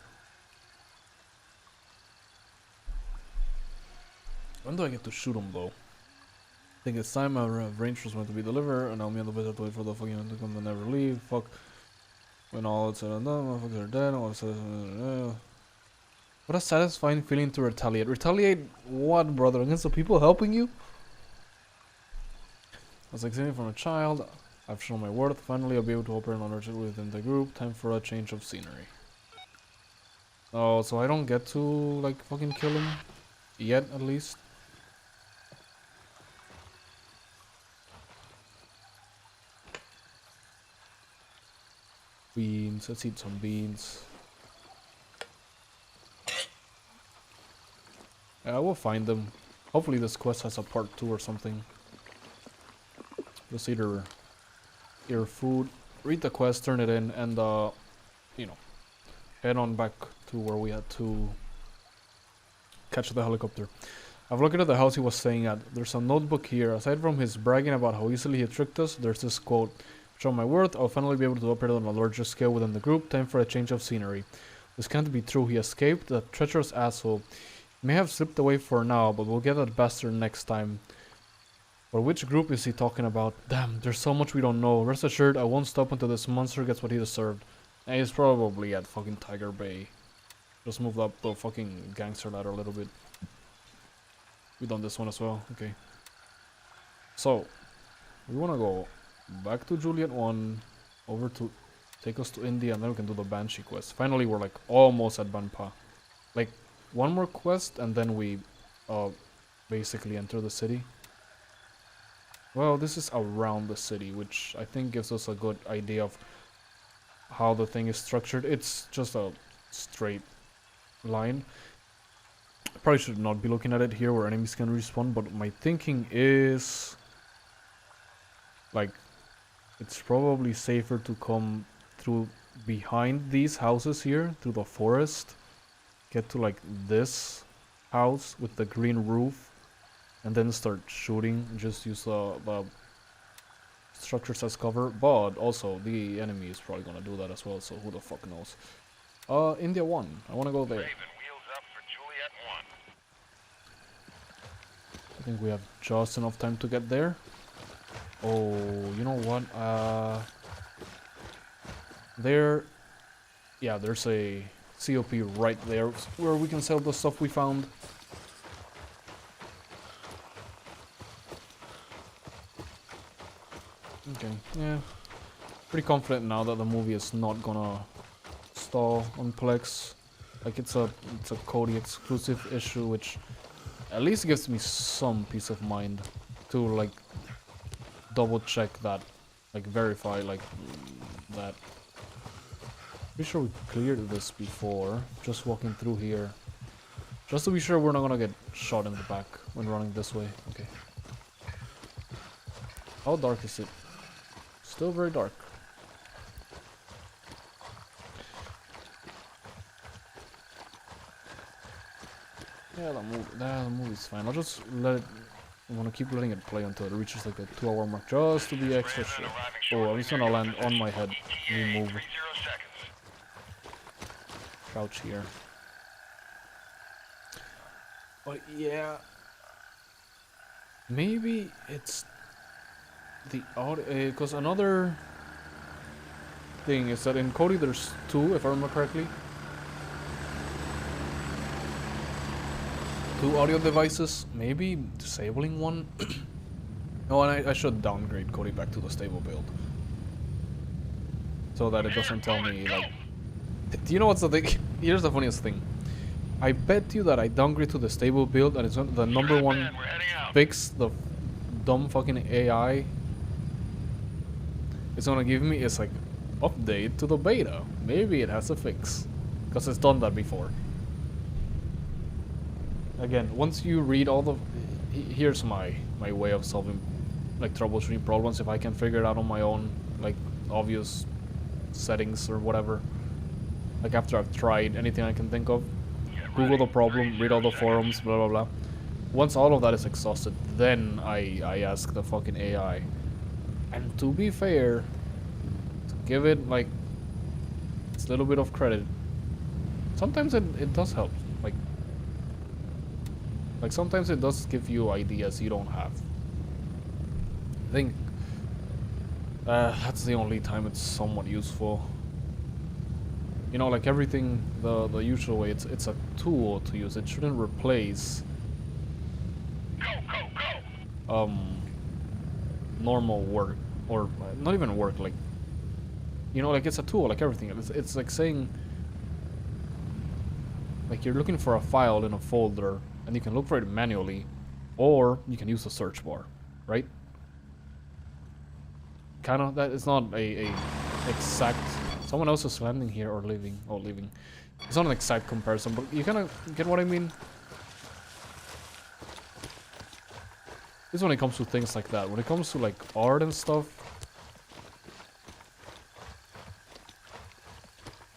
When do I get to shoot him though? I think it's time our range was meant to be delivered, and now me and the better to wait for the fucking to come and never leave. Fuck. When all it's said and done, motherfuckers are dead. All said, what a satisfying feeling to retaliate. Retaliate what, brother? Against the people helping you? As exiting from a child, I've shown my worth. Finally, I'll be able to operate on ownership within the group. Time for a change of scenery. Oh, so I don't get to, like, fucking kill him? Yet, at least. Beans. Let's eat some beans. Yeah, we'll find them. Hopefully this quest has a part 2 or something. Just either your food, read the quest, turn it in, and you know, head on back to where we had to catch the helicopter. I've looked at the house he was staying at. There's a notebook here. Aside from his bragging about how easily he tricked us, there's this quote. Show my worth, I'll finally be able to operate on a larger scale within the group. Time for a change of scenery. This can't be true. He escaped, that treacherous asshole. He may have slipped away for now, but we'll get that bastard next time. But which group is he talking about? Damn, there's so much we don't know. Rest assured, I won't stop until this monster gets what he deserved. And he's probably at fucking Tiger Bay. Just moved up the fucking gangster ladder a little bit. We done this one as well. Okay. So, we wanna go back to Juliet 1, over to take us to India, and then we can do the Banshee quest. Finally, we're like almost at Banpa. Like, one more quest, and then we basically enter the city. Well, this is around the city, which I think gives us a good idea of how the thing is structured. It's just a straight line. I probably should not be looking at it here where enemies can respawn, but my thinking is like it's probably safer to come through behind these houses here, through the forest, get to like this house with the green roof, and then start shooting. Just use the structures as cover, but also the enemy is probably gonna do that as well, so who the fuck knows. India 1, I wanna go there. Raven, wheels up for Juliet 1. I think we have just enough time to get there. Oh, you know what? Yeah, there's a COP right there where we can sell the stuff we found. Okay, yeah. Pretty confident now that the movie is not gonna stall on Plex. Like it's a Cody exclusive issue, which at least gives me some peace of mind to like double check that, like verify like that. Pretty sure we cleared this before, just walking through here. Just to be sure we're not gonna get shot in the back when running this way. Okay. How dark is it? Still very dark. Yeah, the movie's fine. I'll just let it. I want to keep letting it play until it reaches like a 2-hour mark, just to be extra sure. Oh, I'm just gonna land on my head. You move. Crouch here. But yeah, maybe it's the audio. Because another thing is that in Cody there's 2, if I remember correctly. 2 audio devices, maybe disabling one. No, and I should downgrade Cody back to the stable build, so that it doesn't tell me like. Do you know what's the thing? Here's the funniest thing. I bet you that I downgrade to the stable build and it's the number one fix the dumb fucking AI. It's gonna give me is like update to the beta. Maybe it has a fix, because it's done that before. Again, once you read all the, here's my way of solving like troubleshooting problems. If I can figure it out on my own, like obvious settings or whatever. Like after I've tried anything I can think of, Google the problem, read all the forums, blah blah blah. Once all of that is exhausted, then I ask the fucking AI. And to be fair, to give it like its little bit of credit, sometimes it does help. Like sometimes it does give you ideas you don't have. I think that's the only time it's somewhat useful. You know, like everything the usual way, it's a tool to use. It shouldn't replace normal work, or not even work, like, you know, like it's a tool like everything. It's like saying, like you're looking for a file in a folder and you can look for it manually, or you can use the search bar, right? Kind of. That it's not a exact. Someone else is landing here or leaving. Oh, leaving. It's not an exact comparison, but you kind of get what I mean. This when it comes to things like that. When it comes to like art and stuff,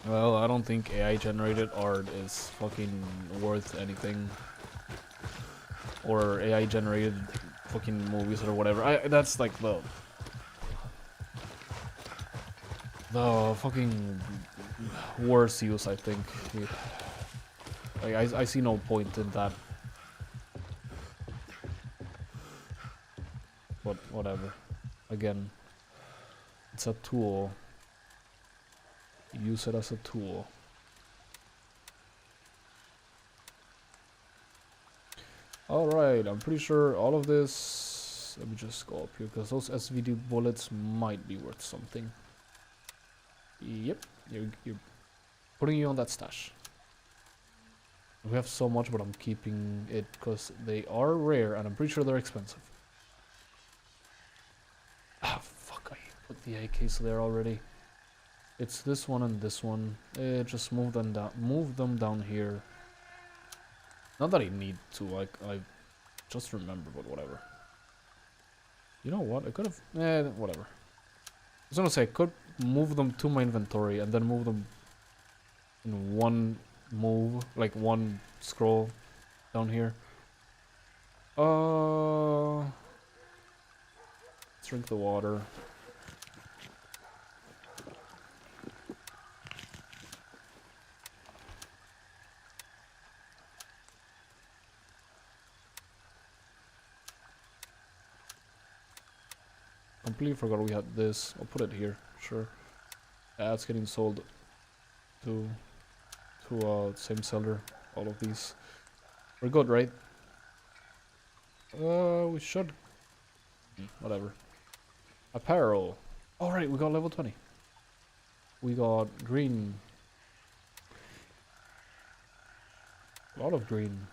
well, I don't think AI generated art is fucking worth anything. Or AI generated fucking movies or whatever. That's like the fucking worst use, I think. Like I see no point in that. But whatever. Again, it's a tool. Use it as a tool. Alright, I'm pretty sure all of this... Let me just go up here, because those SVD bullets might be worth something. Yep, you're putting you on that stash. We have so much, but I'm keeping it, because they are rare, and I'm pretty sure they're expensive. Ah, fuck, I put the AKs there already. It's this one and this one. Just move them down here. Not that I need to, like, I just remember, but whatever. You know what? I could have... whatever. I was gonna say, I could move them to my inventory and then move them in one move, like one scroll down here. Let's drink the water. Completely forgot we had this. I'll put it here, sure. Yeah, it's getting sold to same seller. All of these. We're good, right? We should. Whatever. Apparel. Alright, we got level 20. We got green. A lot of green.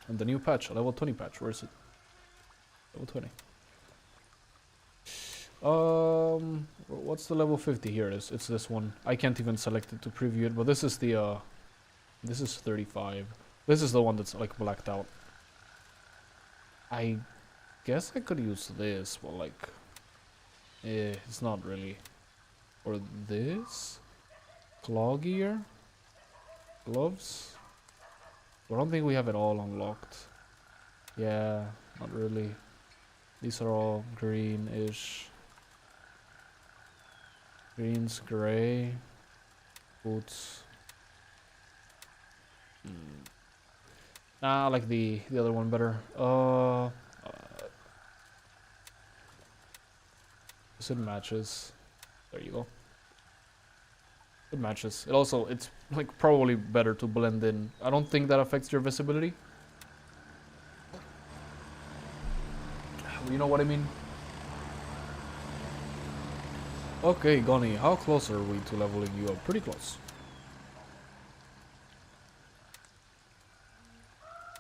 And the new patch, a level 20 patch. Where is it? Level 20. What's the level 50? Here it is. It's this one. I can't even select it to preview it, but this is the, this is 35. This is the one that's, like, blacked out. I guess I could use this, but, like, it's not really. Or this? Claw gear? Gloves? I don't think we have it all unlocked. Yeah, not really. These are all green-ish. Greens, gray, boots. Nah, I like the other one better. It matches. There you go. It matches. It also, it's like probably better to blend in. I don't think that affects your visibility. You know what I mean? Okay, Gonny, how close are we to leveling you up? Pretty close.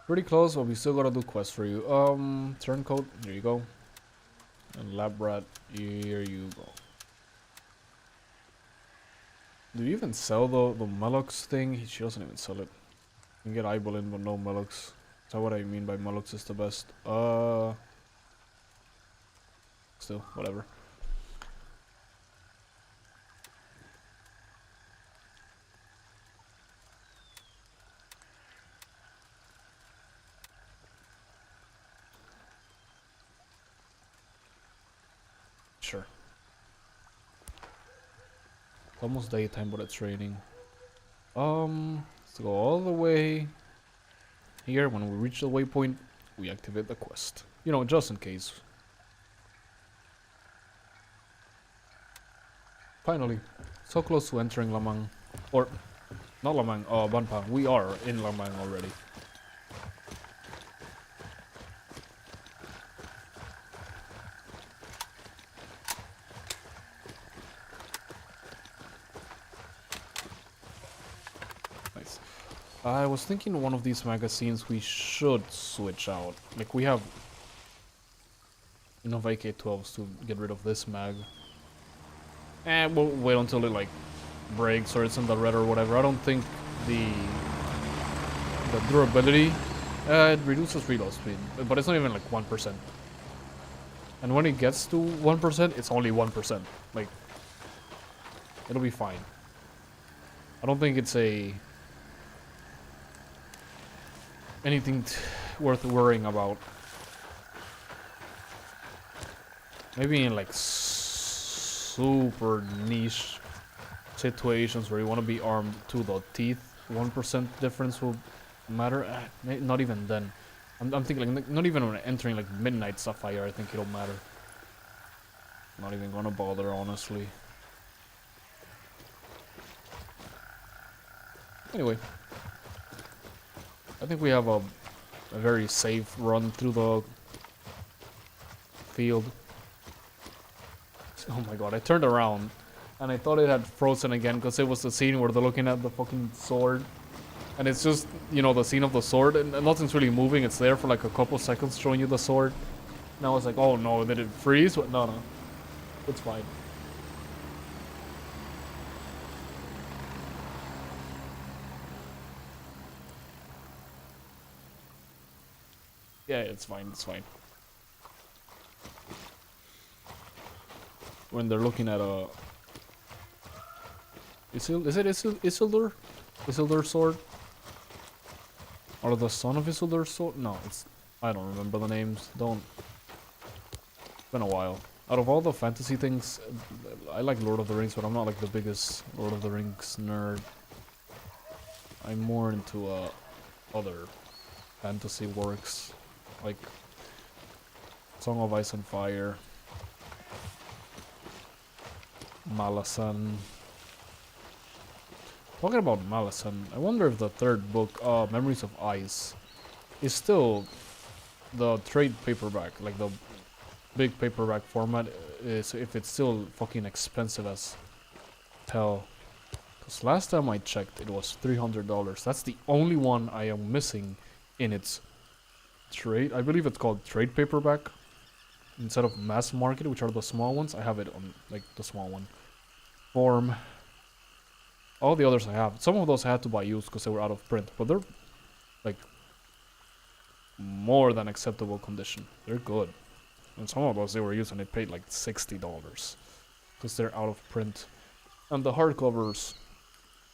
Pretty close, but we still gotta do quests for you. Turncoat, here you go. And Lab Rat, here you go. Do you even sell the Melux thing? She doesn't even sell it. You can get Eyebalin, but no Melux. Is that what I mean by Melux is the best? Still, whatever. Sure. Almost daytime, but it's raining. Let's go all the way here. When we reach the waypoint, we activate the quest. You know, just in case. Finally, so close to entering Lamang. Or, not Lamang, Banpang. We are in Lamang already. Nice. I was thinking one of these magazines we should switch out. Like, we have enough AK-12s to get rid of this mag. And we'll wait until it, like, breaks or it's in the red or whatever. I don't think the durability It reduces reload speed, but it's not even like 1%. And when it gets to 1%, it's only 1%. Like, it'll be fine. I don't think it's anything worth worrying about. Maybe in like super niche situations where you want to be armed to the teeth, 1% difference will matter. Not even then. I'm thinking like not even when entering like Midnight Sapphire, I think it'll matter. Not even gonna bother, honestly. Anyway, I think we have a very safe run through the field. Oh my god, I turned around and I thought it had frozen again because it was the scene where they're looking at the fucking sword. And it's just, you know, the scene of the sword and nothing's really moving. It's there for like a couple seconds showing you the sword. And I was like, oh no, did it freeze? But no, it's fine. Yeah, it's fine, it's fine. When they're looking at a... Is it Isildur? Isildur's sword? Or the son of Isildur's sword? No, it's... I don't remember the names. Don't... It's been a while. Out of all the fantasy things, I like Lord of the Rings, but I'm not like the biggest Lord of the Rings nerd. I'm more into other fantasy works, like Song of Ice and Fire, Malasan. Talking about Malasan, I wonder if the third book, Memories of Ice, is still the trade paperback, like the big paperback format, is if it's still fucking expensive as hell. Because last time I checked, it was $300. That's the only one I am missing in its trade. I believe it's called trade paperback instead of mass market, which are the small ones. I have it on like the small one form. All the others I have. Some of those I had to buy used because they were out of print, but they're like more than acceptable condition. They're good. And some of those they were used and I paid like $60 because they're out of print. And the hardcovers,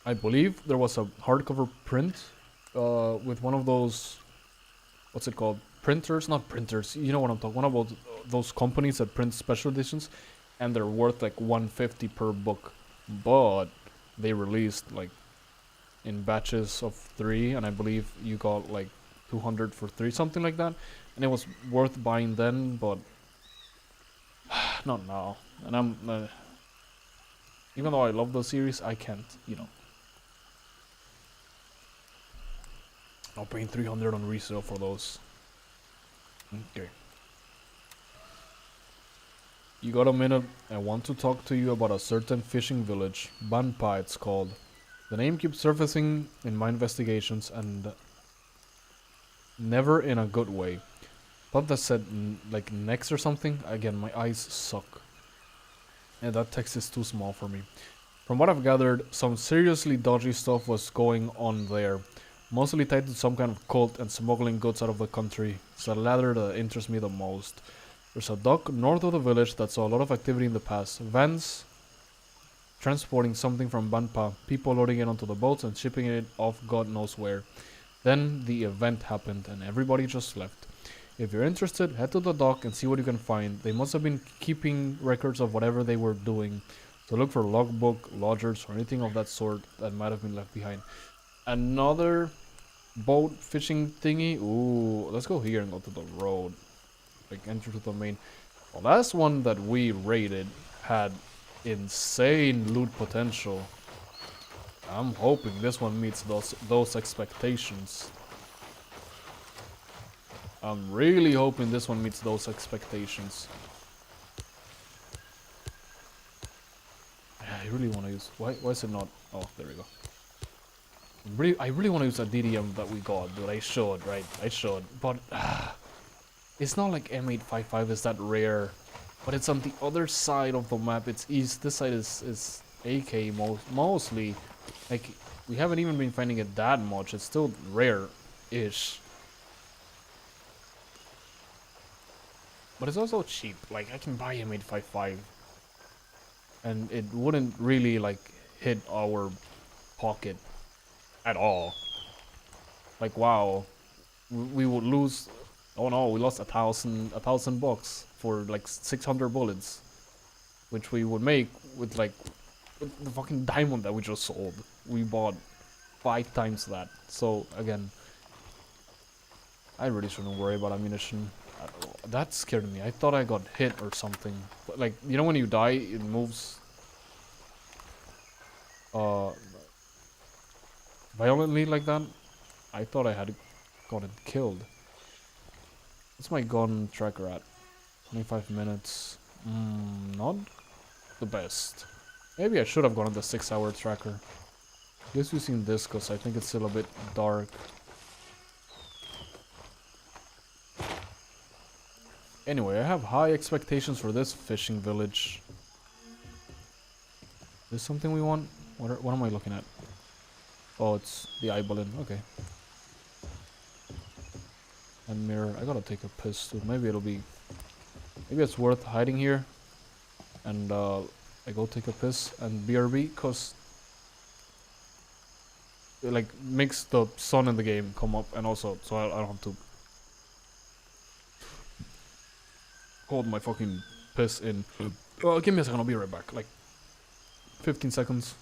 I believe there was a hardcover print with one of those, what's it called? Printers? Not printers. You know what I'm talking. One about those companies that print special editions, and they're worth like $150 per book, but they released like in batches of 3, and I believe you got like 200 for 3, something like that, and it was worth buying then, but not now. And I'm even though I love the series, I can't, you know. I'm paying 300 on resale for those. Okay. You got a minute? I want to talk to you about a certain fishing village. Banpa it's called. The name keeps surfacing in my investigations and never in a good way. Thought that said like next or something. Again, my eyes suck. And that text is too small for me. From what I've gathered, some seriously dodgy stuff was going on there. Mostly tied to some kind of cult and smuggling goods out of the country. It's the latter that interests me the most. There's a dock north of the village that saw a lot of activity in the past. Vans transporting something from Banpa, people loading it onto the boats and shipping it off God knows where. Then the event happened and everybody just left. If you're interested, head to the dock and see what you can find. They must have been keeping records of whatever they were doing. So look for logbook, lodgers, or anything of that sort that might have been left behind. Another boat fishing thingy. Ooh, let's go here and go to the road. Like enter to the main. The last one that we raided had insane loot potential. I'm hoping this one meets those expectations. I'm really hoping this one meets those expectations. I really want to use... Why is it not... Oh, there we go. I really want to use a DDM that we got, dude. I should, right? I should. But... it's not like M855 is that rare. But it's on the other side of the map. It's east. This side is AK mostly. Like, we haven't even been finding it that much. It's still rare-ish. But it's also cheap. Like, I can buy him 855. And it wouldn't really, like, hit our pocket at all. Like, wow. We would lose... Oh no, we lost a thousand bucks for, like, 600 bullets. Which we would make with, like, with the fucking diamond that we just sold. We bought 5 times that. So, again... I really shouldn't worry about ammunition. That scared me. I thought I got hit or something. But, like, you know when you die, it moves... violently like that? I thought I had gotten killed. What's my gun tracker at? 25 minutes. Not the best. Maybe I should have gone on the 6-hour tracker. Just using this because I think it's still a bit dark. Anyway, I have high expectations for this fishing village. Is this something we want? What am I looking at? Oh, it's the eye balloon. Okay. And mirror. I gotta take a piss too. Maybe it'll be... Maybe it's worth hiding here. And I go take a piss and BRB because it like makes the sun in the game come up, and also so I don't have to hold my fucking piss in. Give me a second, I'll be right back. Like 15 seconds.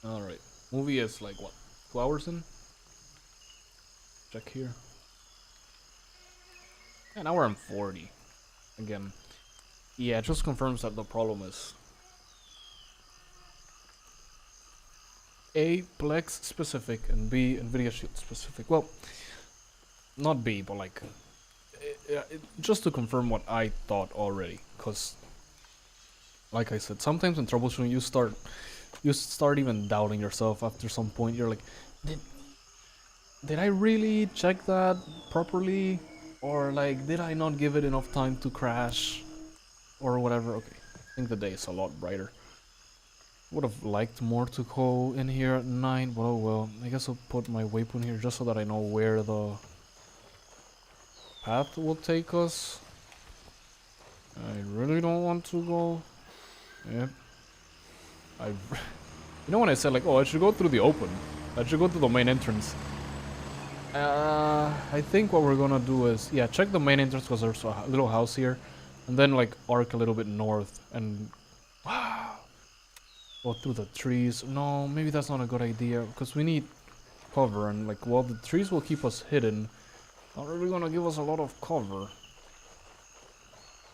Alright. Movie is like what? 2 hours in? Check here. An hour and 40. Again. Yeah, it just confirms that the problem is A, Plex specific, and B, Nvidia Shield specific. Well, not B, but like just to confirm what I thought already, because like I said, sometimes in troubleshooting you start even doubting yourself after some point. You're like, did I really check that properly, or like did I not give it enough time to crash or whatever. Okay, I think the day is a lot brighter. Would have liked more to go in here at night, but oh well. I guess I'll put my waypoint here just so that I know where the path will take us. I really don't want to go. Yep. You know when I said like, oh, I should go through the open. I should go to the main entrance. I think what we're gonna do is, yeah, check the main entrance because there's a little house here. And then like arc a little bit north and go through the trees. No, maybe that's not a good idea because we need cover, and like, while the trees will keep us hidden, not really gonna give us a lot of cover.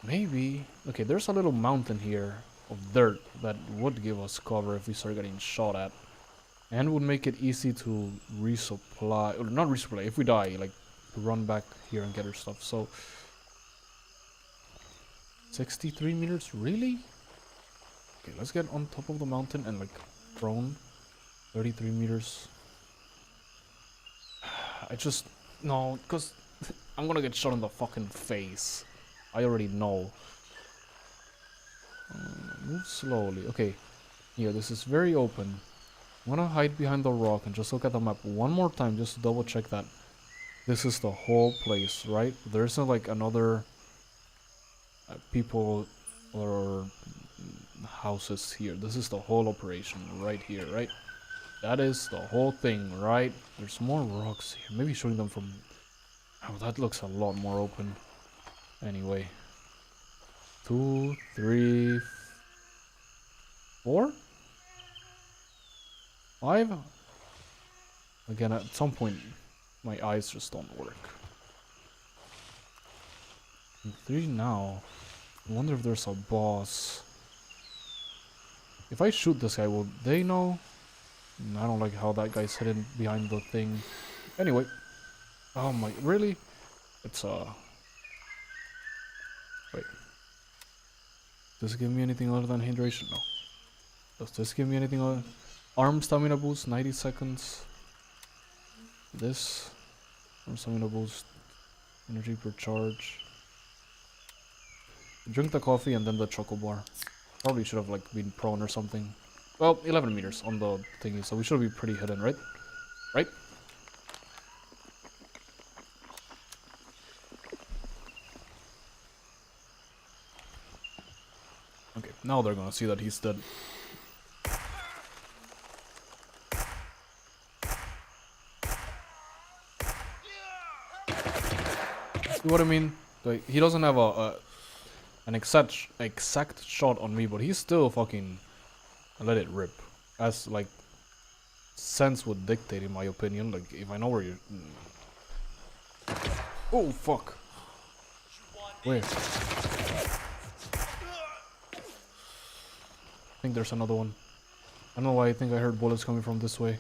Maybe. Okay, there's a little mountain here of dirt that would give us cover if we start getting shot at, and would make it easy to resupply, or not resupply, if we die, like to run back here and get our stuff. So 63 meters, really? Okay, let's get on top of the mountain and like prone. 33 meters. I just, no, because I'm gonna get shot in the fucking face. I already know. Move slowly. Okay, yeah, this is very open. I'm gonna hide behind the rock and just look at the map one more time just to double check that this is the whole place, right? There isn't like another people or houses here. This is the whole operation right here, right? That is the whole thing, right? There's more rocks here. Maybe showing them from... Oh, that looks a lot more open. Anyway. 2, 3, 4? 5? Again, at some point, my eyes just don't work. And 3 now. I wonder if there's a boss. If I shoot this guy, will they know? I don't like how that guy's hidden behind the thing. Anyway. Oh my, really? It's wait. Does it give me anything other than hydration? No. Does this give me anything other? Arm stamina boost, 90 seconds. This. Arm stamina boost. Energy per charge. Drink the coffee and then the choco bar. Probably should have like been prone or something. Well, 11 meters on the thingy, so we should be pretty hidden, right? Right? Okay, now they're gonna see that he's dead. See what I mean? Like, he doesn't have an exact shot on me, but he's still fucking let it rip. As like sense would dictate, in my opinion. Like, if I know where you're. Oh fuck! Where? I think there's another one. I don't know why I think I heard bullets coming from this way.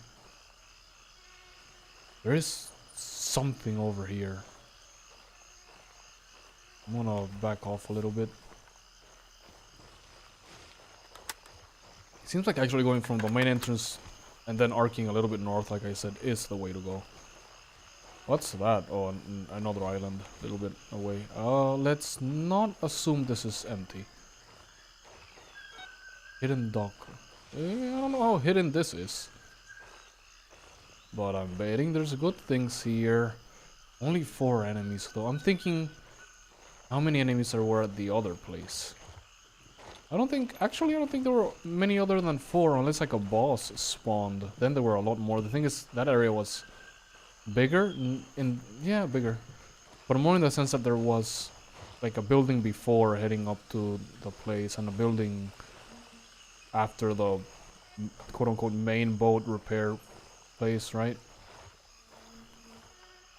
There is something over here. I'm gonna back off a little bit. It seems like actually going from the main entrance and then arcing a little bit north, like I said, is the way to go. What's that? Oh, another island, a little bit away. Let's not assume this is empty. Hidden dock. I don't know how hidden this is. But I'm betting there's good things here. Only 4 enemies though. I'm thinking how many enemies there were at the other place. I don't think there were many other than 4 unless like a boss spawned. Then there were a lot more. The thing is that area was bigger yeah, bigger. But more in the sense that there was like a building before heading up to the place and a building after the quote-unquote main boat repair place, right?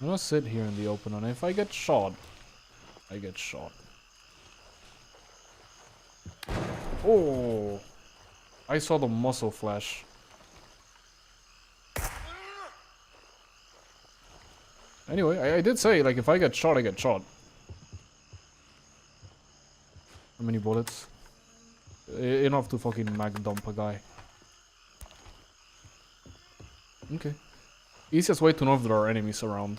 I'm gonna sit here in the open, and if I get shot, I get shot. Oh! I saw the muzzle flash. Anyway, I did say, like, if I get shot, I get shot. How many bullets? Enough to fucking mag dump a guy. Okay. Easiest way to know if there are enemies around.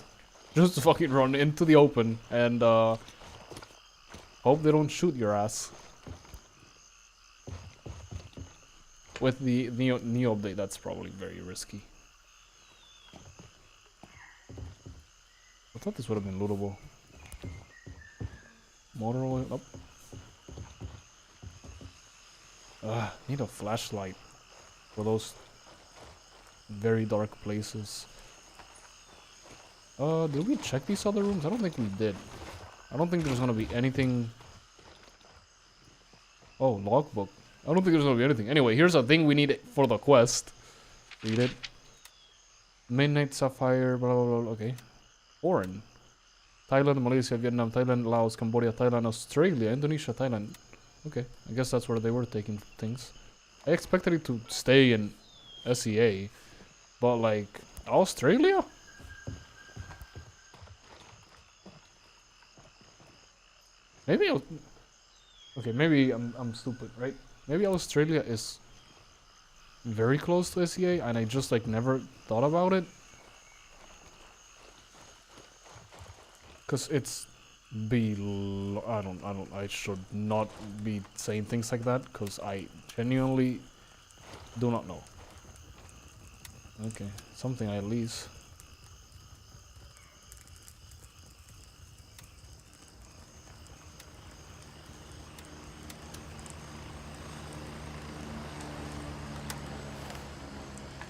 Just to fucking run into the open and hope they don't shoot your ass. With the Neo update, that's probably very risky. I thought this would have been lootable. Motor oil. Oh. Need a flashlight for those very dark places. Did we check these other rooms? I don't think we did. I don't think there's gonna be anything. Oh, logbook. I don't think there's gonna be anything. Anyway, here's a thing we need for the quest. Read it. Midnight Sapphire, blah blah blah. Okay. Foreign. Thailand, Malaysia, Vietnam, Thailand, Laos, Cambodia, Thailand, Australia, Indonesia, Thailand. Okay, I guess that's where they were taking things. I expected it to stay in SEA, but like Australia? Maybe okay, maybe I'm stupid, right? Maybe Australia is very close to SEA and I just like never thought about it. Cause it's I should not be saying things like that because I genuinely do not know. Okay, something at least.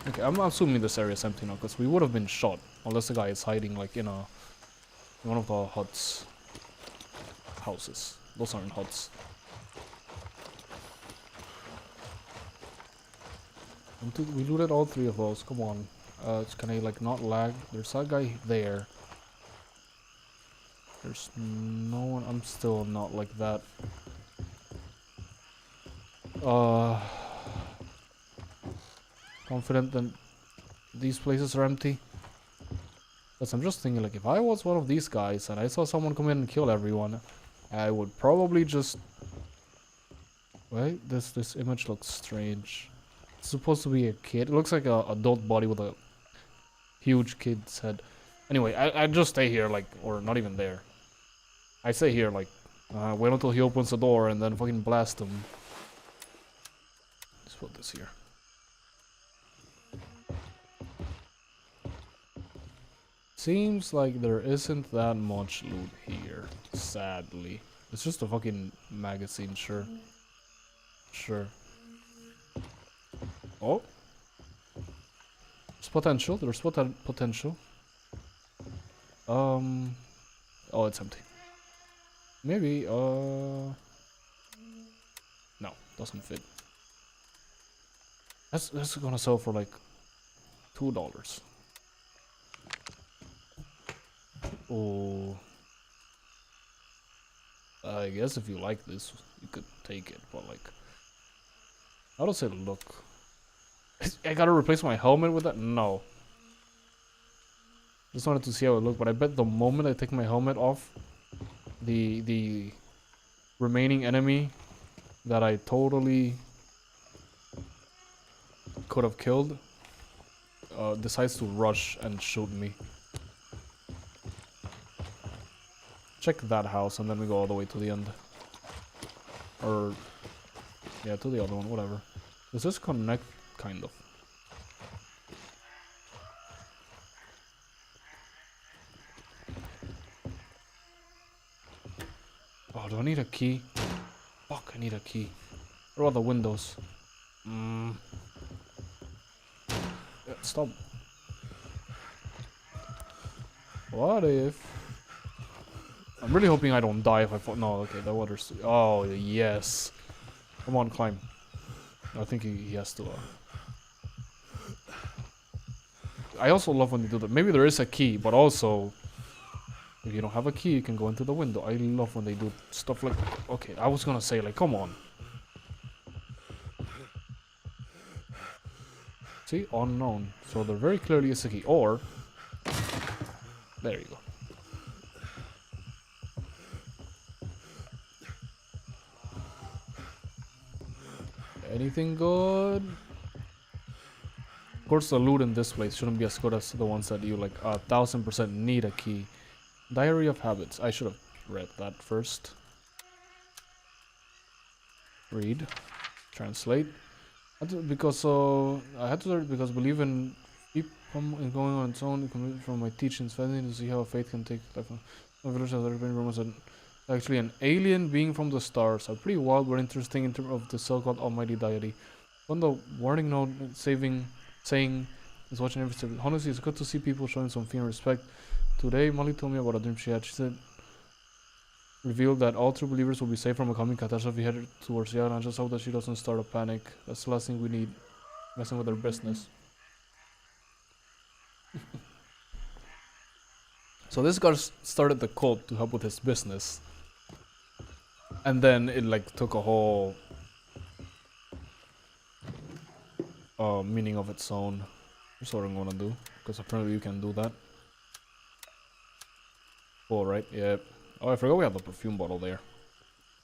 Okay, I'm assuming this area is empty now because we would have been shot unless the guy is hiding like in one of the huts. Houses. Those aren't huts. We looted all 3 of those. Come on. Can I like not lag? There's that guy there. There's no one. I'm still not like that. Confident that these places are empty. Because I'm just thinking, like, if I was one of these guys and I saw someone come in and kill everyone, I would probably just... Wait, this image looks strange. It's supposed to be a kid. It looks like a adult body with a huge kid's head. Anyway, I just stay here, like, or not even there. I stay here, like, wait until he opens the door and then fucking blast him. Let's put this here. Seems like there isn't that much loot here, sadly. It's just a fucking magazine, sure. Sure. Oh. There's potential, potential. Oh, it's empty. Maybe, no, doesn't fit. That's gonna sell for like $2. Oh. I guess if you like this, you could take it, but like... How does it look? I gotta replace my helmet with that? No. Just wanted to see how it looked, but I bet the moment I take my helmet off, the remaining enemy that I totally could have killed decides to rush and shoot me. Check that house and then we go all the way to the end. Or yeah, to the other one, whatever. Does this connect? Kind of. Oh, do I need a key? Fuck, I need a key. What about the windows? Yeah, stop. What if... I'm really hoping I don't die if I fall. No, okay, the water's... Oh, yes. Come on, climb. I think he has to... I also love when they do that. Maybe there is a key, but also... If you don't have a key, you can go into the window. I love when they do stuff like... Okay, I was gonna say, like, come on. See? Unknown. So there very clearly is a key. Or... There you go. Anything good? Of course, the loot in this place shouldn't be as good as the ones that you like 1000% need a key. Diary of Habits. I should have read that first. Read. Translate. Because I had to learn because believe in going on its own from my teachings, fascinating to see how faith can take life. My village has already been rumors that actually an alien being from the stars. Are pretty wild but interesting in terms of the so-called almighty deity. On the warning note saying is watching every step. Honestly, it's good to see people showing some fear and respect. Today, Molly told me about a dream she had. She said, revealed that all true believers will be safe from a coming catastrophe headed towards Yara, and just hope that she doesn't start a panic. That's the last thing we need. Messing with her business. So this guy started the cult to help with his business. And then it like took a whole meaning of its own. That's what I'm gonna do. Because apparently you can do that. Cool, right? Yep. Oh, I forgot we have the perfume bottle there.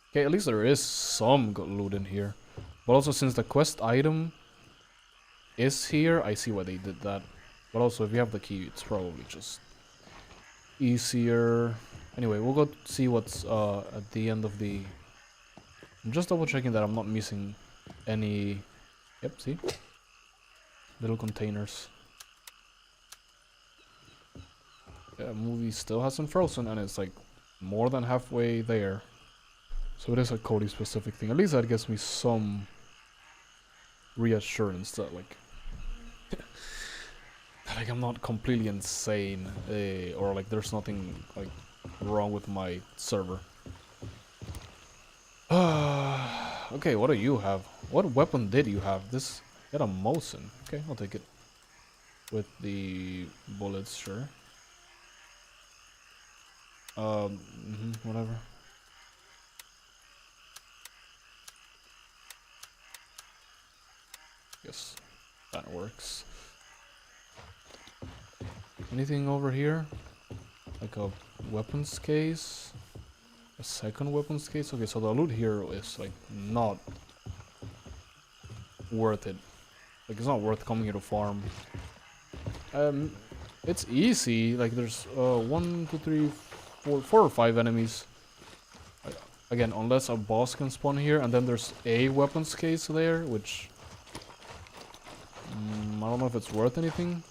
Okay, at least there is some good loot in here. But also, since the quest item is here, I see why they did that. But also, if you have the key, it's probably just easier. Anyway, we'll go see what's at the end of the... I'm just double checking that I'm not missing any... Yep, see? Little containers. Yeah, movie still hasn't frozen and it's like more than halfway there. So it is a Cody specific thing. At least that gives me some reassurance that like like I'm not completely insane or like there's nothing like wrong with my server. Okay, what do you have? What weapon did you have? This Get a Mosin. Okay, I'll take it. With the bullets, sure. Whatever. Yes, that works. Anything over here? Like a weapons case? A second weapons case? Okay, so the loot here is like not worth it. Like it's not worth coming here to farm. It's easy. Like there's 1, 2, 3, 4 or 5 enemies. Again, unless a boss can spawn here, and then there's a weapons case there, which I don't know if it's worth anything.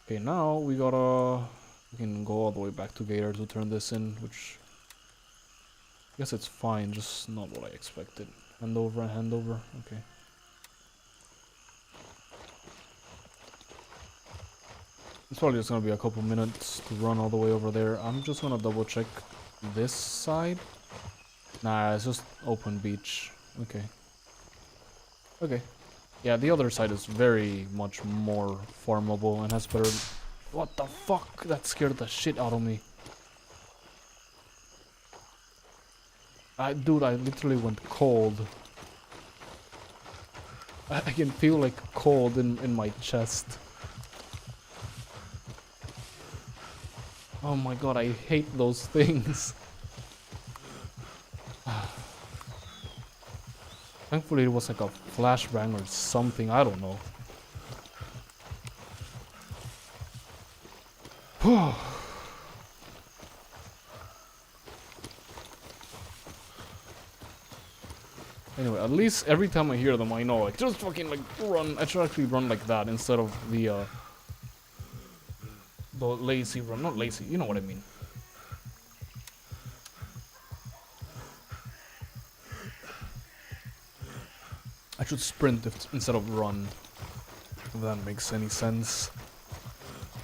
Okay, now we can go all the way back to Gator to turn this in, which I guess it's fine, just not what I expected. Hand over and hand over. Okay. It's probably just gonna be a couple minutes to run all the way over there. I'm just gonna double check this side. Nah, it's just open beach. Okay. Okay. Yeah, the other side is very much more farmable and has better... What the fuck? That scared the shit out of me. Dude, I literally went cold. I can feel like cold in my chest. Oh my god, I hate those things. Thankfully it was like a flashbang or something, I don't know. Anyway, at least every time I hear them I know, like, just fucking like run. I should actually run like that instead of the lazy run. Not lazy, you know what I mean. I should sprint instead of run. If that makes any sense.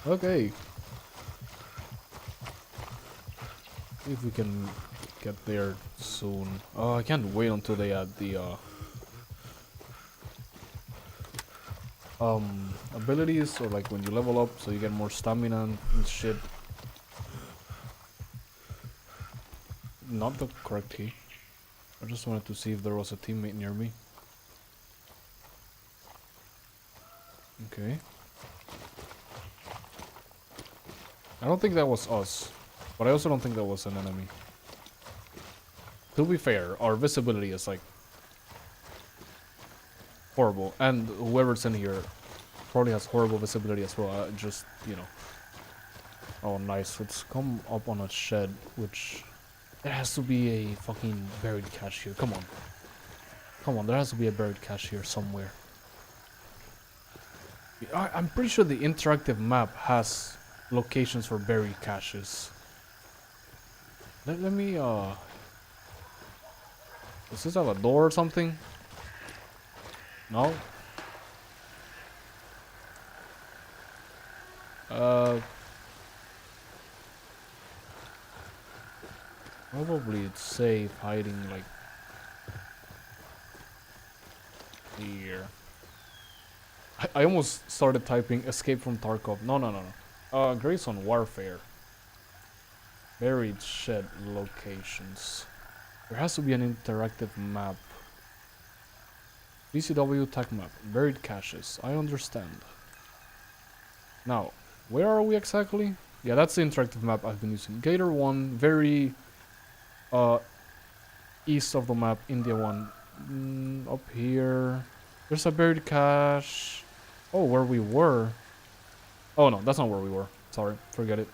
Okay. See if we can get there soon. I can't wait until they add the abilities, or like when you level up so you get more stamina and shit. Not the correct key. I just wanted to see if there was a teammate near me. Okay. I don't think that was us, but I also don't think that was an enemy. To be fair, our visibility is like horrible, and whoever's in here probably has horrible visibility as well. Just, you know. Oh, nice. Let's come up on a shed, which there has to be a fucking buried cache here. Come on. Come on, there has to be a buried cache here somewhere. I'm pretty sure the interactive map has locations for buried caches. Let me, does this have a door or something? No? Probably it's safe hiding like here. I almost started typing escape from Tarkov. No. Grayson Warfare. Buried shed locations. There has to be an interactive map. BCW tech map. Buried caches. I understand. Now, where are we exactly? Yeah, that's the interactive map I've been using. Gator 1, very east of the map. India 1. Up here. There's a buried cache. Oh, where we were. Oh no, that's not where we were. Sorry, forget it.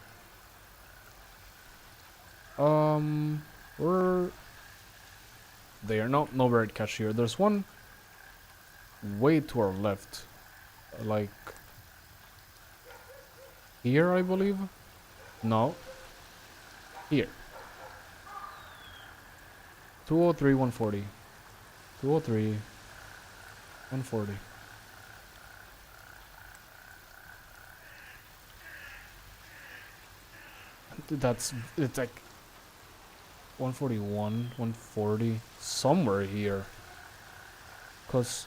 We're there. No buried cache here. There's one way to our left, like here, I believe. No, here. 203, 140. 203, 140. It's like 141, 140, somewhere here. Cause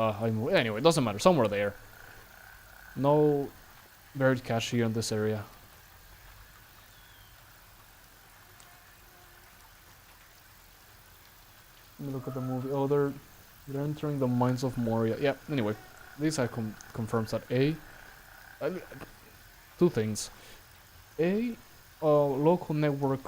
Anyway, it doesn't matter. Somewhere there. No buried cache here in this area. Let me look at the movie. Oh, they're entering the mines of Moria. Yeah. Anyway, this I confirms that two things. Local network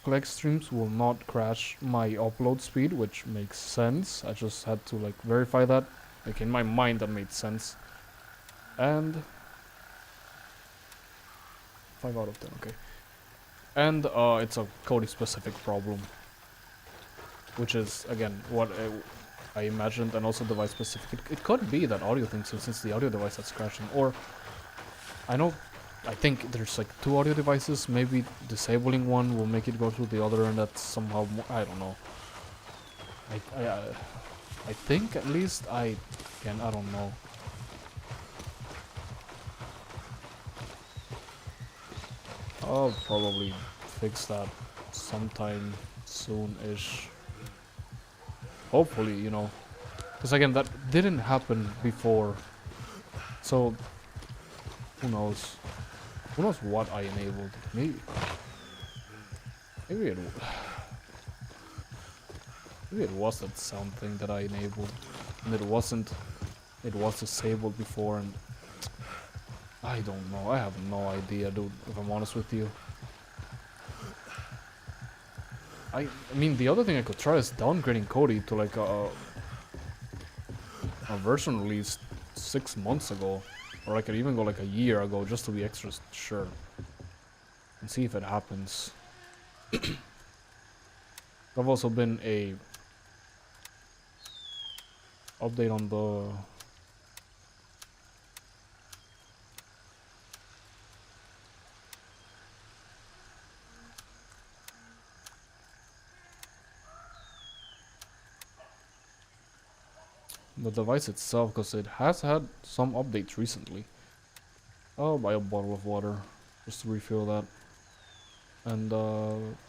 collect streams will not crash my upload speed, which makes sense. I just had to like verify that. Like in my mind, that made sense. And 5 out of 10. Okay. And it's a Kodi specific problem, which is again what I imagined, and also device specific. It could be that audio thing, since it's the audio device that's crashing, or I think there's like 2 audio devices. Maybe disabling one will make it go through the other, and that's somehow I don't know. I think at least I don't know. I'll probably fix that sometime soon-ish. Hopefully, you know. Because again, that didn't happen before. So, who knows? Who knows what I enabled? Maybe it was that sound thing that I enabled, and it wasn't. It was disabled before, and I don't know. I have no idea, dude. If I'm honest with you. I mean, the other thing I could try is downgrading Kodi to like a version released 6 months ago, or I could even go like a year ago, just to be extra sure, and see if it happens. I've also been a update on the device itself, because it has had some updates recently. I'll buy a bottle of water just to refill that. And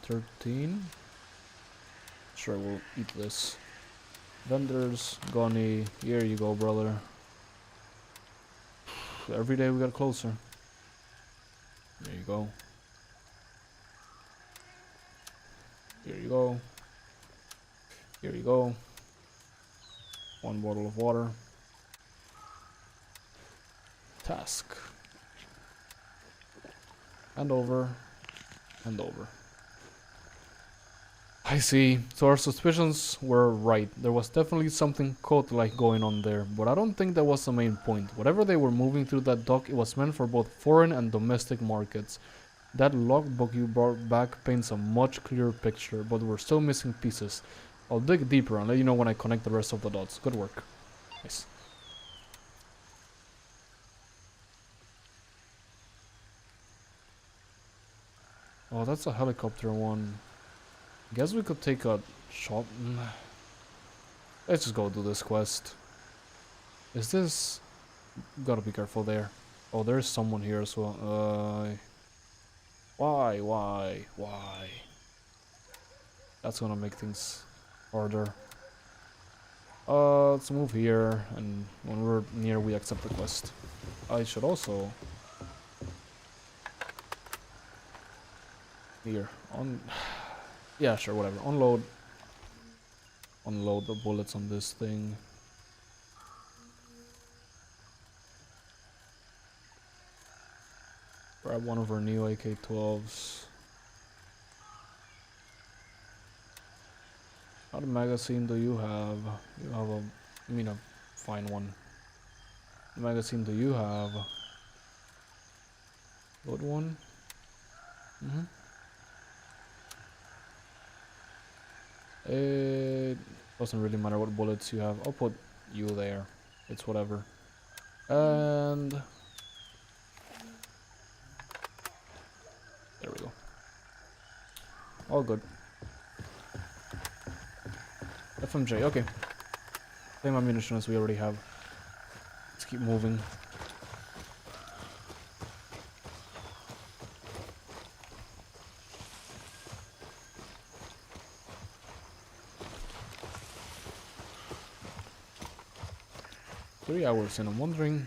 13. Sure, we'll eat this. Vendors, Gunny, here you go, brother. Every day we got closer. There you go. Here you go. Here you go. 1 bottle of water. Task. And over. And over. I see. So our suspicions were right. There was definitely something cult-like going on there, but I don't think that was the main point. Whatever they were moving through that dock, it was meant for both foreign and domestic markets. That logbook you brought back paints a much clearer picture, but we're still missing pieces. I'll dig deeper and let you know when I connect the rest of the dots. Good work. Nice. Oh, that's a helicopter one. Guess we could take a shot. Let's just go do this quest. Is this... Gotta be careful there. Oh, there's someone here as well. Why? That's gonna make things harder. Let's move here, and when we're near, we accept the quest. I should also... Here, on... Yeah, sure, whatever. Unload the bullets on this thing. Grab one of our new AK-12s. How many magazine do you have? You have a fine one. What magazine do you have? Good one? It doesn't really matter what bullets you have. I'll put you there. It's whatever. And there we go. All good. FMJ, okay. Same ammunition as we already have. Let's keep moving. 3 hours in. I'm wondering,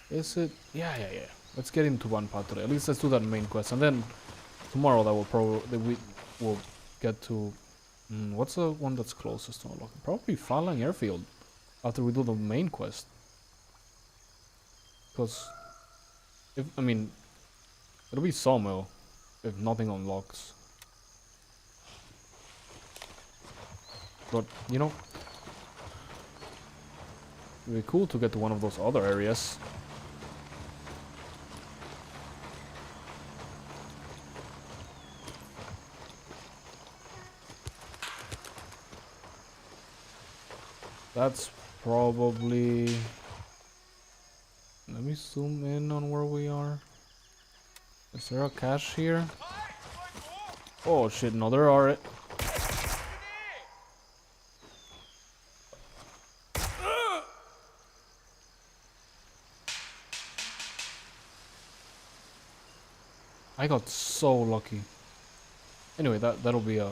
is it? Yeah. Let's get into Banpa today. At least let's do that main quest, and then tomorrow that will probably we will get to. What's the one that's closest to unlocking? Probably Falang Airfield. After we do the main quest, because I mean, it'll be Sawmill if nothing unlocks. But you know, it'd be cool to get to one of those other areas. That's probably... Let me zoom in on where we are. Is there a cache here? Oh shit, no, there are. I got so lucky. Anyway, that'll be a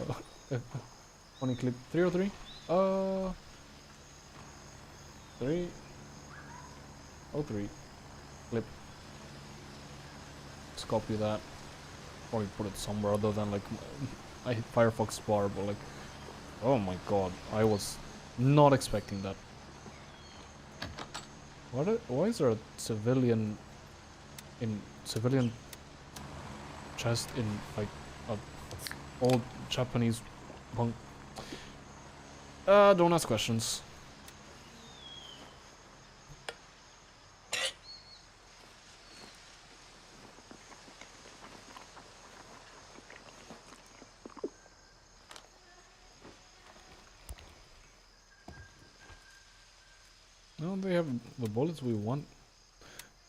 funny clip. 303? 303 clip. Let's copy that. Probably put it somewhere other than like I hit Firefox bar, but like, oh my god, I was not expecting that. Why is there a civilian chest in like a old Japanese bunk? Don't ask questions. No, they have the bullets we want.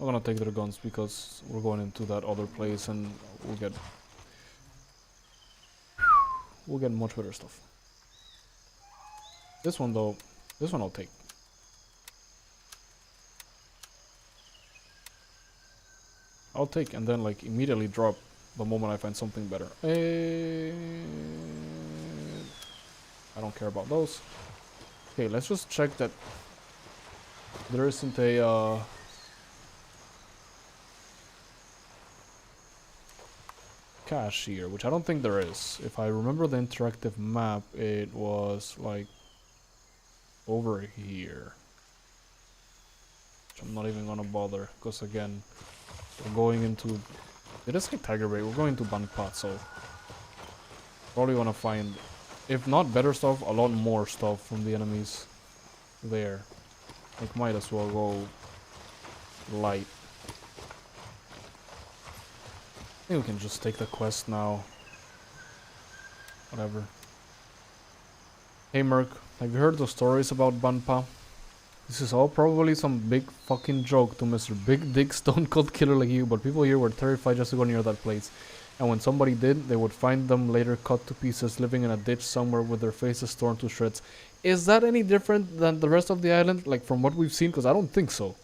We're gonna take their guns because we're going into that other place and we'll get much better stuff. This one though, this one I'll take. I'll take and then like immediately drop the moment I find something better. I don't care about those. Okay, let's just check that there isn't a cache here, which I don't think there is. If I remember the interactive map, it was like over here. Which I'm not even gonna bother, because again, we're going into... It is like Tiger Bay, we're going to Banpa, so probably wanna find, if not better stuff, a lot more stuff from the enemies there. Like, might as well go light. I think we can just take the quest now. Whatever. Hey Merc, have you heard the stories about Banpa? This is all probably some big fucking joke to Mr. Big Dick Stone Cold Killer like you, but people here were terrified just to go near that place. And when somebody did, they would find them later cut to pieces, living in a ditch somewhere with their faces torn to shreds. Is that any different than the rest of the island, like from what we've seen? Because I don't think so.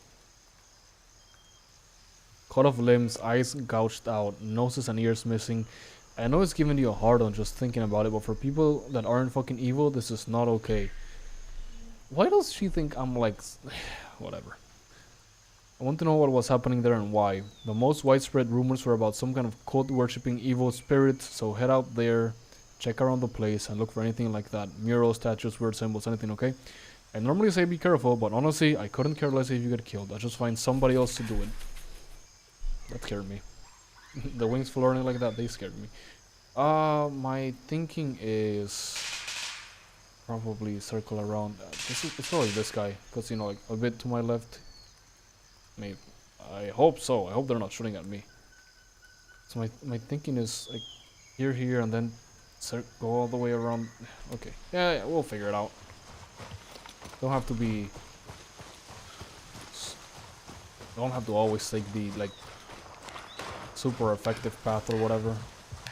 Cut off limbs, eyes gouged out, noses and ears missing. I know it's giving you a hard on just thinking about it, but for people that aren't fucking evil, this is not okay. Why does she think I'm like... whatever. I want to know what was happening there and why. The most widespread rumors were about some kind of cult worshipping evil spirits, so head out there, check around the place, and look for anything like that. Murals, statues, weird symbols, anything, okay? I normally say be careful, but honestly, I couldn't care less if you get killed. I'll just find somebody else to do it. That scared me. The wings fluttering like that, they scared me. My thinking is... probably circle around. It's probably this guy, because, you know, like, a bit to my left. Maybe. I hope so. I hope they're not shooting at me. So my thinking is like here and then go all the way around. Okay. Yeah, we'll figure it out. Don't have to be... Don't have to always take the like super effective path or whatever.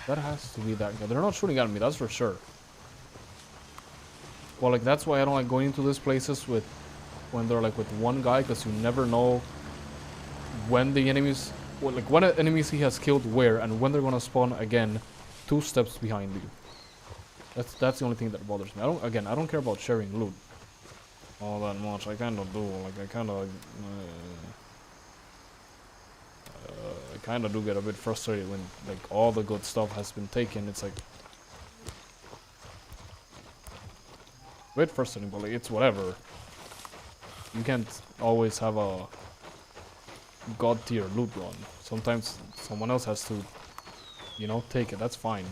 That has to be that guy. They're not shooting at me, that's for sure. Well, like that's why I don't like going into these places with when they're like with one guy, because you never know when the enemies, like when enemies he has killed where, and when they're gonna spawn again 2 steps behind you. That's the only thing that bothers me. I don't care about sharing loot. all that much. I kind of do. Like, I kind of do get a bit frustrated when, like, all the good stuff has been taken. It's, like, a bit frustrating, but, like, it's whatever. You can't always have a god tier loot run. Sometimes someone else has to, you know, take it. That's fine.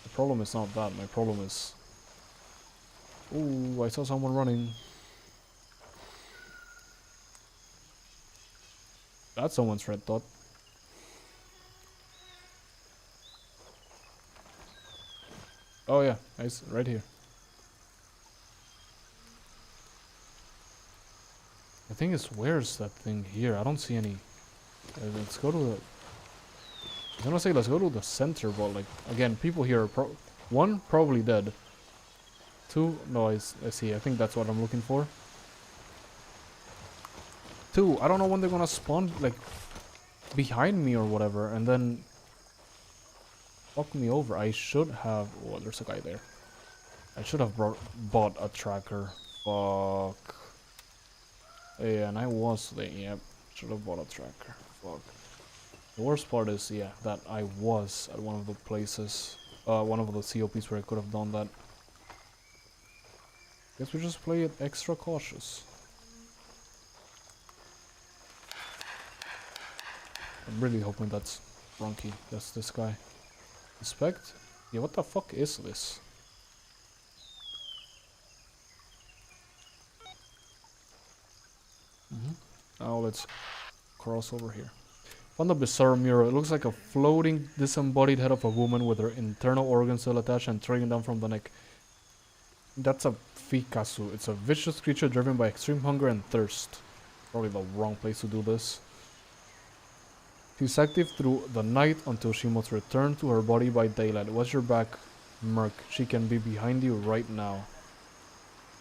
The problem is not that. My problem is... Ooh, I saw someone running. That's someone's red dot. Oh yeah, it's right here. The thing is, where's that thing here? I don't see any. Let's go to the... I was gonna say let's go to the center, but like, again, people here are one, probably dead. Two, no, I see. I think that's what I'm looking for. Two, I don't know when they're gonna spawn, like, behind me or whatever, and then fuck me over. I should have... Oh, there's a guy there. I should have bought a tracker. Fuck. Yeah, and I was there. Yep, should have bought a tracker. Fuck. The worst part is, yeah, that I was at one of the places, one of the COPs where I could have done that. Guess we just play it extra cautious. I'm really hoping that's Ronky. That's this guy. Inspect? Yeah, what the fuck is this? Now let's cross over here. Found a bizarre mural. It looks like a floating, disembodied head of a woman with her internal organs still attached and trailing down from the neck. That's a Fikasu. It's a vicious creature driven by extreme hunger and thirst. Probably the wrong place to do this. She's active through the night until she must return to her body by daylight. Watch your back, Merc. She can be behind you right now.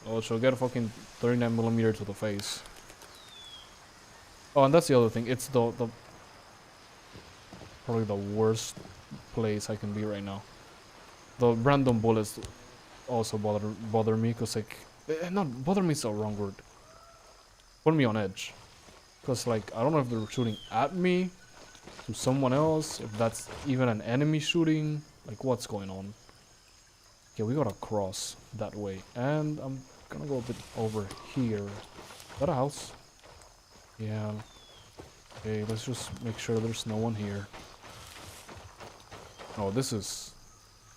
Oh, she'll get a fucking 39mm to the face. Oh, and that's the other thing. It's the probably the worst place I can be right now. The random bullets also bother me, cause like, not bother me is the wrong word. Put me on edge, cause like I don't know if they're shooting at me, to someone else, if that's even an enemy shooting, like what's going on. Okay, we gotta cross that way, and I'm gonna go a bit over here. Is that a house? Yeah. Okay, let's just make sure there's no one here. Oh, this is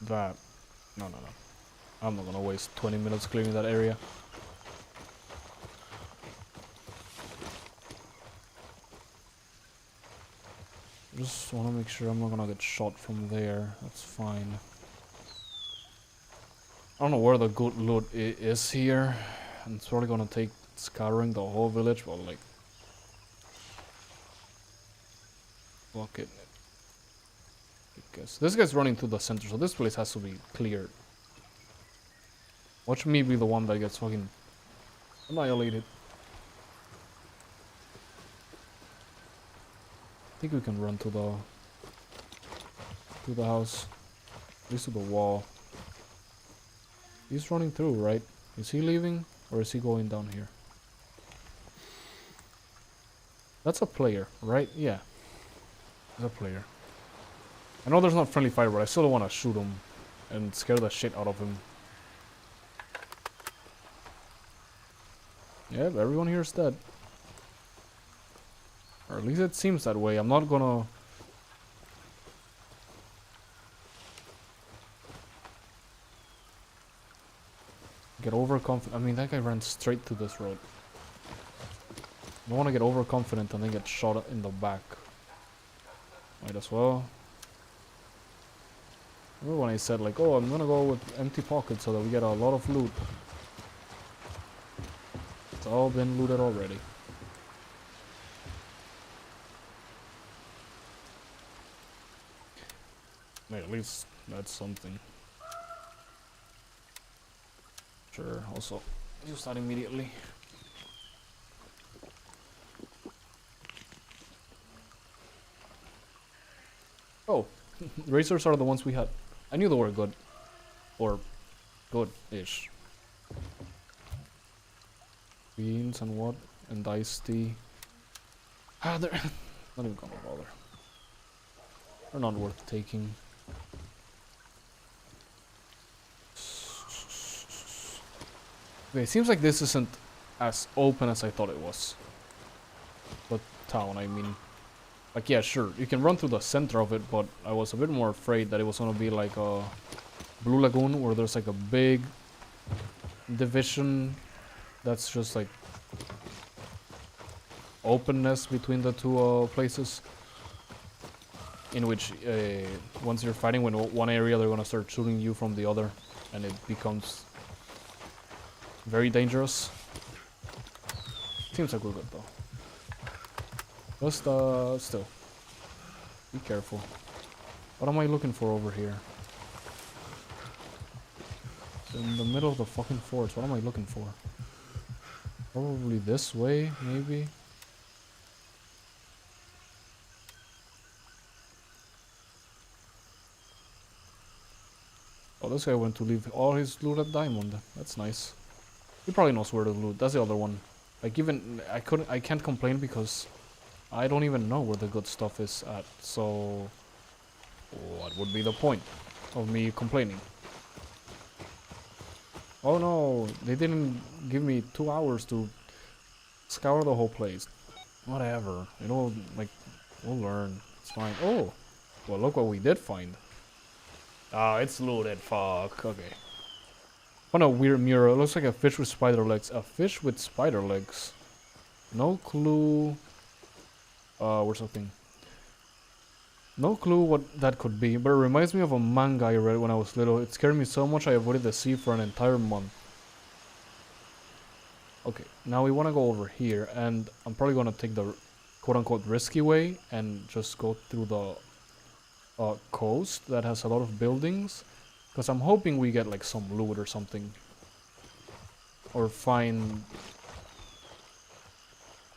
that. No. I'm not gonna waste 20 minutes clearing that area. Just wanna make sure I'm not gonna get shot from there. That's fine. I don't know where the good loot is here. And it's probably gonna take scouring the whole village, but like... Fuck it. Because this guy's running to the center, so this place has to be cleared. Watch me be the one that gets fucking annihilated. I think we can run to the house. At least to the wall. He's running through, right? Is he leaving? Or is he going down here? That's a player, right? Yeah. That's a player. I know there's not friendly fire, but I still don't want to shoot him and scare the shit out of him. Yeah, everyone here is dead. Or at least it seems that way. I'm not gonna... get overconfident. I mean, that guy ran straight to this road. I don't want to get overconfident and then get shot in the back. Might as well. Remember when I said like, oh, I'm gonna go with empty pockets so that we get a lot of loot. It's all been looted already. Hey, at least that's something. Sure, also use that immediately. Oh, racers are the ones we had. I knew they were good. Or good-ish. Beans and what? And iced tea. Ah, they're not even gonna bother. They're not worth taking. Okay, it seems like this isn't as open as I thought it was. The town, I mean. Like, yeah, sure, you can run through the center of it, but I was a bit more afraid that it was gonna be like a Blue Lagoon, where there's like a big division that's just like openness between the two places. In which, once you're fighting with one area, they're gonna start shooting you from the other, and it becomes very dangerous. Seems like we're good though. Just, still. Be careful. What am I looking for over here? In the middle of the fucking forest, what am I looking for? Probably this way, maybe? Oh, this guy went to leave all his loot at Diamond. That's nice. He probably knows where to loot. That's the other one. Like, even I can't complain because I don't even know where the good stuff is at. So what would be the point of me complaining? Oh no, they didn't give me 2 hours to scour the whole place. Whatever. You know, like, we'll learn. It's fine. Oh, well, look what we did find. Ah, it's looted. Fuck. Okay. What a weird mural. It looks like a fish with spider legs. A fish with spider legs. No clue. Where's something? No clue what that could be, but it reminds me of a manga I read when I was little. It scared me so much I avoided the sea for an entire month. Okay, now we want to go over here, and I'm probably going to take the quote-unquote risky way and just go through the coast that has a lot of buildings, because I'm hoping we get like some loot or something, or find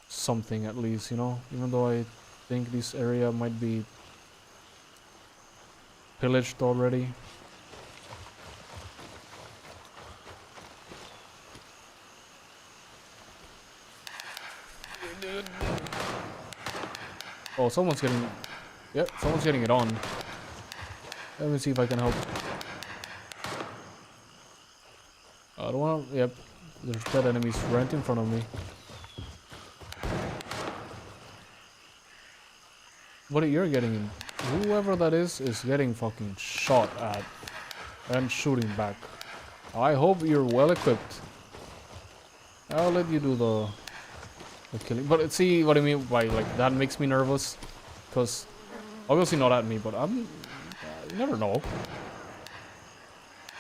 something at least, you know, even though I think this area might be pillaged already. Oh, someone's getting... Yep, someone's getting it on. Let me see if I can help. I don't wanna... Yep, there's dead enemies right in front of me. What you're getting in? Whoever that is getting fucking shot at and shooting back. I hope you're well equipped. I'll let you do the killing. But see what I mean by like that makes me nervous, because obviously not at me, but you never know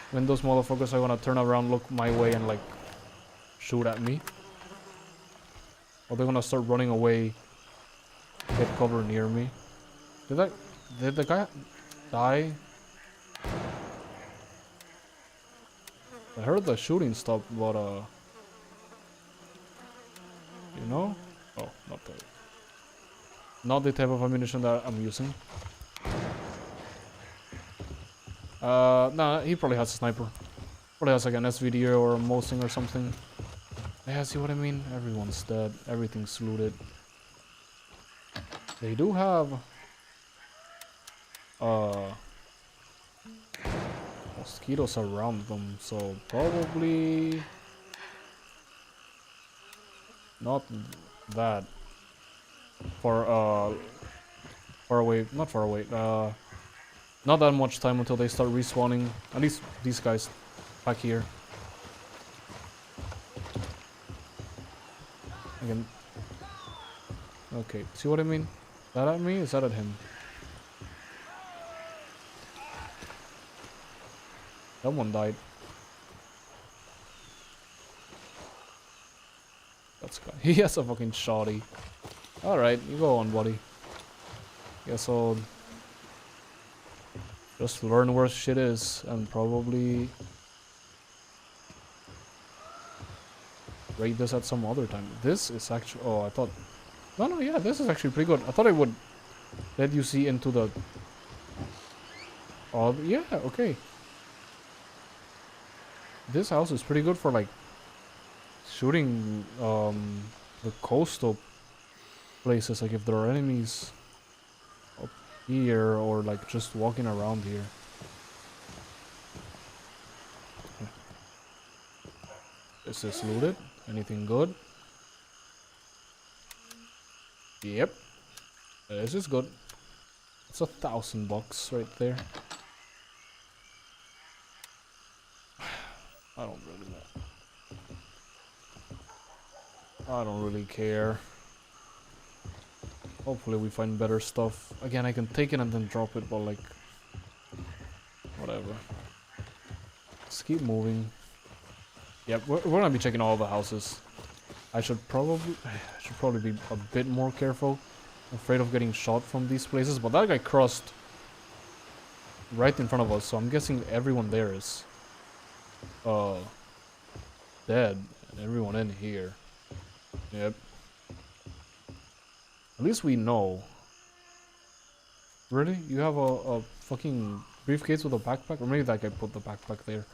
when those motherfuckers are gonna turn around, look my way, and like shoot at me, or they're gonna start running away, get cover near me. Did the guy die? I heard the shooting stop, but you know? Oh, not the type of ammunition that I'm using. Nah, he probably has a sniper. Probably has like an SVD or a Mosing or something. Yeah, see what I mean? Everyone's dead. Everything's looted. They do have mosquitoes around them, so probably not that far away, not far away, not that much time until they start respawning, at least these guys back here. Again. Okay, see what I mean? Is that at me? Is that at him? Someone died. That's good. He has a fucking shotty. Alright, you go on, buddy. Guess I'll just learn where shit is and probably raid this at some other time. This is actually... Oh, I thought... No, yeah, this is actually pretty good. I thought I would let you see into the... Oh, yeah, okay. This house is pretty good for like shooting the coastal places, like if there are enemies up here or like just walking around here. Is this looted? Anything good? Yep. This is good. It's $1,000 right there. I don't really know. I don't really care. Hopefully we find better stuff. Again, I can take it and then drop it, but like... whatever. Let's keep moving. Yep, we're gonna be checking all the houses. I should probably be a bit more careful. I'm afraid of getting shot from these places, but that guy crossed right in front of us, so I'm guessing everyone there is dead, and everyone in here. Yep. At least we know. Really? You have a fucking briefcase with a backpack? Or maybe that guy put the backpack there.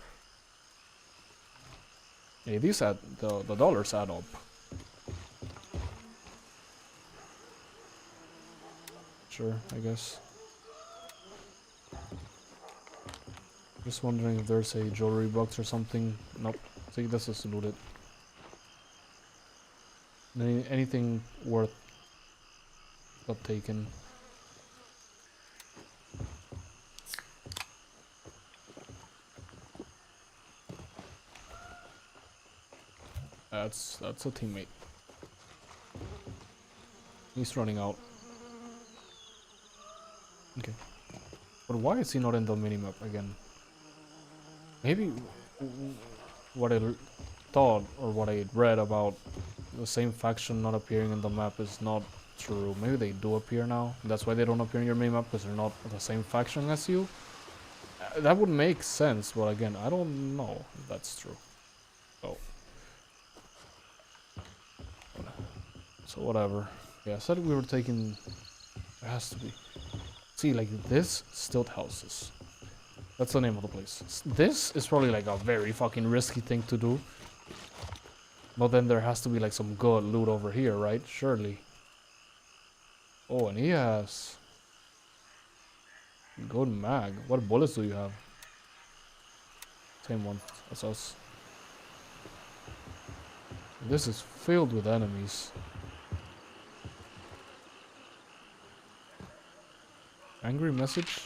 Hey, these add the dollars add up. Sure, I guess. Just wondering if there's a jewelry box or something. Nope. I think this is looted. Anything worth got taken. That's a teammate. He's running out. Okay. But why is he not in the minimap again? Maybe what I thought or what I read about the same faction not appearing in the map is not true. Maybe they do appear now. That's why they don't appear in your minimap, because they're not the same faction as you. That would make sense, but again, I don't know if that's true. So whatever. Yeah, I said we were taking... It has to be... See, like this, stilt houses. That's the name of the place. This is probably like a very fucking risky thing to do. But then there has to be like some good loot over here, right? Surely. Oh, and he has... good mag. What bullets do you have? Same one as us. This is filled with enemies. Angry message?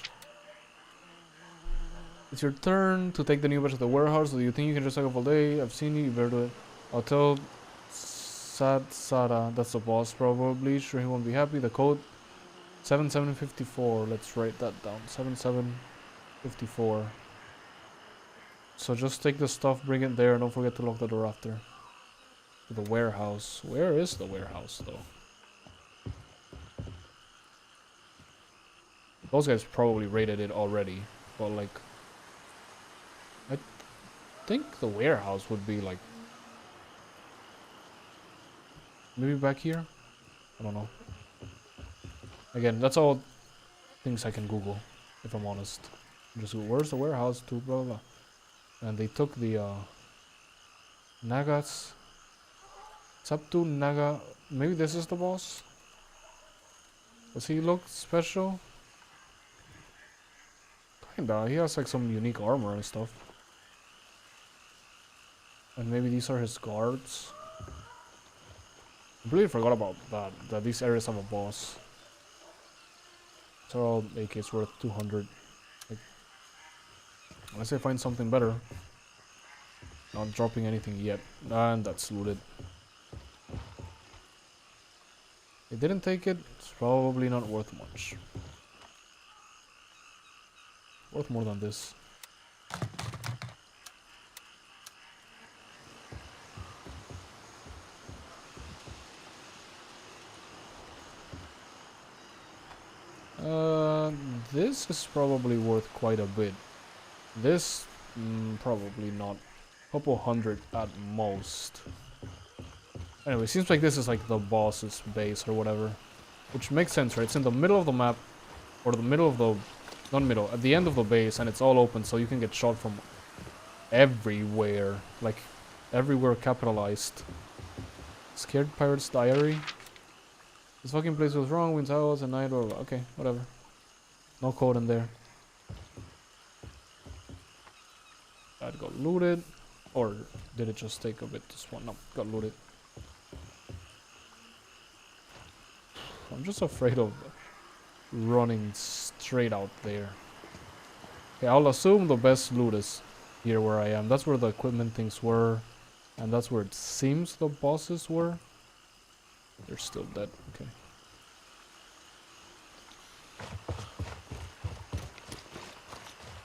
It's your turn to take the new batch of the warehouse. Do you think you can just take off all day? I've seen you, you better do it. I'll tell Sada, that's the boss probably. Sure he won't be happy. The code 7754. Let's write that down. 7754. So just take the stuff, bring it there, and don't forget to lock the door after. To the warehouse. Where is the warehouse though? Those guys probably raided it already, but like, I think the warehouse would be like, maybe back here? I don't know. Again, that's all things I can Google, if I'm honest. Just go, where's the warehouse to blah blah blah. And they took the Nagas. Saptu Naga, maybe this is the boss? Does he look special? Kinda, he has like some unique armor and stuff. And maybe these are his guards. I completely forgot about that these areas have a boss. So all AK's worth 200. Like, unless I find something better. Not dropping anything yet. And that's looted. They didn't take it, it's probably not worth much. Worth more than this. This is probably worth quite a bit. This, probably not. Couple hundred at most. Anyway, seems like this is like the boss's base or whatever. Which makes sense, right? It's in the middle of the map. Or the middle of the... Not middle, at the end of the base, and it's all open, so you can get shot from everywhere. Like, everywhere capitalized. Scared Pirate's Diary. This fucking place was wrong. Wins hours and night or okay, whatever. No code in there. That got looted. Or did it just take a bit to spawn? No, got looted. I'm just afraid of running straight out there. Okay, I'll assume the best loot is here where I am. That's where the equipment things were. And that's where it seems the bosses were. They're still dead. Okay.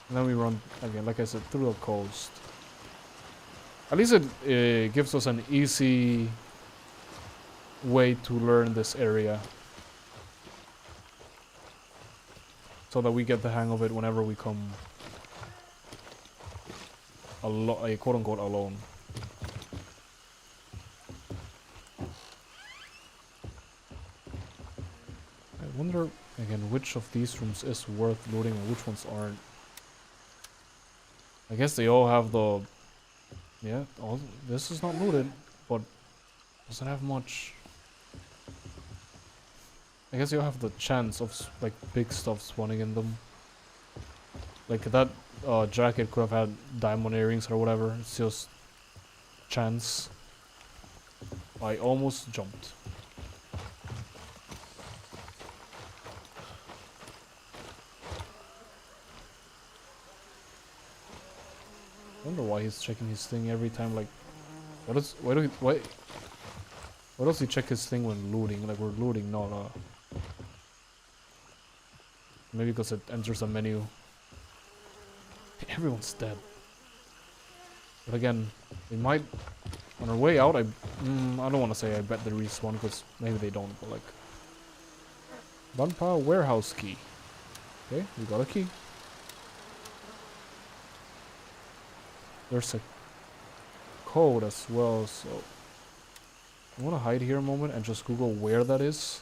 And then we run again, like I said, through the coast. At least it gives us an easy way to learn this area. So that we get the hang of it whenever we come quote-unquote alone. I wonder, again, which of these rooms is worth looting and which ones aren't. I guess they all have the... Yeah, all this is not looted, but doesn't have much. I guess you have the chance of like big stuff spawning in them. Like that jacket could have had diamond earrings or whatever. It's just chance. I almost jumped. I wonder why he's checking his thing every time. Like, why does he check his thing when looting? Like we're looting, not maybe because it enters a menu. Everyone's dead. But again, they might on our way out. I don't want to say I bet they respawn because maybe they don't. But like, Banpa warehouse key. Okay, we got a key. There's a code as well, so I want to hide here a moment and just Google where that is.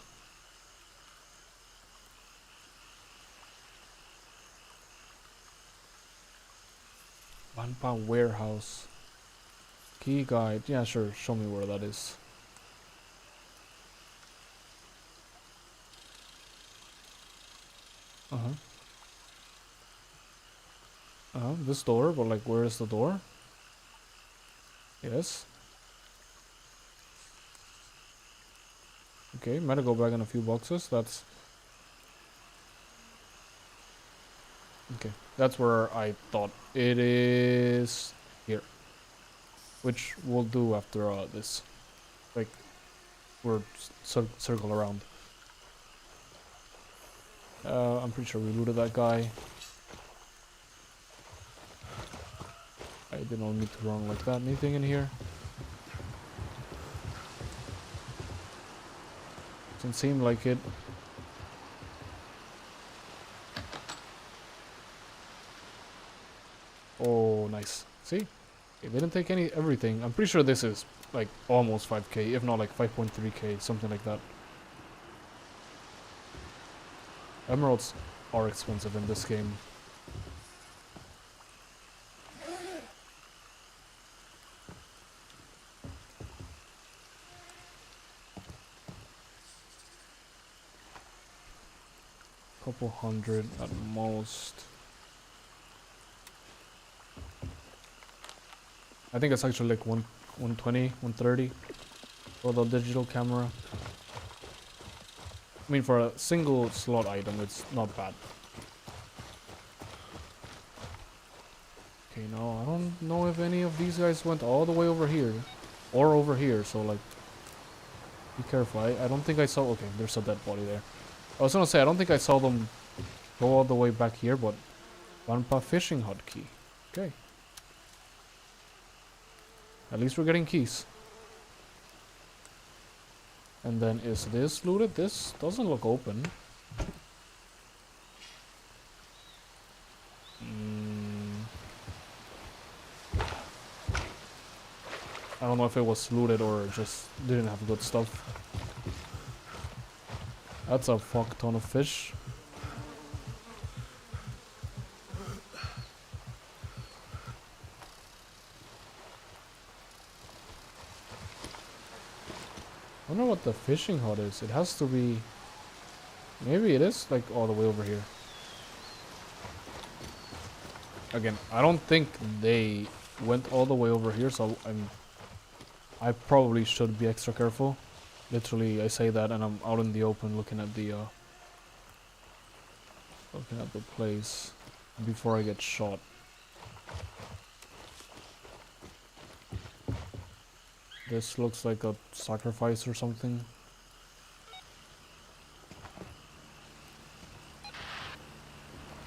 Banpa warehouse key guide. Yeah, sure. Show me where that is. This door, but like, where is the door? Yes. Okay, might go back in a few boxes. That's okay. That's where I thought it is. Here, which we'll do after this. Like, we're circle around. I'm pretty sure we looted that guy. I didn't need to run like that. Anything in here? Doesn't seem like it. Oh, nice. See? They didn't take everything. I'm pretty sure this is like almost 5k, if not like 5.3k, something like that. Emeralds are expensive in this game. Couple hundred at most. I think it's actually like 120, 130 for the digital camera. I mean, for a single slot item, it's not bad. Okay, now I don't know if any of these guys went all the way over here or over here, so like, be careful. I don't think I saw. Okay, there's a dead body there. I was gonna say, I don't think I saw them go all the way back here, but Banpa fishing hotkey. Okay. At least we're getting keys. And then is this looted? This doesn't look open. I don't know if it was looted or just didn't have good stuff. That's a fuck ton of fish. wonder what the fishing hut is. It has to be... Maybe it is like all the way over here. Again, I don't think they went all the way over here, so I probably should be extra careful. Literally, I say that and I'm out in the open looking at the place before I get shot. This looks like a sacrifice or something.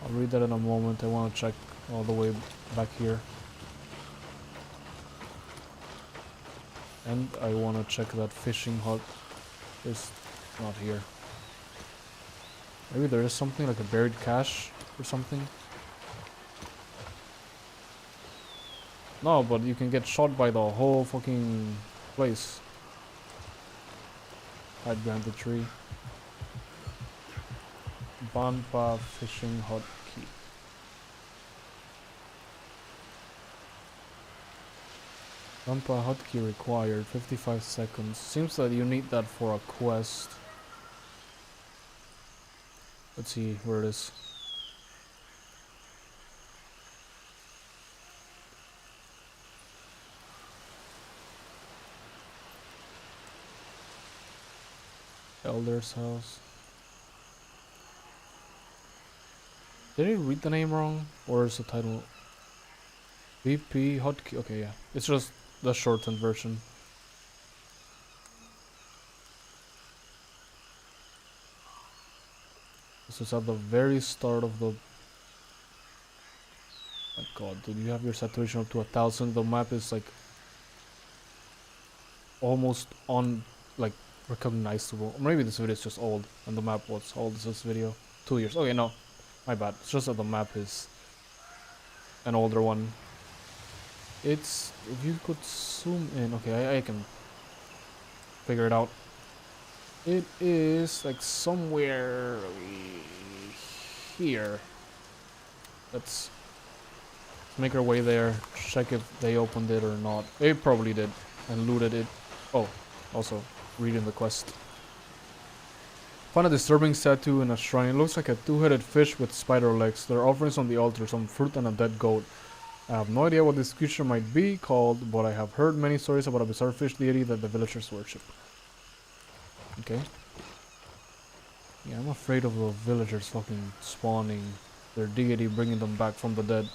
I'll read that in a moment. I want to check all the way back here. And I want to check that fishing hut is not here. Maybe there is something like a buried cache or something. No, but you can get shot by the whole fucking place. Hide behind the tree. Banpa fishing hut key. Banpa hut key required. 55 seconds. Seems that you need that for a quest. Let's see where it is. Elder's house. Did I read the name wrong? Or is the title VP hotkey? Okay, yeah. It's just the shortened version. This is at the very start of the... My god, dude, you have your saturation up to 1000. The map is like almost on like recognizable. Maybe this video is just old and the map was old as this video. 2 years. Okay, no. My bad. It's just that the map is an older one. It's... If you could zoom in... Okay, I can figure it out. It is like somewhere here. Let's make our way there. Check if they opened it or not. They probably did and looted it. Oh, also reading the quest. Find a disturbing statue in a shrine. It looks like a two-headed fish with spider legs. There are offerings on the altar, some fruit and a dead goat. I have no idea what this creature might be called, but I have heard many stories about a bizarre fish deity that the villagers worship. Okay. Yeah, I'm afraid of the villagers fucking spawning their deity, bringing them back from the dead.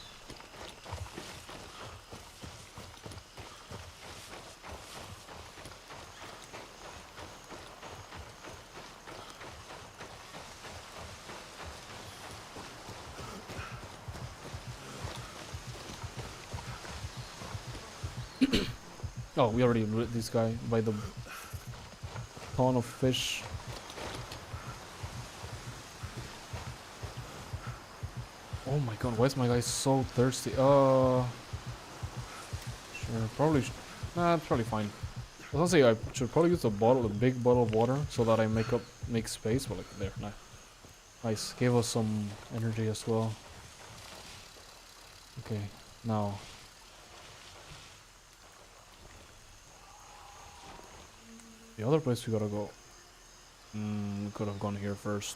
Oh, we already lit this guy by the ton of fish. Oh my god, why is my guy so thirsty? Sure, probably nah, it's probably fine. I was gonna say I should probably use the big bottle of water so that I make space, but like there, nah. Nice, gave us some energy as well. Okay, now the other place we gotta go. We could have gone here first.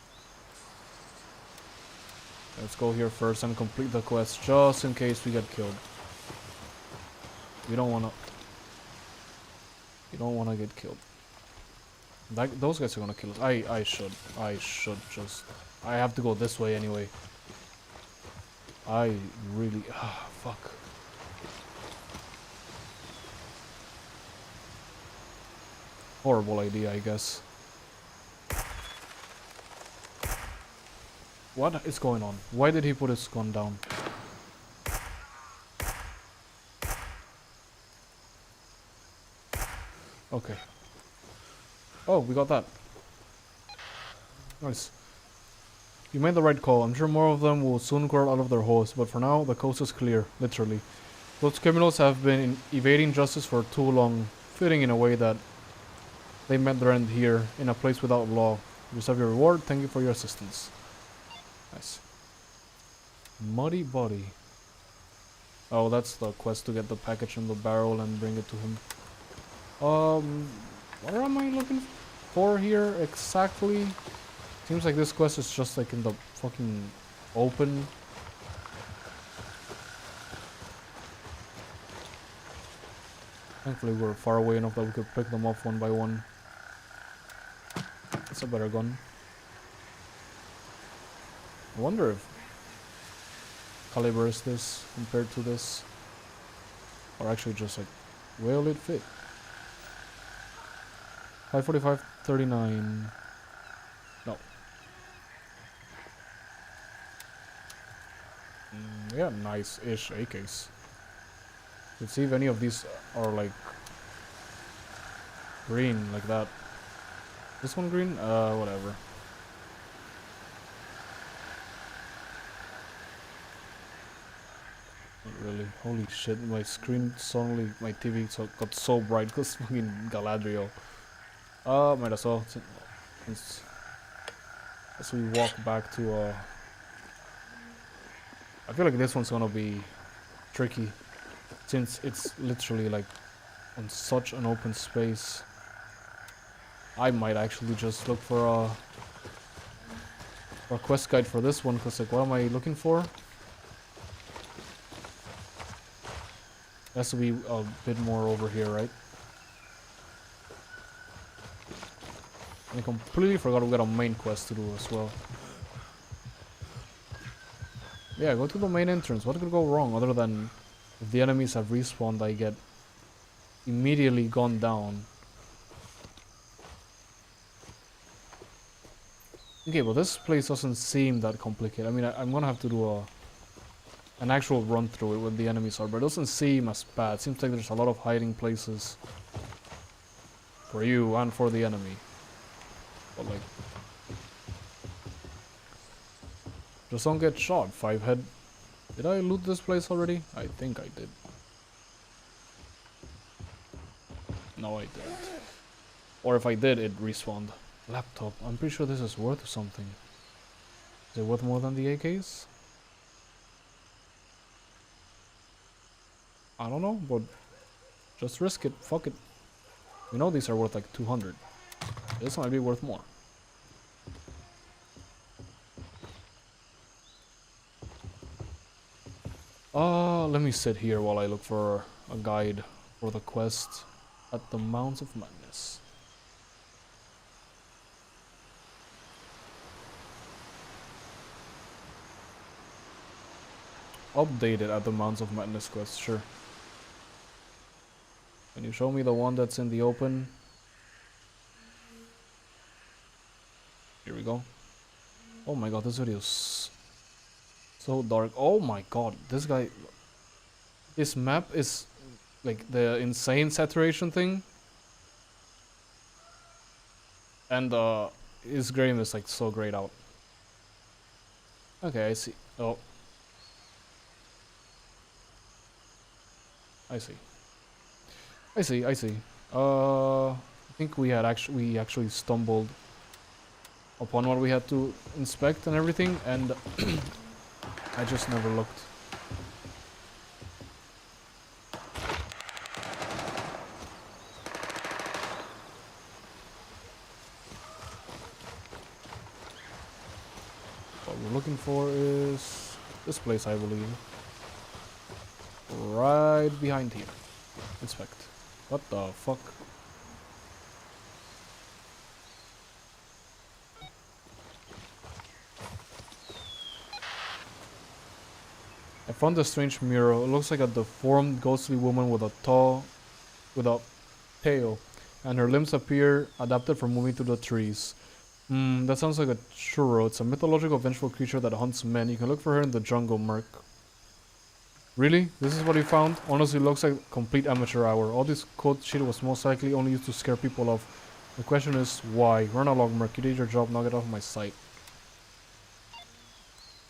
Let's go here first and complete the quest just in case we get killed. We don't wanna get killed. Those guys are gonna kill us. I should just... I have to go this way anyway. I really... fuck. Horrible idea, I guess. What is going on? Why did he put his gun down? Okay. Oh, we got that. Nice. You made the right call. I'm sure more of them will soon crawl out of their holes, but for now, the coast is clear, literally. Those criminals have been evading justice for too long, fitting in a way that they met their end here, in a place without law. You receive your reward. Thank you for your assistance. Nice. Muddy Body. Oh, that's the quest to get the package in the barrel and bring it to him. Where am I looking for here exactly? Seems like this quest is just like in the fucking open. Thankfully we're far away enough that we could pick them off one by one. That's a better gun. I wonder if caliber is this compared to this. Or actually just like, will it fit? 545, 39. No. Yeah, nice-ish AKs. Let's see if any of these are like green like that. This one green? Whatever. Not really. Holy shit, my screen suddenly, my TV got so bright because fucking Galadriel. Might as well. Since as we walk back to, I feel like this one's gonna be tricky. Since it's literally like on such an open space. I might actually just look for a quest guide for this one, because like, what am I looking for? It has to be a bit more over here, right? And I completely forgot we got a main quest to do as well. Yeah, go to the main entrance. What could go wrong other than if the enemies have respawned, I get immediately gone down. Okay, but this place doesn't seem that complicated. I mean, I'm gonna have to do an actual run through it when the enemies are, but it doesn't seem as bad. It seems like there's a lot of hiding places for you and for the enemy. But like, just don't get shot, 5-head. Did I loot this place already? I think I did. No, I didn't. Or if I did, it respawned. Laptop. I'm pretty sure this is worth something. Is it worth more than the AKs? I don't know, but just risk it. Fuck it. We know these are worth like 200. This might be worth more. Let me sit here while I look for a guide for the quest at the Mounds of Madness. Updated at the Mounds of Madness quest, sure. Can you show me the one that's in the open? Here we go. Oh my god, this video's so dark. Oh my god, this guy... This map is like the insane saturation thing. And his game is like so grayed out. Okay, I see. Oh. I see. I see. I think we actually stumbled upon what we had to inspect and everything, and I just never looked. What we're looking for is this place, I believe. Right behind here. Inspect. What the fuck? I found a strange mural. It looks like a deformed, ghostly woman with a tail, and her limbs appear adapted for moving through the trees. That sounds like a churro. It's a mythological, vengeful creature that hunts men. You can look for her in the jungle, Merc. Really? This is what you found? Honestly, looks like complete amateur hour. All this code shit was most likely only used to scare people off. The question is, why? Run along, Merc. You did your job, now get off my sight.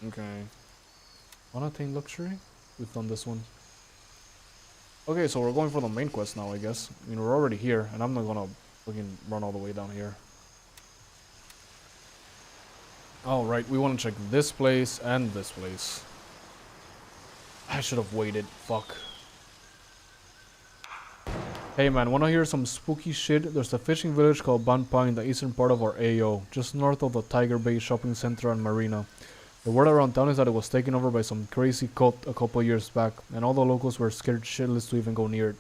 Okay. Wanna attain luxury? We've done this one. Okay, so we're going for the main quest now, I guess. I mean, we're already here, and I'm not gonna fucking run all the way down here. Oh, right, we wanna check this place and this place. I should have waited. Fuck. Hey man, wanna hear some spooky shit? There's a fishing village called Banpa in the eastern part of our AO, just north of the Tiger Bay shopping center and marina. The word around town is that it was taken over by some crazy cult a couple years back, and all the locals were scared shitless to even go near it.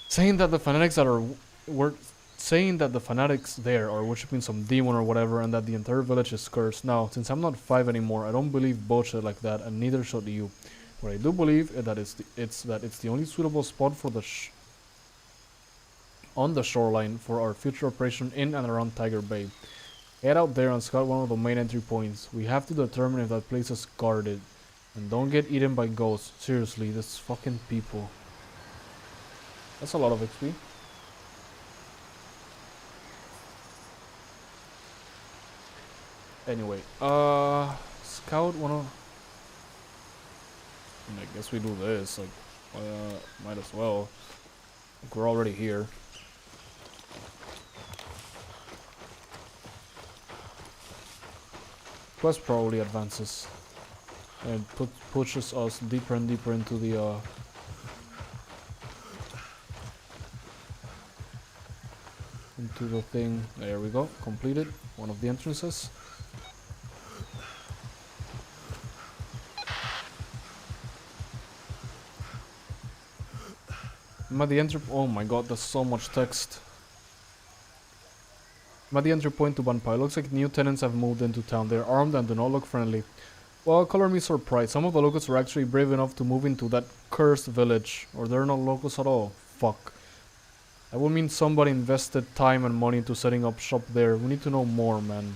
Saying that the fanatics that are were saying that the fanatics there are worshipping some demon or whatever, and that the entire village is cursed. Now, since I'm not 5 anymore, I don't believe bullshit like that, and neither should you. What I do believe is that it's the only suitable spot for the on the shoreline for our future operation in and around Tiger Bay. Head out there and scout one of the main entry points. We have to determine if that place is guarded. And don't get eaten by ghosts. Seriously, this fucking people. That's a lot of XP. Anyway, scout one of... I guess we do this, like, might as well. Like, we're already here. Quest probably advances and pushes us deeper and deeper into the thing. There we go, completed one of the entrances. I'm at the entry. Oh my god, there's so much text. I'm at the entry point to Banpai. Looks like new tenants have moved into town. They're armed and do not look friendly. Well, color me surprised. Some of the locals are actually brave enough to move into that cursed village. Or they're not locals at all. Fuck. That would mean somebody invested time and money into setting up shop there. We need to know more, man.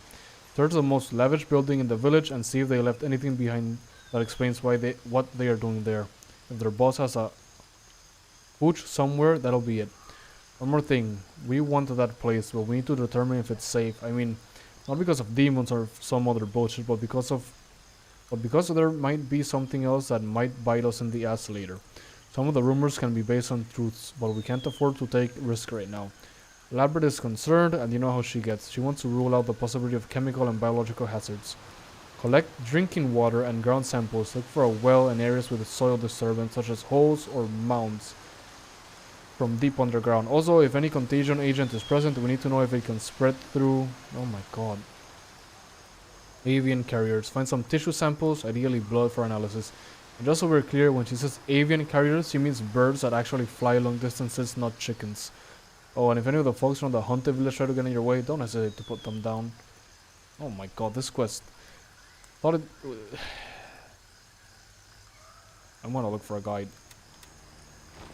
Search the most lavish building in the village and see if they left anything behind that explains what they are doing there. If their boss has a hooch somewhere, that'll be it. One more thing, we want that place, but we need to determine if it's safe. I mean, not because of demons or some other bullshit, but because there might be something else that might bite us in the ass later. Some of the rumors can be based on truths, but we can't afford to take risk right now. Lambert is concerned, and you know how she gets. She wants to rule out the possibility of chemical and biological hazards. Collect drinking water and ground samples. Look for a well in areas with soil disturbance, such as holes or mounds from deep underground. Also, if any contagion agent is present, we need to know if it can spread through... Oh my god. Avian carriers. Find some tissue samples, ideally blood, for analysis. And just so we're clear, when she says avian carriers, she means birds that actually fly long distances, not chickens. Oh, and if any of the folks from the haunted village try to get in your way, don't hesitate to put them down. Oh my god, this quest. Thought it... I want to look for a guide.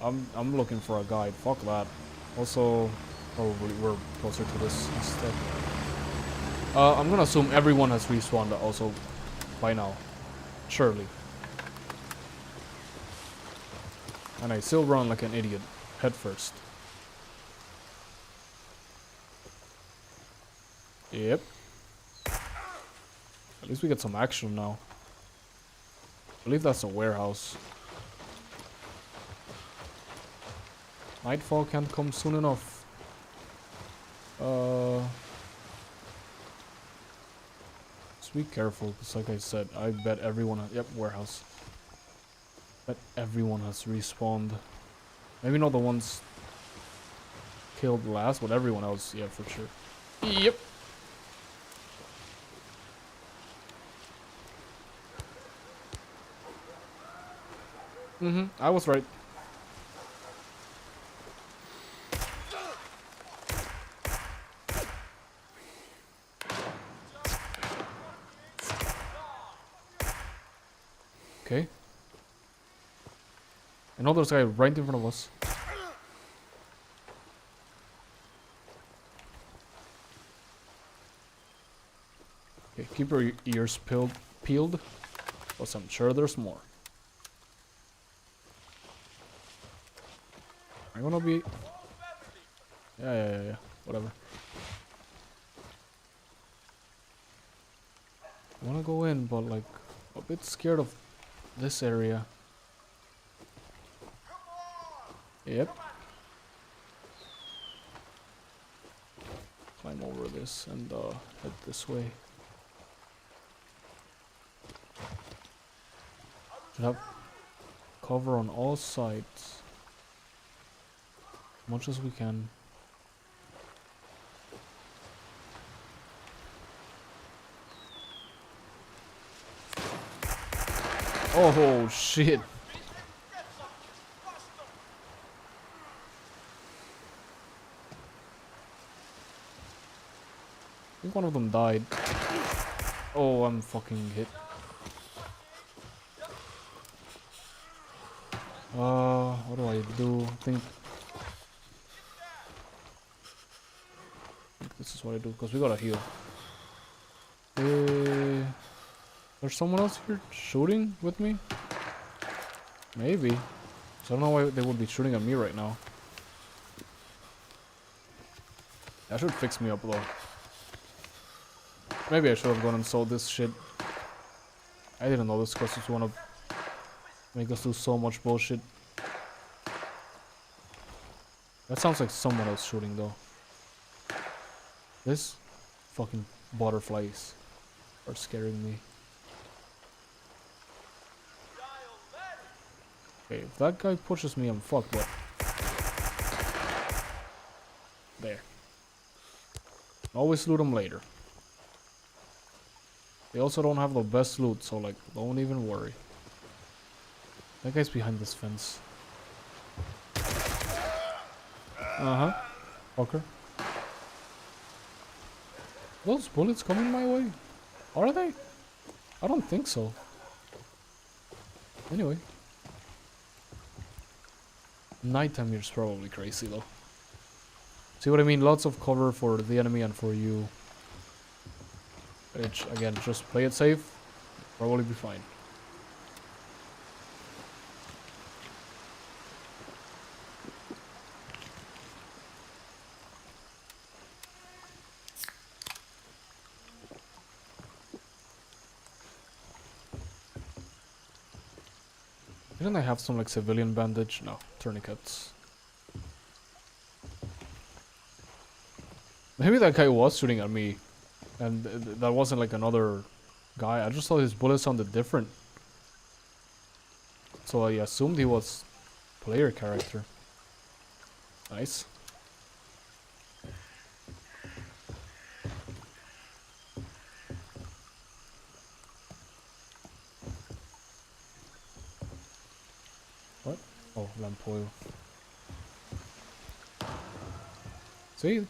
I'm looking for a guide. Fuck that. Also, probably we're closer to this instead. I'm gonna assume everyone has respawned also by now. Surely. And I still run like an idiot. Head first. Yep. At least we get some action now. I believe that's a warehouse. Nightfall can't come soon enough. Just be careful, because like I said, I bet everyone... Yep, warehouse. Bet everyone has respawned. Maybe not the ones killed last, but everyone else, yeah, for sure. Yep. I was right. Okay. I know there's a guy right in front of us. Okay, keep your ears peeled, because I'm sure there's more. I'm gonna be... Yeah. Whatever. I wanna go in, but like, a bit scared of this area. Yep. Climb over this and head this way. Should have cover on all sides. much as we can. Oh shit. I think one of them died. Oh, I'm fucking hit. What do I do? I think this is what I do, because we gotta heal. There's someone else here shooting with me? Maybe. So I don't know why they would be shooting at me right now. That should fix me up though. Maybe I should have gone and sold this shit. I didn't know this quest was wanna make us do so much bullshit. That sounds like someone else shooting though. This fucking butterflies are scaring me. Okay, if that guy pushes me, I'm fucked, but... There. Always loot them later. They also don't have the best loot, so like, don't even worry. That guy's behind this fence. Uh-huh. Fucker. Those bullets coming my way? Are they? I don't think so. Anyway. Nighttime here's probably crazy though. See what I mean? Lots of cover for the enemy and for you. Which, again, just play it safe. Probably be fine. Didn't I have some like civilian bandage? No, tourniquets. Maybe that guy was shooting at me, and that wasn't like another guy. I just thought his bullet sounded different, so I assumed he was player character. Nice. What? Oh, lamp oil. See?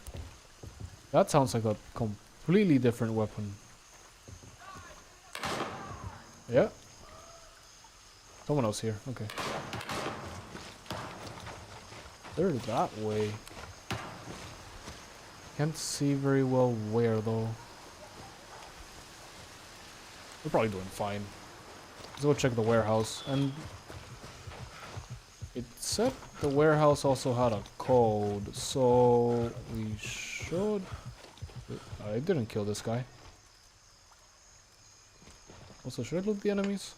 That sounds like a completely different weapon. Yeah. Someone else here. Okay. They're that way. Can't see very well where though. We're probably doing fine. Let's go check the warehouse. And it said the warehouse also had a code, so we should... I didn't kill this guy. Also, should I loot the enemies?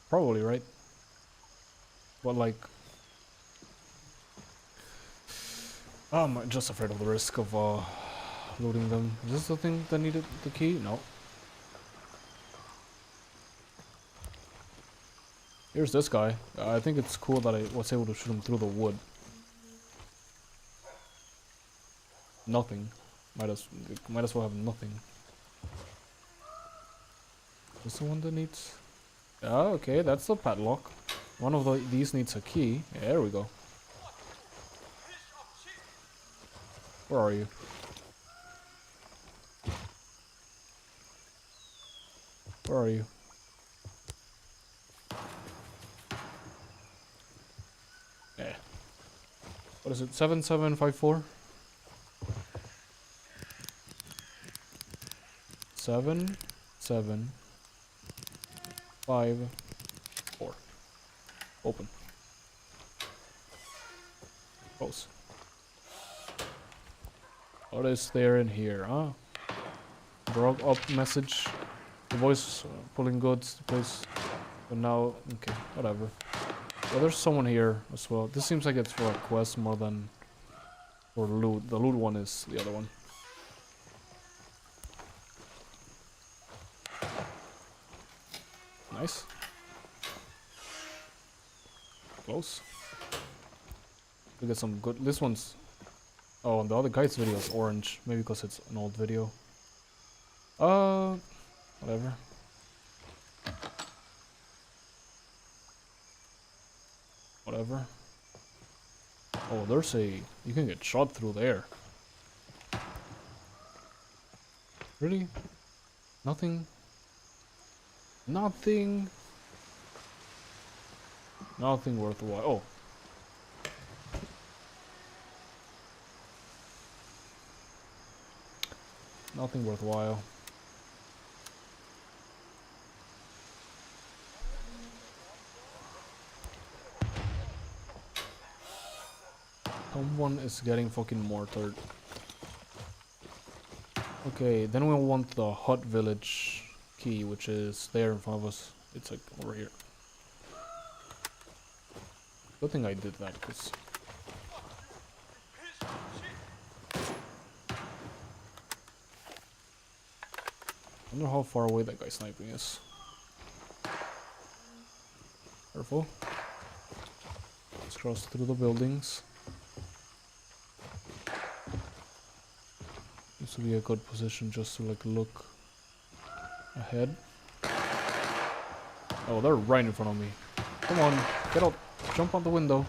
Probably, right? But like... I'm just afraid of the risk of looting them. Is this the thing that needed the key? No. Here's this guy. I think it's cool that I was able to shoot him through the wood. Nothing. Might as well have nothing. Is this the one that needs... Ah, okay, that's the padlock. One of these needs a key. Yeah, there we go. Where are you? Where are you? Yeah. What is it? 7754? 7, 7, 5, 4. Open. Close. What is there in here, huh? Broke up message. The voice pulling goods. The place. But now, okay, whatever. Well, there's someone here as well. This seems like it's for a quest more than for loot. The loot one is the other one. Nice. Close. We get some good. This one's. Oh, and the other guy's video is orange. Maybe because it's an old video. Whatever. Whatever. Oh, there's a... You can get shot through there. Really? Nothing? Nothing? Nothing worthwhile. Oh. Nothing worthwhile. Someone is getting fucking mortared. Okay, then we want the hut village key, which is there in front of us. It's like over here. Good thing I did that, because... I wonder how far away that guy sniping is. Careful. Let's cross through the buildings. This would be a good position just to like look ahead. Oh, they're right in front of me. Come on, get out. Jump out the window.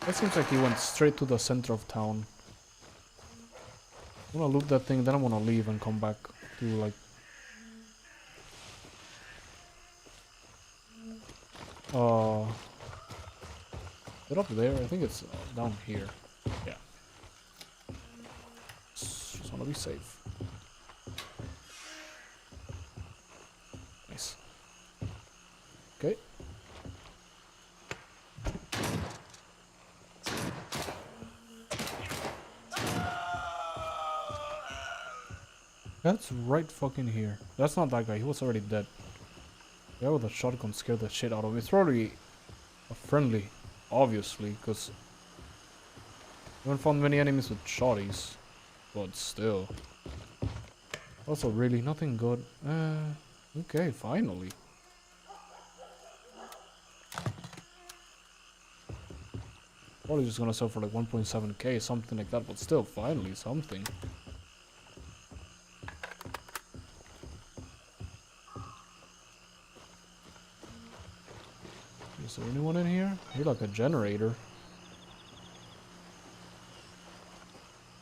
That seems like he went straight to the center of town. I'm gonna loot that thing, then I'm gonna leave and come back to like... Is it up there? I think it's down here. Yeah. Just wanna be safe. Nice. Okay. That's right fucking here. That's not that guy, he was already dead. The guy with the shotgun scared the shit out of me. It's probably a friendly, obviously, because I haven't found many enemies with shotties. But still. Also, really, nothing good. Okay, finally. Probably just gonna sell for like 1.7k, something like that, but still, finally, something. Is there anyone in here? I hear like a generator.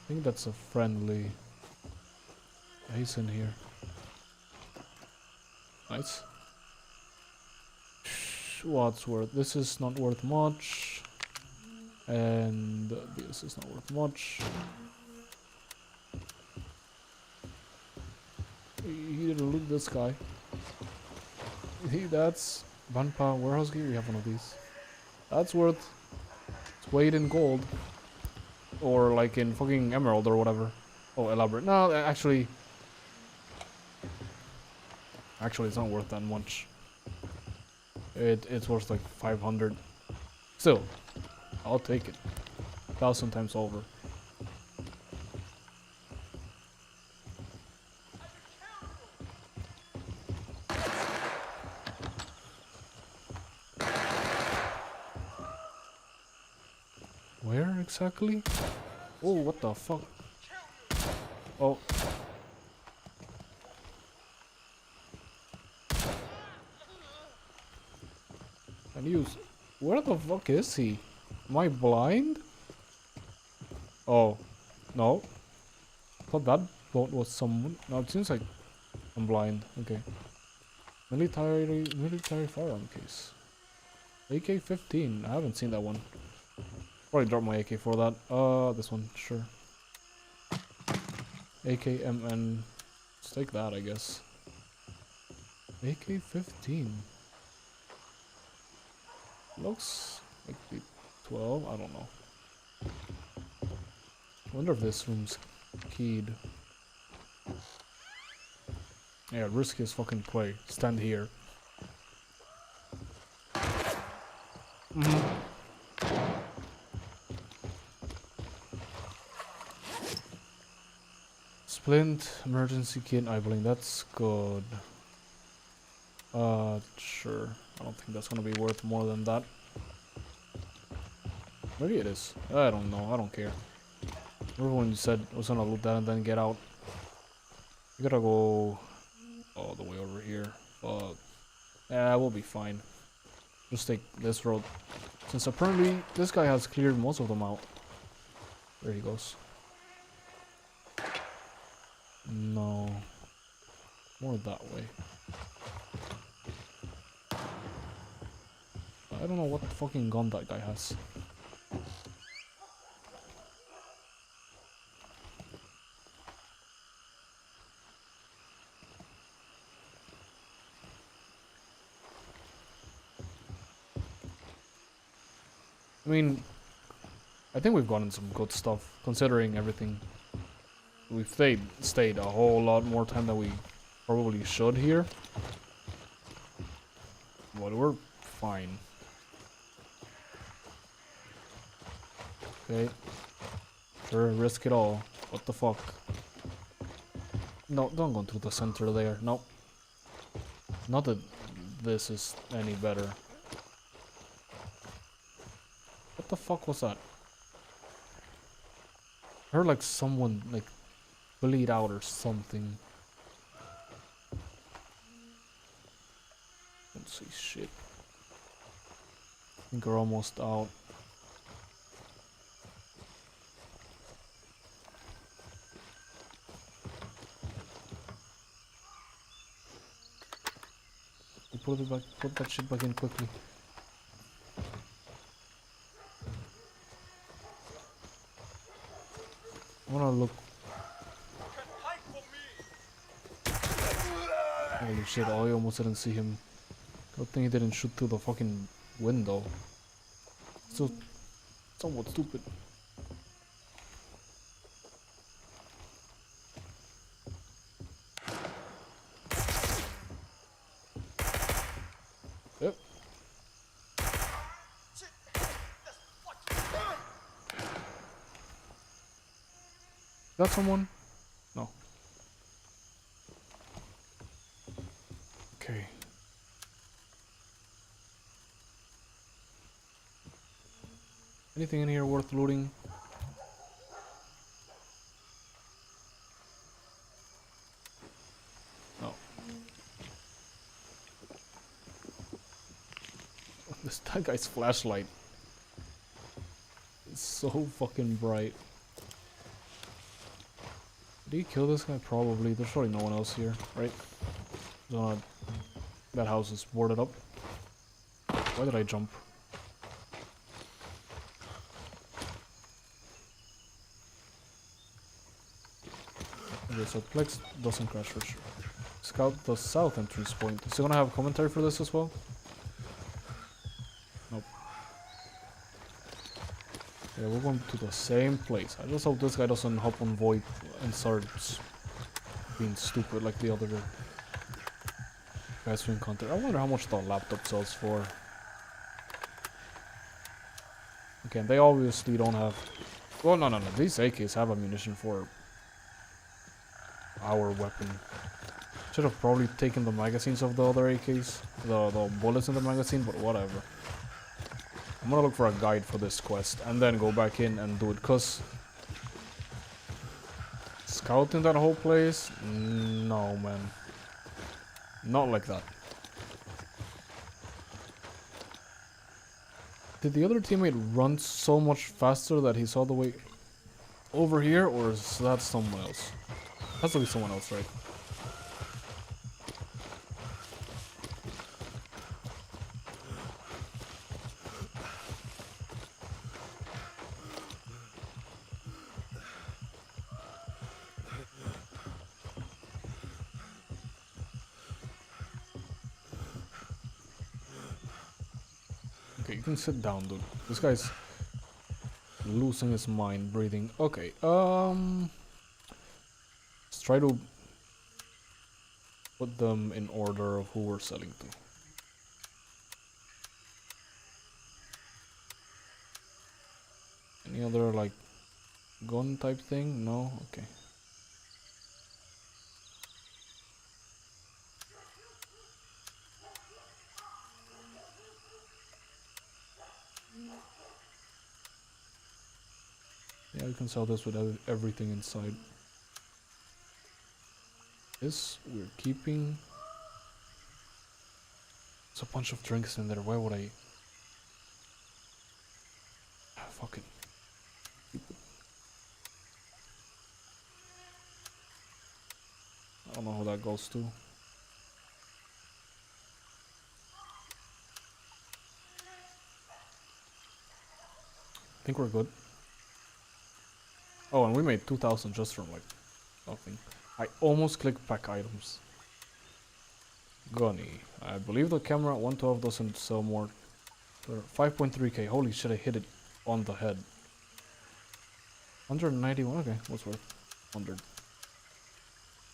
I think that's a friendly. Yeah, he's in here. Nice. What's worth? This is not worth much. And this is not worth much. You didn't loot this guy. That's Banpa warehouse gear. We have one of these. That's worth its weight in gold, or like in fucking emerald or whatever. Oh, elaborate. No, actually, it's not worth that much. It's worth like 500. Still, I'll take it 1,000 times over. Where exactly? Oh, what the fuck? Oh. And use. Where the fuck is he? Am I blind? Oh. No. Thought that boat was someone. No, it seems like I'm blind. Okay. Military firearm case. AK-15. I haven't seen that one. Probably drop my AK for that. This one, sure. AKMN. Let's take that, I guess. AK-15. Looks like the 12. I don't know. I wonder if this room's keyed. Yeah, risky as fucking play. Stand here. Flint, emergency kit, enabling. That's good. Sure. I don't think that's gonna be worth more than that. Maybe it is. I don't know. I don't care. Everyone said I was gonna loot that and then get out. We gotta go all the way over here. Yeah, we'll be fine. Just take this road. Since apparently this guy has cleared most of them out. There he goes. No. More that way. I don't know what fucking gun that guy has. I mean, I think we've gotten some good stuff, considering everything. We've stayed a whole lot more time than we probably should here. But we're fine. Okay. Sure, risk it all. What the fuck? No, don't go through the center there. Nope. Not that this is any better. What the fuck was that? I heard like someone like bleed out or something. Don't see shit. I think we're almost out. Put it back. Put that shit back in quickly. I wanna look. Holy shit! I almost didn't see him. Good thing he didn't shoot through the fucking window. So somewhat stupid. Yep. Got someone? No. Okay. Anything in here worth looting? No. That guy's flashlight is so fucking bright. Did he kill this guy? Probably. There's probably no one else here, right? That house is boarded up. Why did I jump? Okay, so Plex doesn't crash for sure. Scout the south entrance point. Is he gonna have commentary for this as well? Nope. Yeah, we're going to the same place. I just hope this guy doesn't hop on Void and starts being stupid like the other guys we encountered. I wonder how much the laptop sells for. Okay, they obviously don't have... Well, no. These AKs have ammunition for our weapon. Should have probably taken the magazines of the other AKs. The bullets in the magazine, but whatever. I'm gonna look for a guide for this quest and then go back in and do it, cause scouting that whole place? No, man. Not like that. Did the other teammate run so much faster that he's all the way over here, or is that someone else? Has to be someone else, right? Okay, you can sit down, dude. This guy's losing his mind breathing. Okay, let's try to put them in order of who we're selling to. Any other, like, gun type thing? No? Okay. You can sell this with everything inside. This we're keeping. There's a bunch of drinks in there. Why would I? Fuck it. I don't know how that goes to. I think we're good. Oh, and we made 2,000 just from like nothing. I almost clicked pack items. Gunny. I believe the camera 112 doesn't sell more. 5.3k. Holy shit, I hit it on the head. 191. Okay, what's worth 100.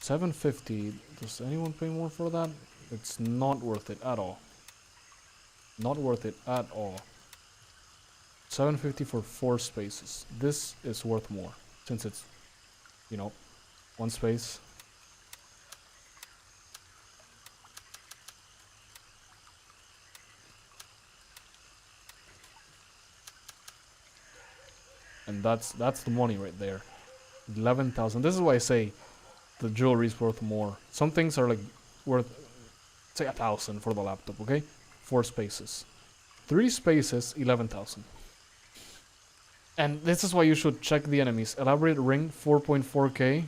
750. Does anyone pay more for that? It's not worth it at all. Not worth it at all. 750 for 4 spaces. This is worth more since it's, you know, 1 space. And that's the money right there. 11,000. This is why I say the jewelry is worth more. Some things are like worth, say, 1,000 for the laptop. Okay, 4 spaces, 3 spaces, 11,000. And this is why you should check the enemies. Elaborate ring, 4.4k.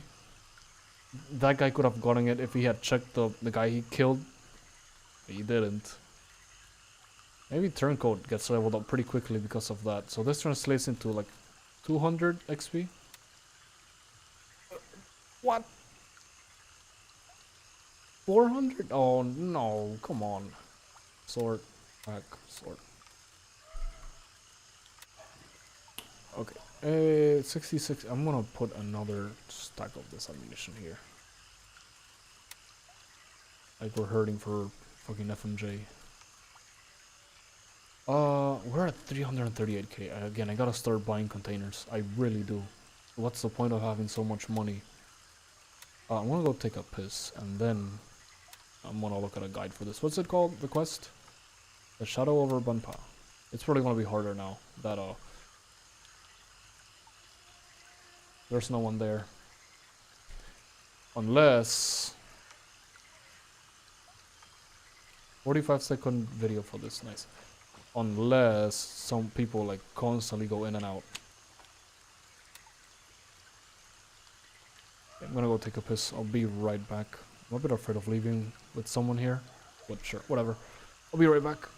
That guy could have gotten it if he had checked the guy he killed. But he didn't. Maybe Turncoat gets leveled up pretty quickly because of that. So this translates into like 200 XP. What? 400? Oh no, come on. Sword, back, sword. Okay, 66. I'm gonna put another stack of this ammunition here. Like we're hurting for fucking FMJ. We're at 338k. Again, I gotta start buying containers. I really do. What's the point of having so much money? I'm gonna go take a piss, and then I'm gonna look at a guide for this. What's it called? The quest? The Shadow over Banpa. It's probably gonna be harder now that there's no one there. Unless 45-second video for this, nice. Unless some people like constantly go in and out. I'm gonna go take a piss. I'll be right back. I'm a bit afraid of leaving with someone here. But sure, whatever. I'll be right back.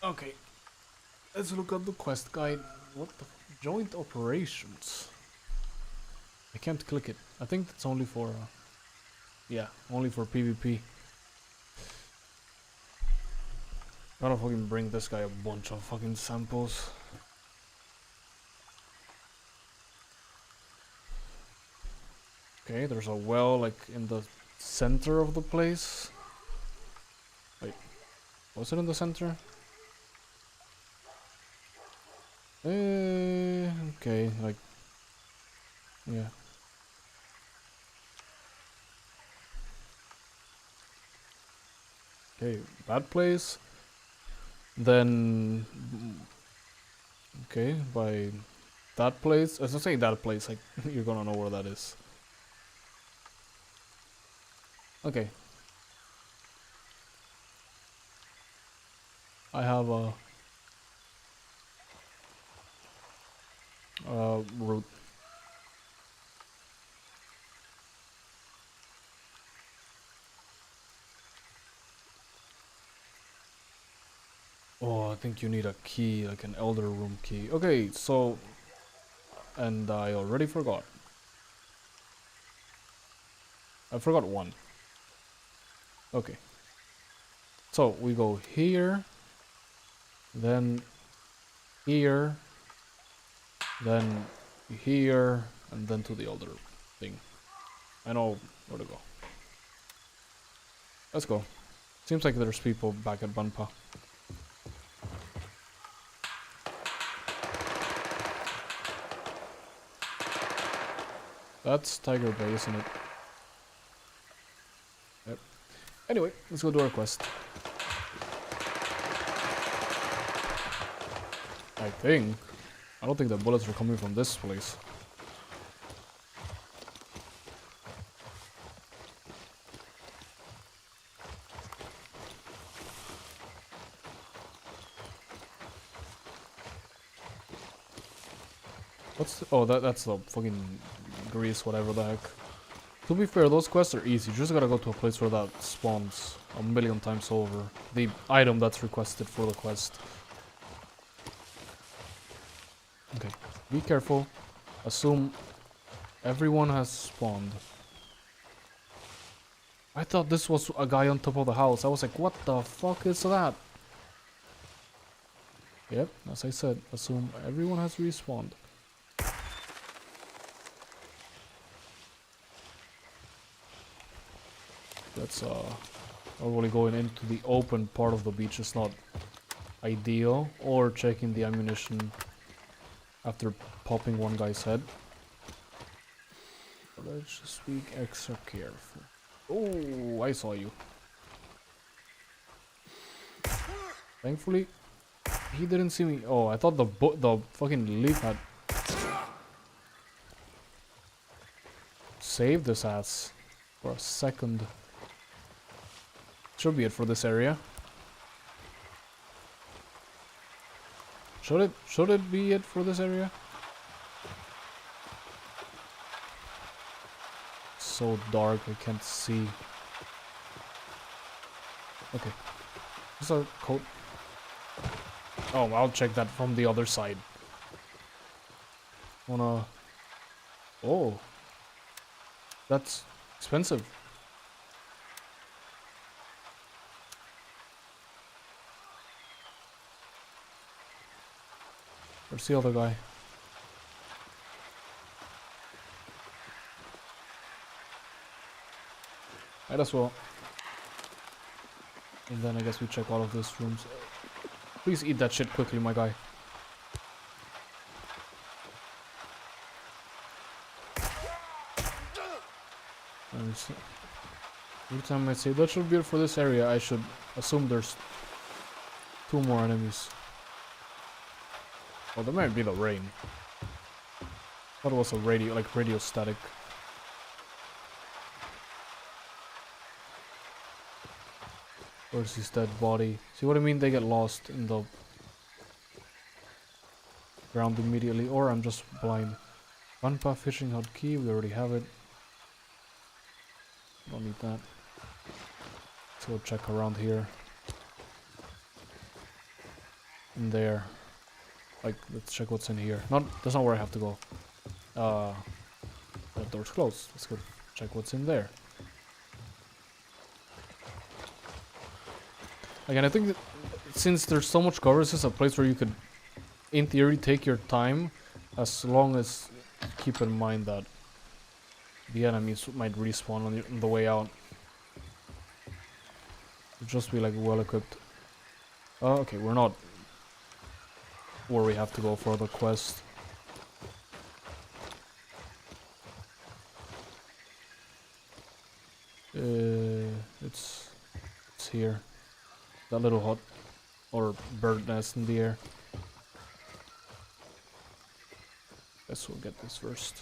Okay, let's look at the quest guide. What the joint operations? I can't click it. I think it's only for yeah, only for PvP. Gotta fucking bring this guy a bunch of fucking samples. Okay, there's a well like in the center of the place. Wait, was it in the center? Okay, like, yeah. Okay, that place. Then, okay, by that place. As I say, that place, like, you're gonna know where that is. Okay. I have a... Root. Oh, I think you need a key, like an elder room key. Okay, so... And I already forgot. I forgot one. Okay. So, we go here. Then... Here. Then... Here. And then to the elder thing. I know where to go. Let's go. Seems like there's people back at Banpa. That's Tiger Bay, isn't it? Yep. Anyway, let's go do our quest. I think. I don't think the bullets are coming from this place. What's the, oh, that's the fucking grease, whatever the heck. To be fair, those quests are easy. You just gotta go to a place where that spawns a million times over. The item that's requested for the quest. Okay, be careful. Assume everyone has spawned. I thought this was a guy on top of the house. I was like, what the fuck is that? Yep, as I said, assume everyone has respawned. That's probably going into the open part of the beach is not ideal, or checking the ammunition after popping one guy's head. Let's just be extra careful. Oh, I saw you. Thankfully, he didn't see me. Oh, I thought the fucking leaf had saved this ass for a second. Should be it for this area. Should it be it for this area? So dark, I can't see. Okay. Just a coat. Oh, I'll check that from the other side. Wanna... Oh. That's expensive. Where's the other guy? Might as well. And then I guess we check all of these rooms. Please eat that shit quickly, my guy. Every time I say that should be it for this area, I should assume there's 2 more enemies. Oh, that might be the rain. Thought it was a radio, like radio static. Where's his dead body? See what I mean? They get lost in the ground immediately, or I'm just blind. Banpa fishing hut key, we already have it. Don't need that. Let's go check around here. In there. Like, let's check what's in here. That's not where I have to go. That door's closed. Let's go check what's in there. Again, I think that since there's so much cover, this is a place where you could, in theory, take your time, as long as keep in mind that the enemies might respawn on the way out. Just be like well equipped. Oh, okay, we're not where we have to go for the quest. It's here. That little hut or bird nest in the air. Guess we'll get this first.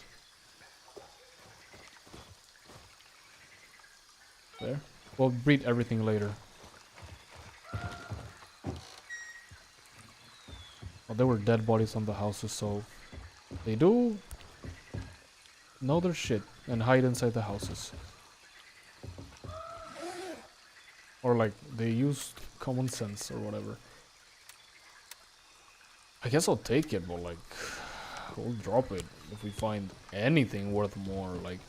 There. We'll breed everything later. Oh, there were dead bodies on the houses, so They do know their shit and hide inside the houses. Or like, they use common sense or whatever. I guess I'll take it, but like, we'll drop it if we find anything worth more, like,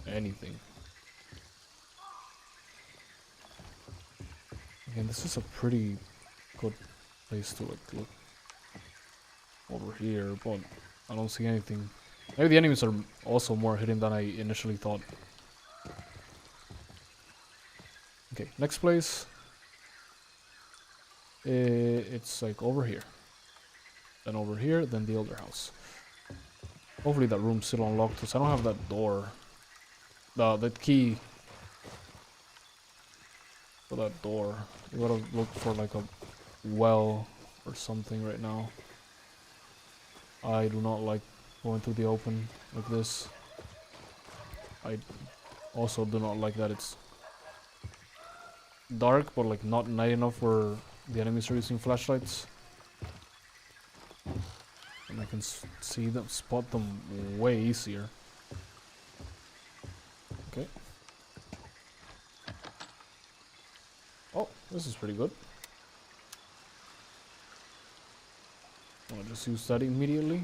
anything. Again, this is a pretty good place to like look over here, but I don't see anything. Maybe the enemies are also more hidden than I initially thought. Okay, next place. It's like over here. Then over here, then the older house. Hopefully that room's still unlocked, because I don't have that door. That key for that door. You gotta look for like a well or something right now. I do not like going through the open like this. I also do not like that it's dark, but like not night enough where the enemies are using flashlights. And I can see them, spot them way easier. Okay. Oh, this is pretty good. I'll just use that immediately.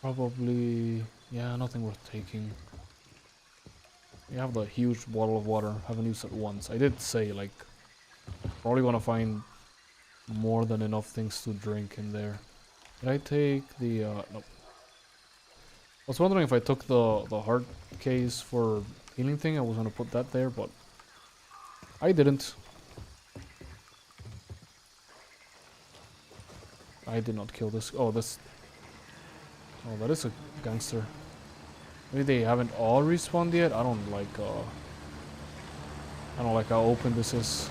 Probably, yeah, nothing worth taking. We have the huge bottle of water, haven't used it once. I did say, like, probably want to find more than enough things to drink in there. Did I take the, nope. I was wondering if I took the heart case for healing thing, I was gonna put that there, but I didn't. I did not kill this. Oh, this. Oh, that is a gangster. Maybe they haven't all respawned yet. I don't like how open this is.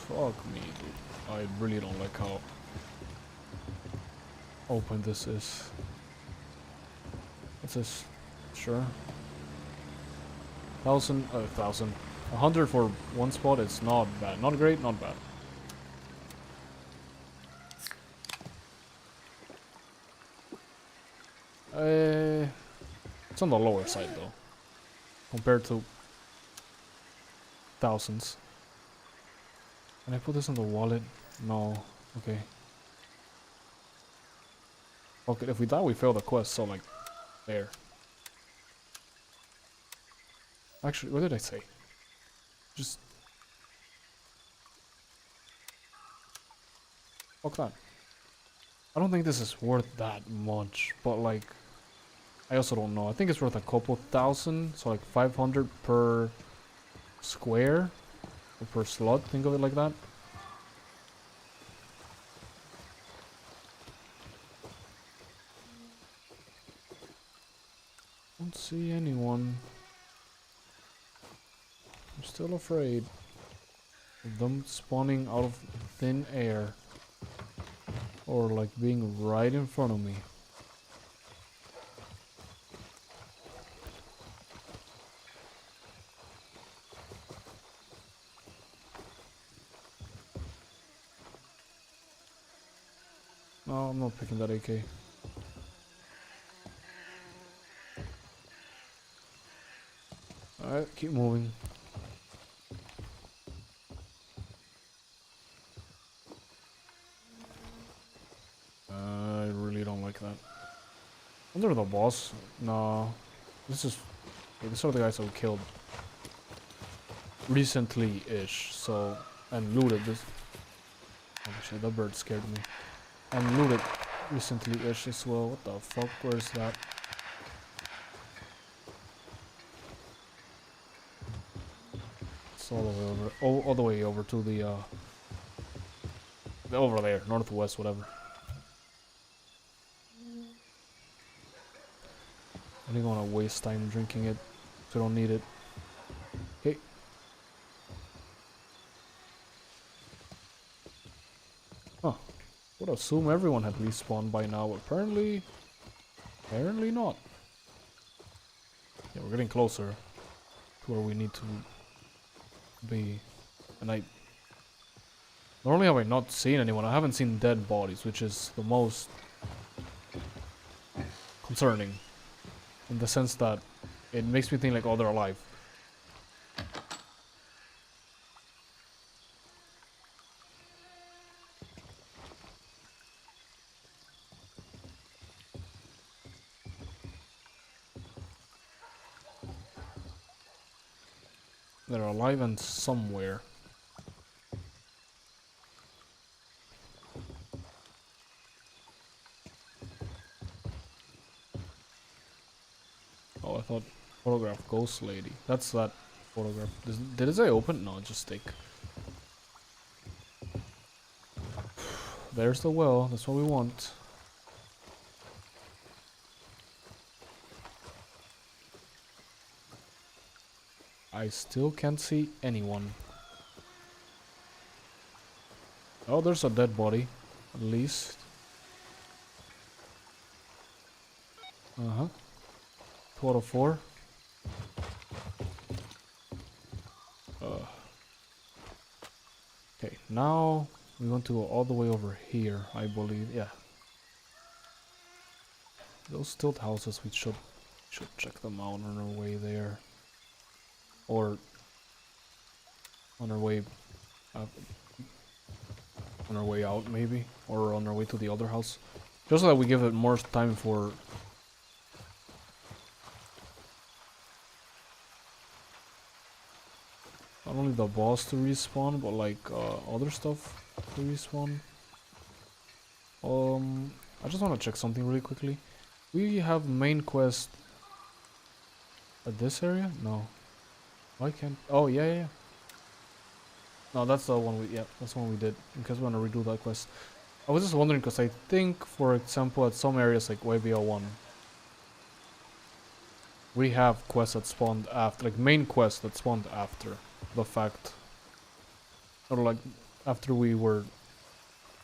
Fuck me, dude. I really don't like how open this is. What's this? Sure. 100 for one spot. It's not bad. Not great, not bad. It's on the lower side though, compared to thousands. Can I put this in the wallet? No. Okay. Okay, if we die, we fail the quest, so like, there. Actually, what did I say? Just... fuck that. I don't think this is worth that much, but like, I also don't know. I think it's worth a couple thousand, so like 500 per square, or per slot, think of it like that. Don't see anyone. I'm still afraid of them spawning out of thin air. Or like being right in front of me. No, I'm not picking that AK. Alright, keep moving. I really don't like that. Under the boss? No. This is... these are the guys I killed recently-ish, so... and looted this... actually, the bird scared me. And looted recently-ish as well. What the fuck? Where's that? It's all the way over... oh, all the way over to the, over there. Northwest, whatever. I don't want to waste time drinking it, so I don't need it. Okay. Huh. Would assume everyone had respawned by now. Apparently not. Yeah, we're getting closer to where we need to be. And not only have I not seen anyone, I haven't seen dead bodies, which is the most concerning. In the sense that it makes me think like, oh, they're alive. They're alive and somewhere. Oh, I thought photograph ghost lady. That's that photograph. Did it say open? No, just stick. There's the well. That's what we want. I still can't see anyone. Oh, there's a dead body. At least. Uh-huh. 2 out of 4. Okay, now we want to go all the way over here, I believe. Yeah. Those tilt houses, we should check them out on our way there. Or on our way up, on our way out maybe, or on our way to the other house, just so that we give it more time for not only the boss to respawn, but like other stuff to respawn. I just want to check something really quickly. We have main quest at this area? No. Why can't? Oh yeah. No, that's the one we. Yeah, that's the one we did. In case we want to redo that quest. I was just wondering because I think, for example, at some areas like YBL1, we have quests that spawned after, like main quests that spawned after the fact, or like after we were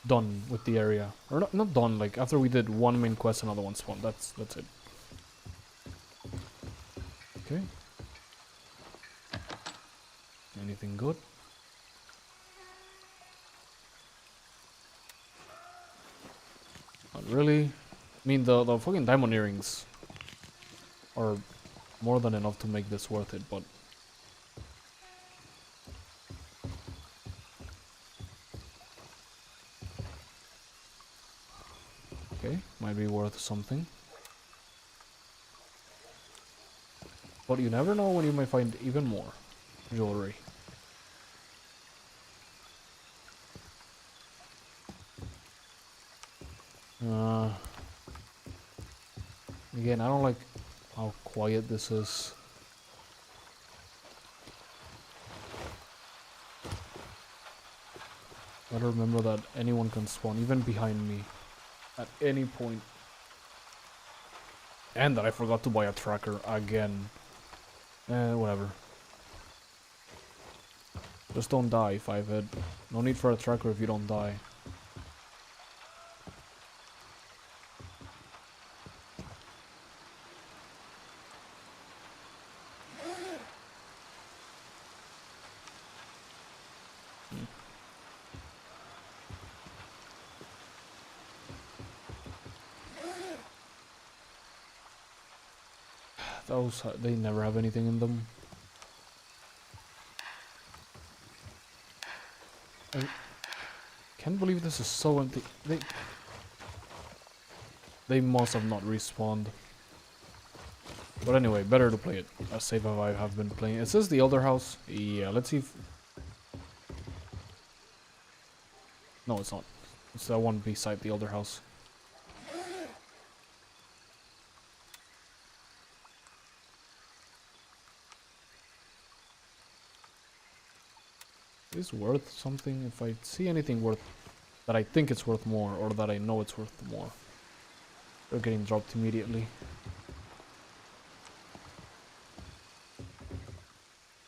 done with the area, or not done. Like after we did one main quest, another one spawned. That's it. Okay. Anything good? Not really. I mean, the fucking diamond earrings are more than enough to make this worth it, but okay, might be worth something. But you never know when you might find even more jewelry. Again, I don't like how quiet this is. Gotta remember that anyone can spawn, even behind me, at any point. And that I forgot to buy a tracker again. Whatever. Just don't die, 5-head. No need for a tracker if you don't die. Those, they never have anything in them. I can't believe this is so empty. They must have not respawned. But anyway, better to play it as safe as I have been playing. Is this the other house? Yeah, let's see if... No, it's not. It's that one beside the other house. Is worth something? If I see anything worth that I think it's worth more, or that I know it's worth more, they're getting dropped immediately.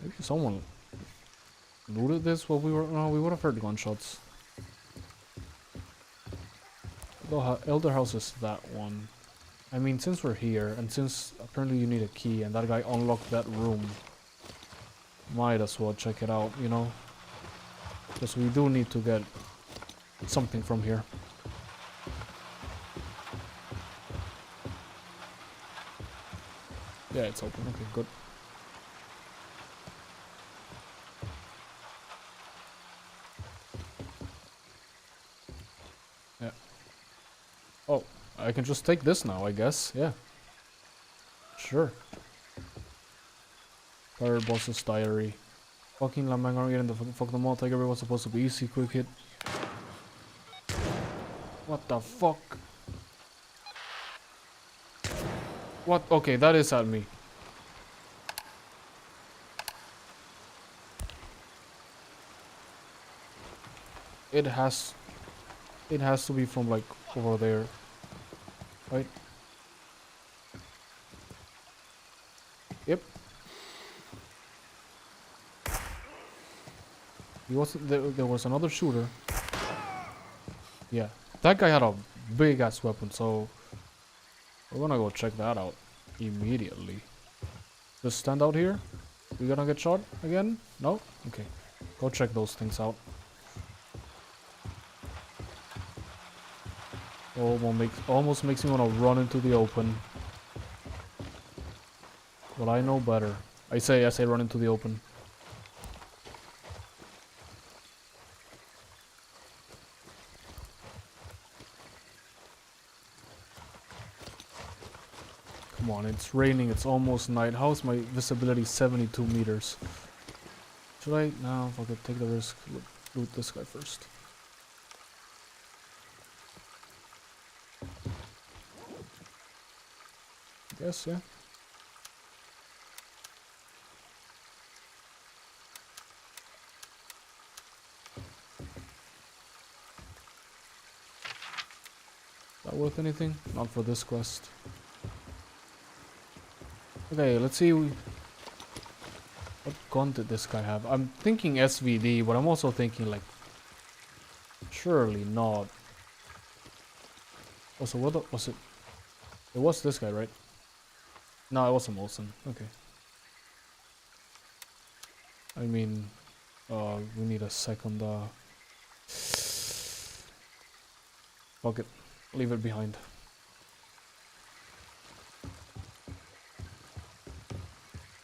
Maybe someone looted this while we were. No, we would have heard gunshots. The Elder House is that one. I mean, since we're here, and since apparently you need a key, and that guy unlocked that room, might as well check it out, you know? Because we do need to get something from here. Yeah, it's open. Okay, good. Yeah. Oh, I can just take this now, I guess. Yeah. Sure. Fire Boss's Diary. Fucking Lamang getting the fuck them all. Tiger Bear was supposed to be easy, quick hit. What the fuck? What? Okay, that is at me. It has to be from like over there. Right? Yep. He wasn't there was another shooter. Yeah. That guy had a big ass weapon, so we're gonna go check that out immediately. Just stand out here. We gonna get shot again? No? Okay. Go check those things out. Almost makes me wanna run into the open. But I know better. I say run into the open. Come on, it's raining, it's almost night. How's my visibility 72 meters? Should I? No, fuck it, take the risk. Loot this guy first. Guess, yeah. That worth anything? Not for this quest. Okay, let's see. What gun did this guy have? I'm thinking SVD, but I'm also thinking like, surely not. Also, what was it? It was this guy, right? No, it wasn't Molson. Okay. I mean, we need a second. Fuck it, leave it behind.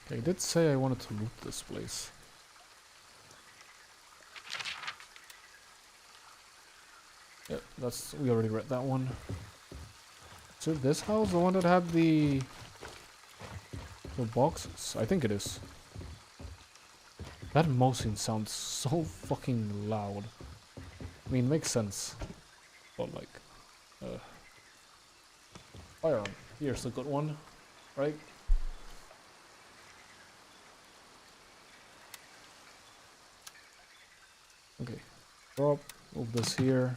Okay, I did say I wanted to loot this place. Yeah, we already read that one. Is it this house, the one that had the boxes? I think it is. That mousing sounds so fucking loud. I mean, makes sense. But like, firearm. Here's a good one, right? Okay, drop, move this here.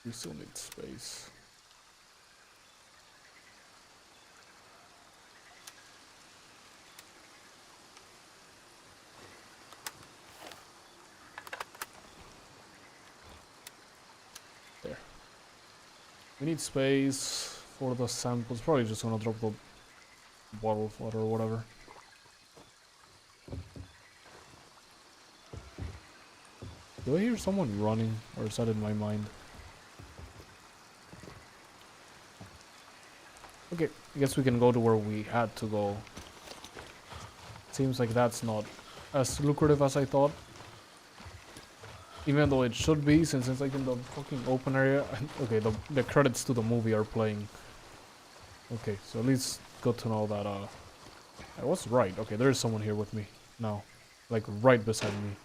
We still need space. There. We need space for the samples. Probably just gonna drop the bottle of water or whatever. Do I hear someone running, or is that in my mind? Okay, I guess we can go to where we had to go. Seems like that's not as lucrative as I thought. Even though it should be, since it's like in the fucking open area. Okay, the credits to the movie are playing. Okay, so at least good to know that, I was right. Okay, there is someone here with me now. Like, right beside me.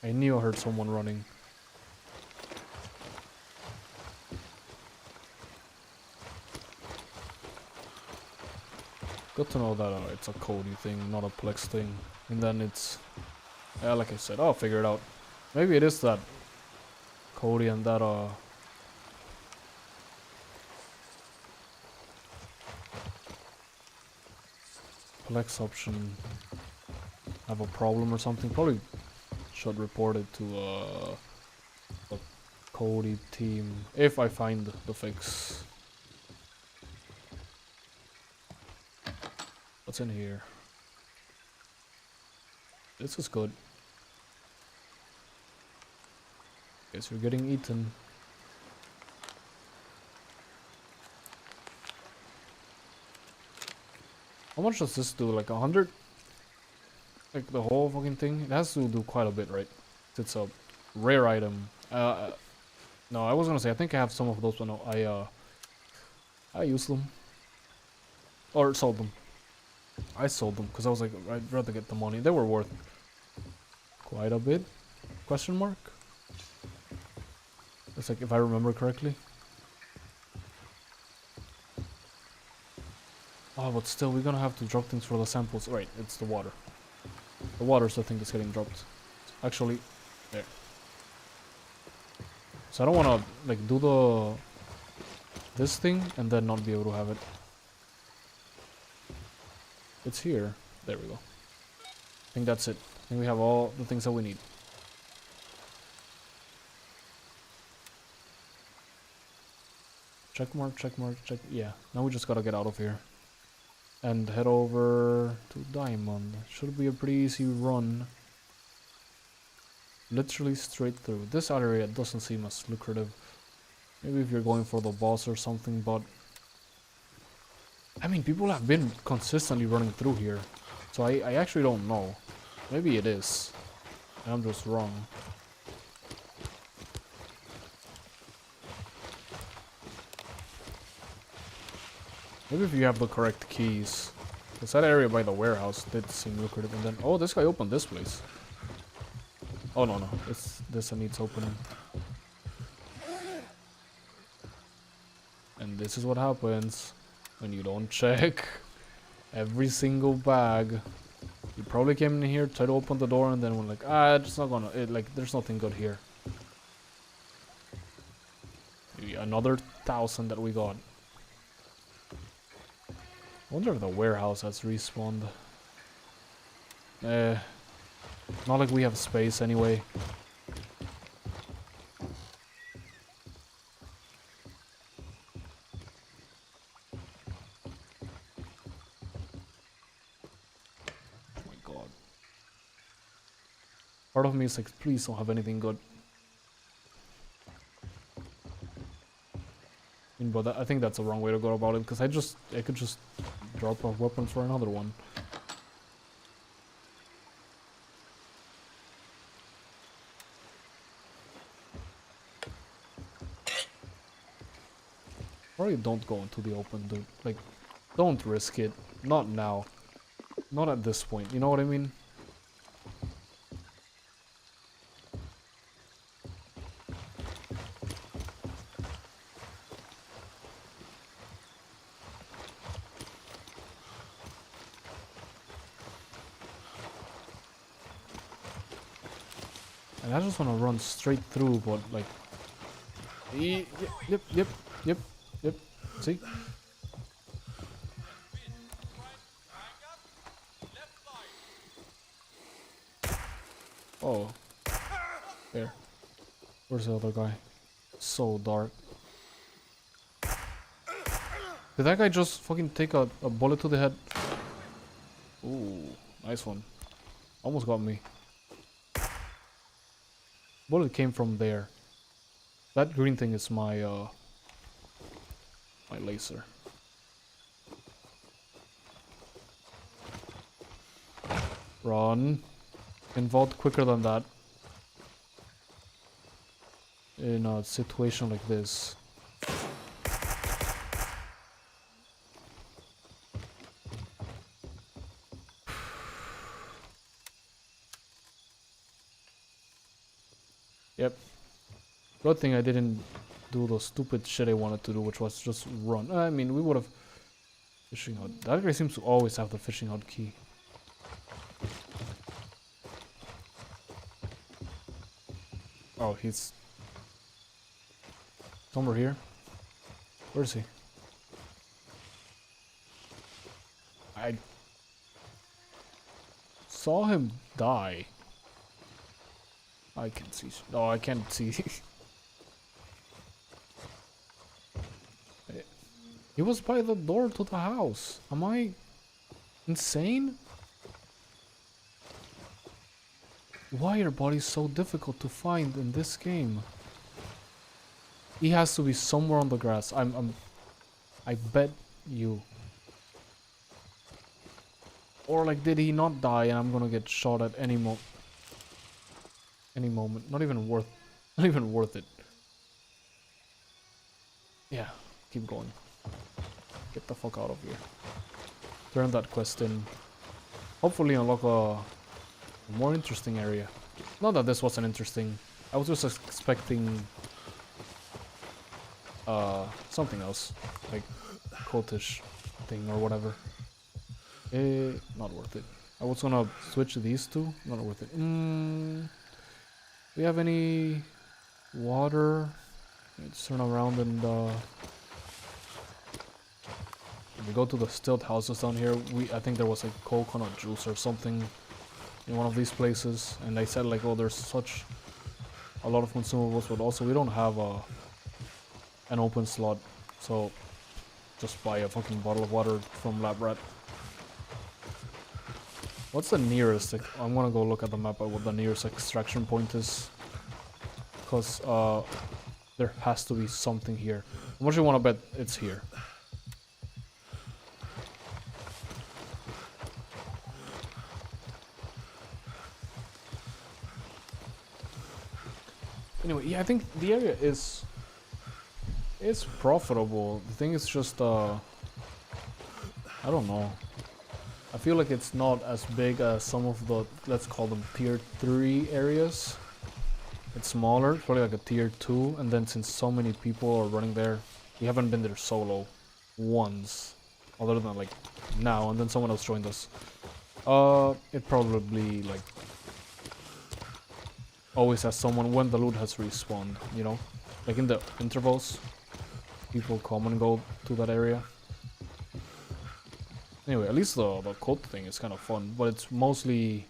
I knew I heard someone running. Good to know that it's a Cody thing, not a Plex thing. And then it's... Yeah, like I said, I'll figure it out. Maybe it is that Cody and that, Flex option have a problem or something. Probably should report it to the Cody team if I find the fix. What's in here? This is good. Guess you're getting eaten. How much does this do? Like 100? Like the whole fucking thing? It has to do quite a bit, right? It's a rare item. No, I was gonna say I think I have some of those, but no, I used them or sold them. I sold them because I was like, I'd rather get the money. They were worth quite a bit. Question mark? It's like if I remember correctly. Oh, but still, we're gonna have to drop things for the samples. Right, it's the water. The water's the thing that's getting dropped. Actually, there. So I don't wanna like do this thing and then not be able to have it. It's here. There we go. I think that's it. I think we have all the things that we need. Check mark, check mark, check. Yeah, now we just gotta get out of here. And head over to Diamond. Should be a pretty easy run. Literally straight through. This area doesn't seem as lucrative. Maybe if you're going for the boss or something, but... I mean, people have been consistently running through here. So I actually don't know. Maybe it is. I'm just wrong. Maybe if you have the correct keys. Because that area by the warehouse did seem lucrative. And then, oh, this guy opened this place. Oh, no. This one needs opening. And this is what happens when you don't check every single bag. You probably came in here, tried to open the door, and then went like, it's not gonna, there's nothing good here. Maybe another 1,000 that we got. I wonder if the warehouse has respawned. Not like we have space anyway. Oh my god. Part of me is like, please don't have anything good. But I think that's the wrong way to go about it, because I could just drop a weapon for another one. Probably don't go into the open, dude. Like, don't risk it. Not now. Not at this point, you know what I mean? And I just want to run straight through, but like... Yep. See? Oh. There. Where's the other guy? So dark. Did that guy just fucking take a bullet to the head? Ooh, nice one. Almost got me. Bullet came from there. That green thing is my my laser. Run. Can vault quicker than that. In a situation like this. Yep. Good thing I didn't do the stupid shit I wanted to do, which was just run. I mean, we would have... Fishing hut. That guy seems to always have the fishing hut key. Oh, he's... somewhere here. Where is he? saw him die. I can see. No, I can't see. He was by the door to the house. Am I insane? Why are bodies so difficult to find in this game? He has to be somewhere on the grass. I bet you. Or like, did he not die and I'm gonna get shot at any moment? Not even worth it. Yeah, keep going. Get the fuck out of here. Turn that quest in. Hopefully unlock a more interesting area. Not that this wasn't interesting. I was just expecting something else. Like cultish thing or whatever. Not worth it. I was gonna switch these two. Not worth it. Do we have any water? Let's turn around and if we go to the stilt houses down here, I think there was like coconut juice or something in one of these places, and they said like, oh, there's such a lot of consumables, but also we don't have an open slot, so just buy a fucking bottle of water from Lab Rat. What's the nearest? I'm gonna go look at the map at what the nearest extraction point is, because there has to be something here. How much do you want to bet it's here? Anyway, yeah, I think the area is profitable. The thing is just I don't know. I feel like it's not as big as some of the, let's call them tier 3 areas. It's smaller, it's probably like a tier 2, and then since so many people are running there, we haven't been there solo once, other than like now, and then someone else joined us. It probably like always has someone when the loot has respawned, you know? Like in the intervals, people come and go to that area. Anyway, at least the cult thing is kind of fun, but it's mostly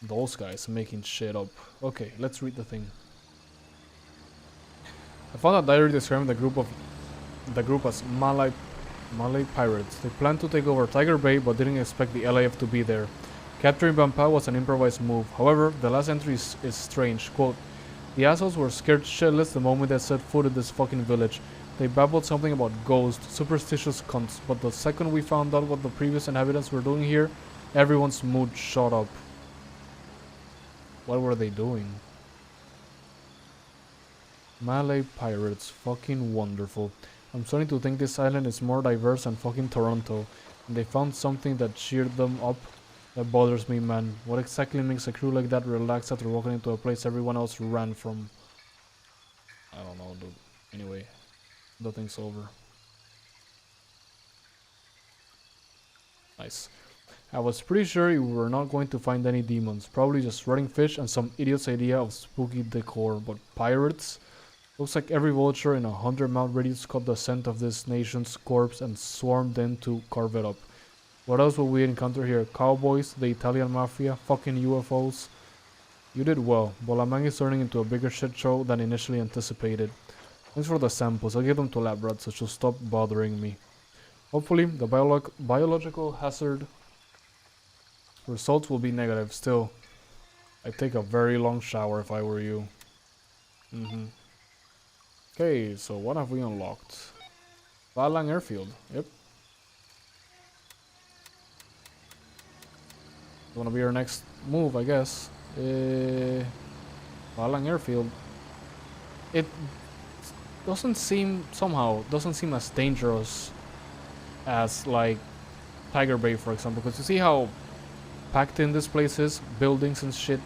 those guys making shit up. Okay, let's read the thing. I found a diary describing the group as Malay pirates. They planned to take over Tiger Bay, but didn't expect the LAF to be there. Capturing Bampa was an improvised move. However, the last entry is strange. Quote, the assholes were scared shitless the moment they set foot in this fucking village. They babbled something about ghosts, superstitious cunts, but the second we found out what the previous inhabitants were doing here, everyone's mood shot up. What were they doing? Malay pirates, fucking wonderful. I'm starting to think this island is more diverse than fucking Toronto, and they found something that cheered them up. That bothers me, man. What exactly makes a crew like that relax after walking into a place everyone else ran from? I don't know, dude. Anyway, the thing's over. Nice. I was pretty sure we were not going to find any demons. Probably just rotting fish and some idiot's idea of spooky decor. But pirates? Looks like every vulture in a 100-mile radius caught the scent of this nation's corpse and swarmed in to carve it up. What else will we encounter here? Cowboys, the Italian mafia, fucking UFOs. You did well. Bolamang is turning into a bigger shit show than initially anticipated. Thanks for the samples. I'll give them to Lab Rat so she'll stop bothering me. Hopefully, the biological hazard results will be negative. Still, I'd take a very long shower if I were you. Okay, so what have we unlocked? Balang Airfield. Yep. Gonna be our next move, I guess. Balang Airfield. It doesn't seem as dangerous as like Tiger Bay, for example, because you see how packed in this place is, buildings and shit,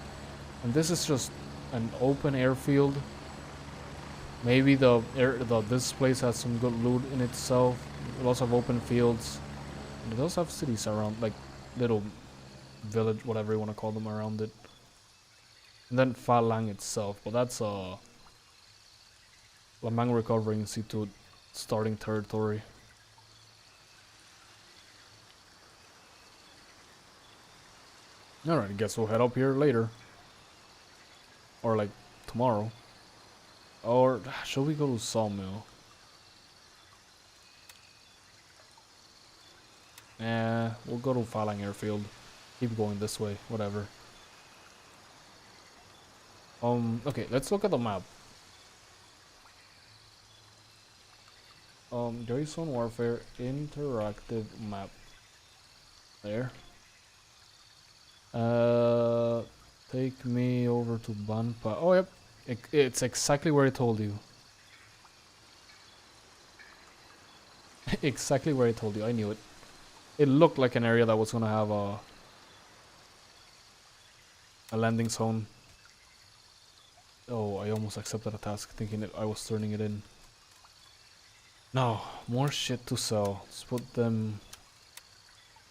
and this is just an open airfield. Maybe this place has some good loot in itself. Lots of open fields. And it does have cities around, like little village, whatever you want to call them, around it. And then Pha Lang itself, but that's Lamang recovering C2 starting territory. Alright, guess we'll head up here later. Or like tomorrow. Or should we go to Sawmill? We'll go to Falang Airfield. Keep going this way, whatever. Okay, let's look at the map. Garrison Warfare interactive map. There. Take me over to Banpa. Oh, yep. It's exactly where I told you. Exactly where I told you. I knew it. It looked like an area that was gonna have a landing zone. Oh, I almost accepted a task thinking that I was turning it in. No, more shit to sell. Let's put them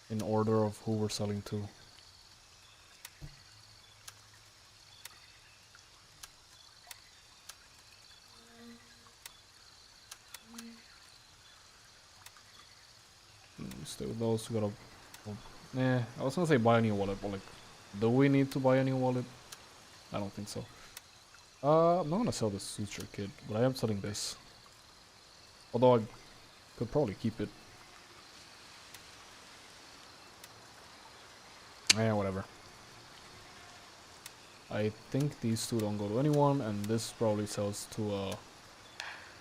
in order of who we're selling to. Stay with those. We gotta. I was gonna say buy a new wallet, but like, do we need to buy a new wallet? I don't think so. I'm not gonna sell this suture kit, but I am selling this. Although I could probably keep it. Yeah, whatever. I think these two don't go to anyone, and this probably sells to a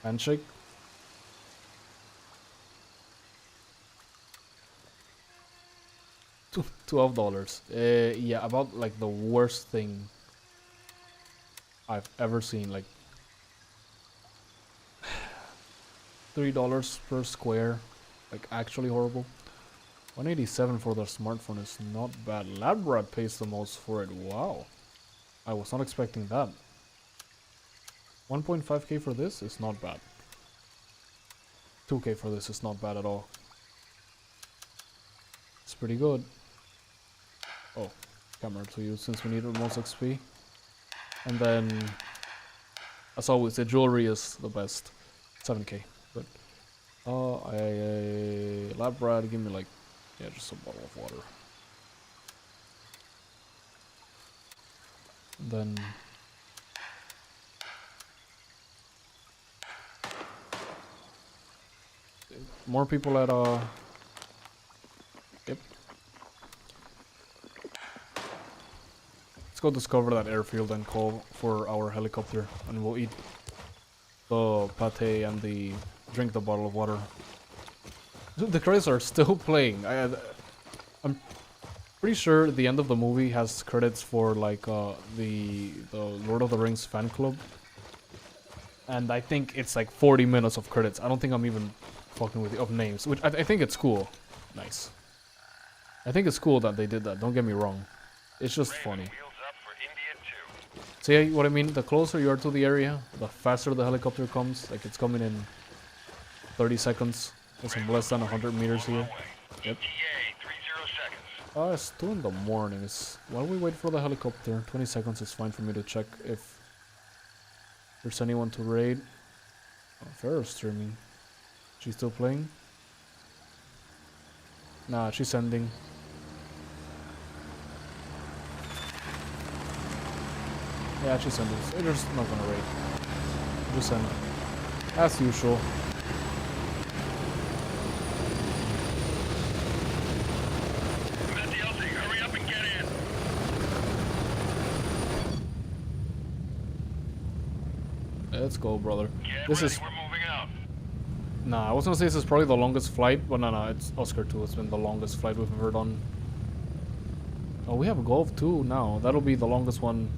handshake. $12. Yeah, about like the worst thing I've ever seen. Like $3 per square, like actually horrible. 187 for the smartphone is not bad. Labrat pays the most for it. Wow, I was not expecting that. 1.5k for this is not bad. 2k for this is not bad at all. It's pretty good. Oh, camera to use since we need the most XP. And then, as always, the jewelry is the best. 7k. But Labrat, give me like, yeah, just a bottle of water. And then more people at yep. Let's go discover that airfield and call for our helicopter, and we'll eat the pate and drink the bottle of water. The credits are still playing. I'm pretty sure the end of the movie has credits for like the Lord of the Rings fan club, and I think it's like 40 minutes of credits. I don't think I'm even fucking with of names, which I think it's cool. Nice. I think it's cool that they did that. Don't get me wrong. It's just funny. See what I mean? The closer you are to the area, the faster the helicopter comes. Like it's coming in 30 seconds. It's less than 100 meters here. Yep. It's 2 in the morning. While we wait for the helicopter, 20 seconds is fine for me to check if there's anyone to raid. Oh, Farrah's streaming. She's still playing? Nah, she's ending. Yeah, she's ending. So they're just not gonna raid. Just end. As usual. Let's go, brother. This is. We're moving out. Nah, I was gonna say this is probably the longest flight, but no, it's Oscar 2. It's been the longest flight we've ever done. Oh, we have a Golf 2 now. That'll be the longest one.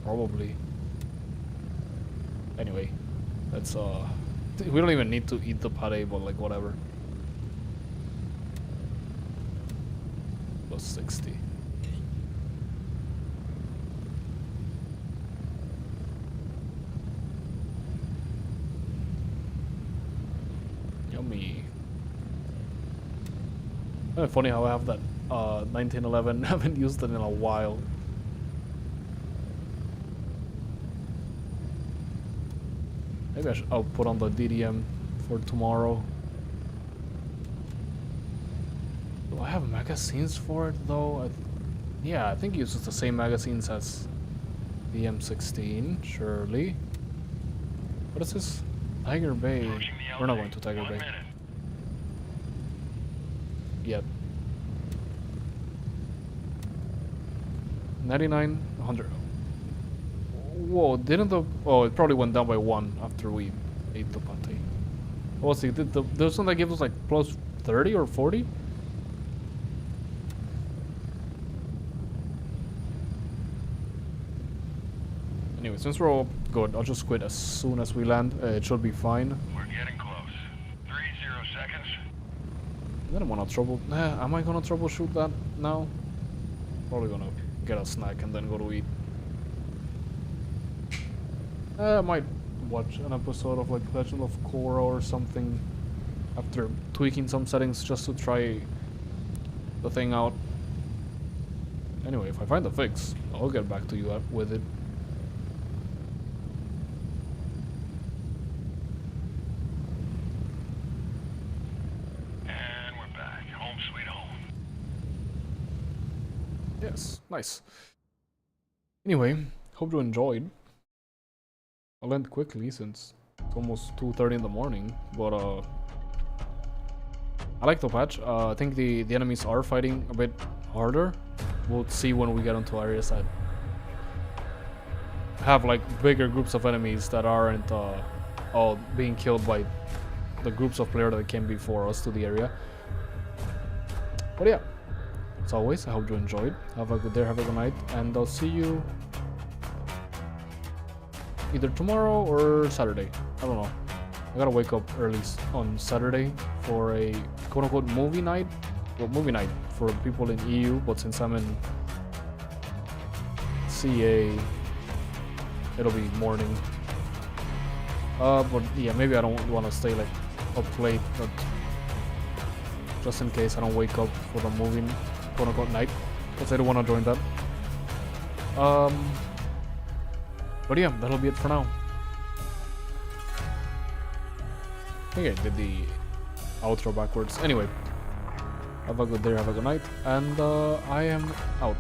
Probably. Anyway, that's we don't even need to eat the pate, but like whatever. Plus 60. Yummy. Funny how I have that 1911. Haven't used it in a while. Maybe I'll put on the DDM for tomorrow. Do I have magazines for it though? Yeah, I think it uses the same magazines as the M16, surely. What is this? Tiger Bay. We're not going to Tiger Bay yet. 99, 100. Whoa, didn't the... Oh, it probably went down by 1 after we ate the pate. What was it? Did there's one that gives us like plus 30 or 40? Anyway, since we're all good, I'll just quit as soon as we land. It should be fine. We're getting close. 30 seconds. I don't want to trouble... am I gonna troubleshoot that now? Probably gonna get a snack and then go to eat. I might watch an episode of like Legend of Korra or something after tweaking some settings just to try the thing out. Anyway, if I find the fix, I'll get back to you with it. And we're back. Home sweet home. Yes, nice. Anyway, hope you enjoyed. I'll end quickly since it's almost 2:30 in the morning, but I like the patch. I think the enemies are fighting a bit harder. We'll see when we get into areas that have like bigger groups of enemies that aren't all being killed by the groups of players that came before us to the area. But yeah, as always, I hope you enjoyed. Have a good day, have a good night, and I'll see you either tomorrow or Saturday. I don't know. I gotta wake up early on Saturday for a quote-unquote movie night. Well, movie night for people in EU, but since I'm in CA, it'll be morning. But yeah, maybe I don't want to stay like up late, but just in case I don't wake up for the movie quote-unquote night, because I don't want to join that. But yeah, that'll be it for now. I think I did the outro backwards. Anyway, have a good day, have a good night, and I am out.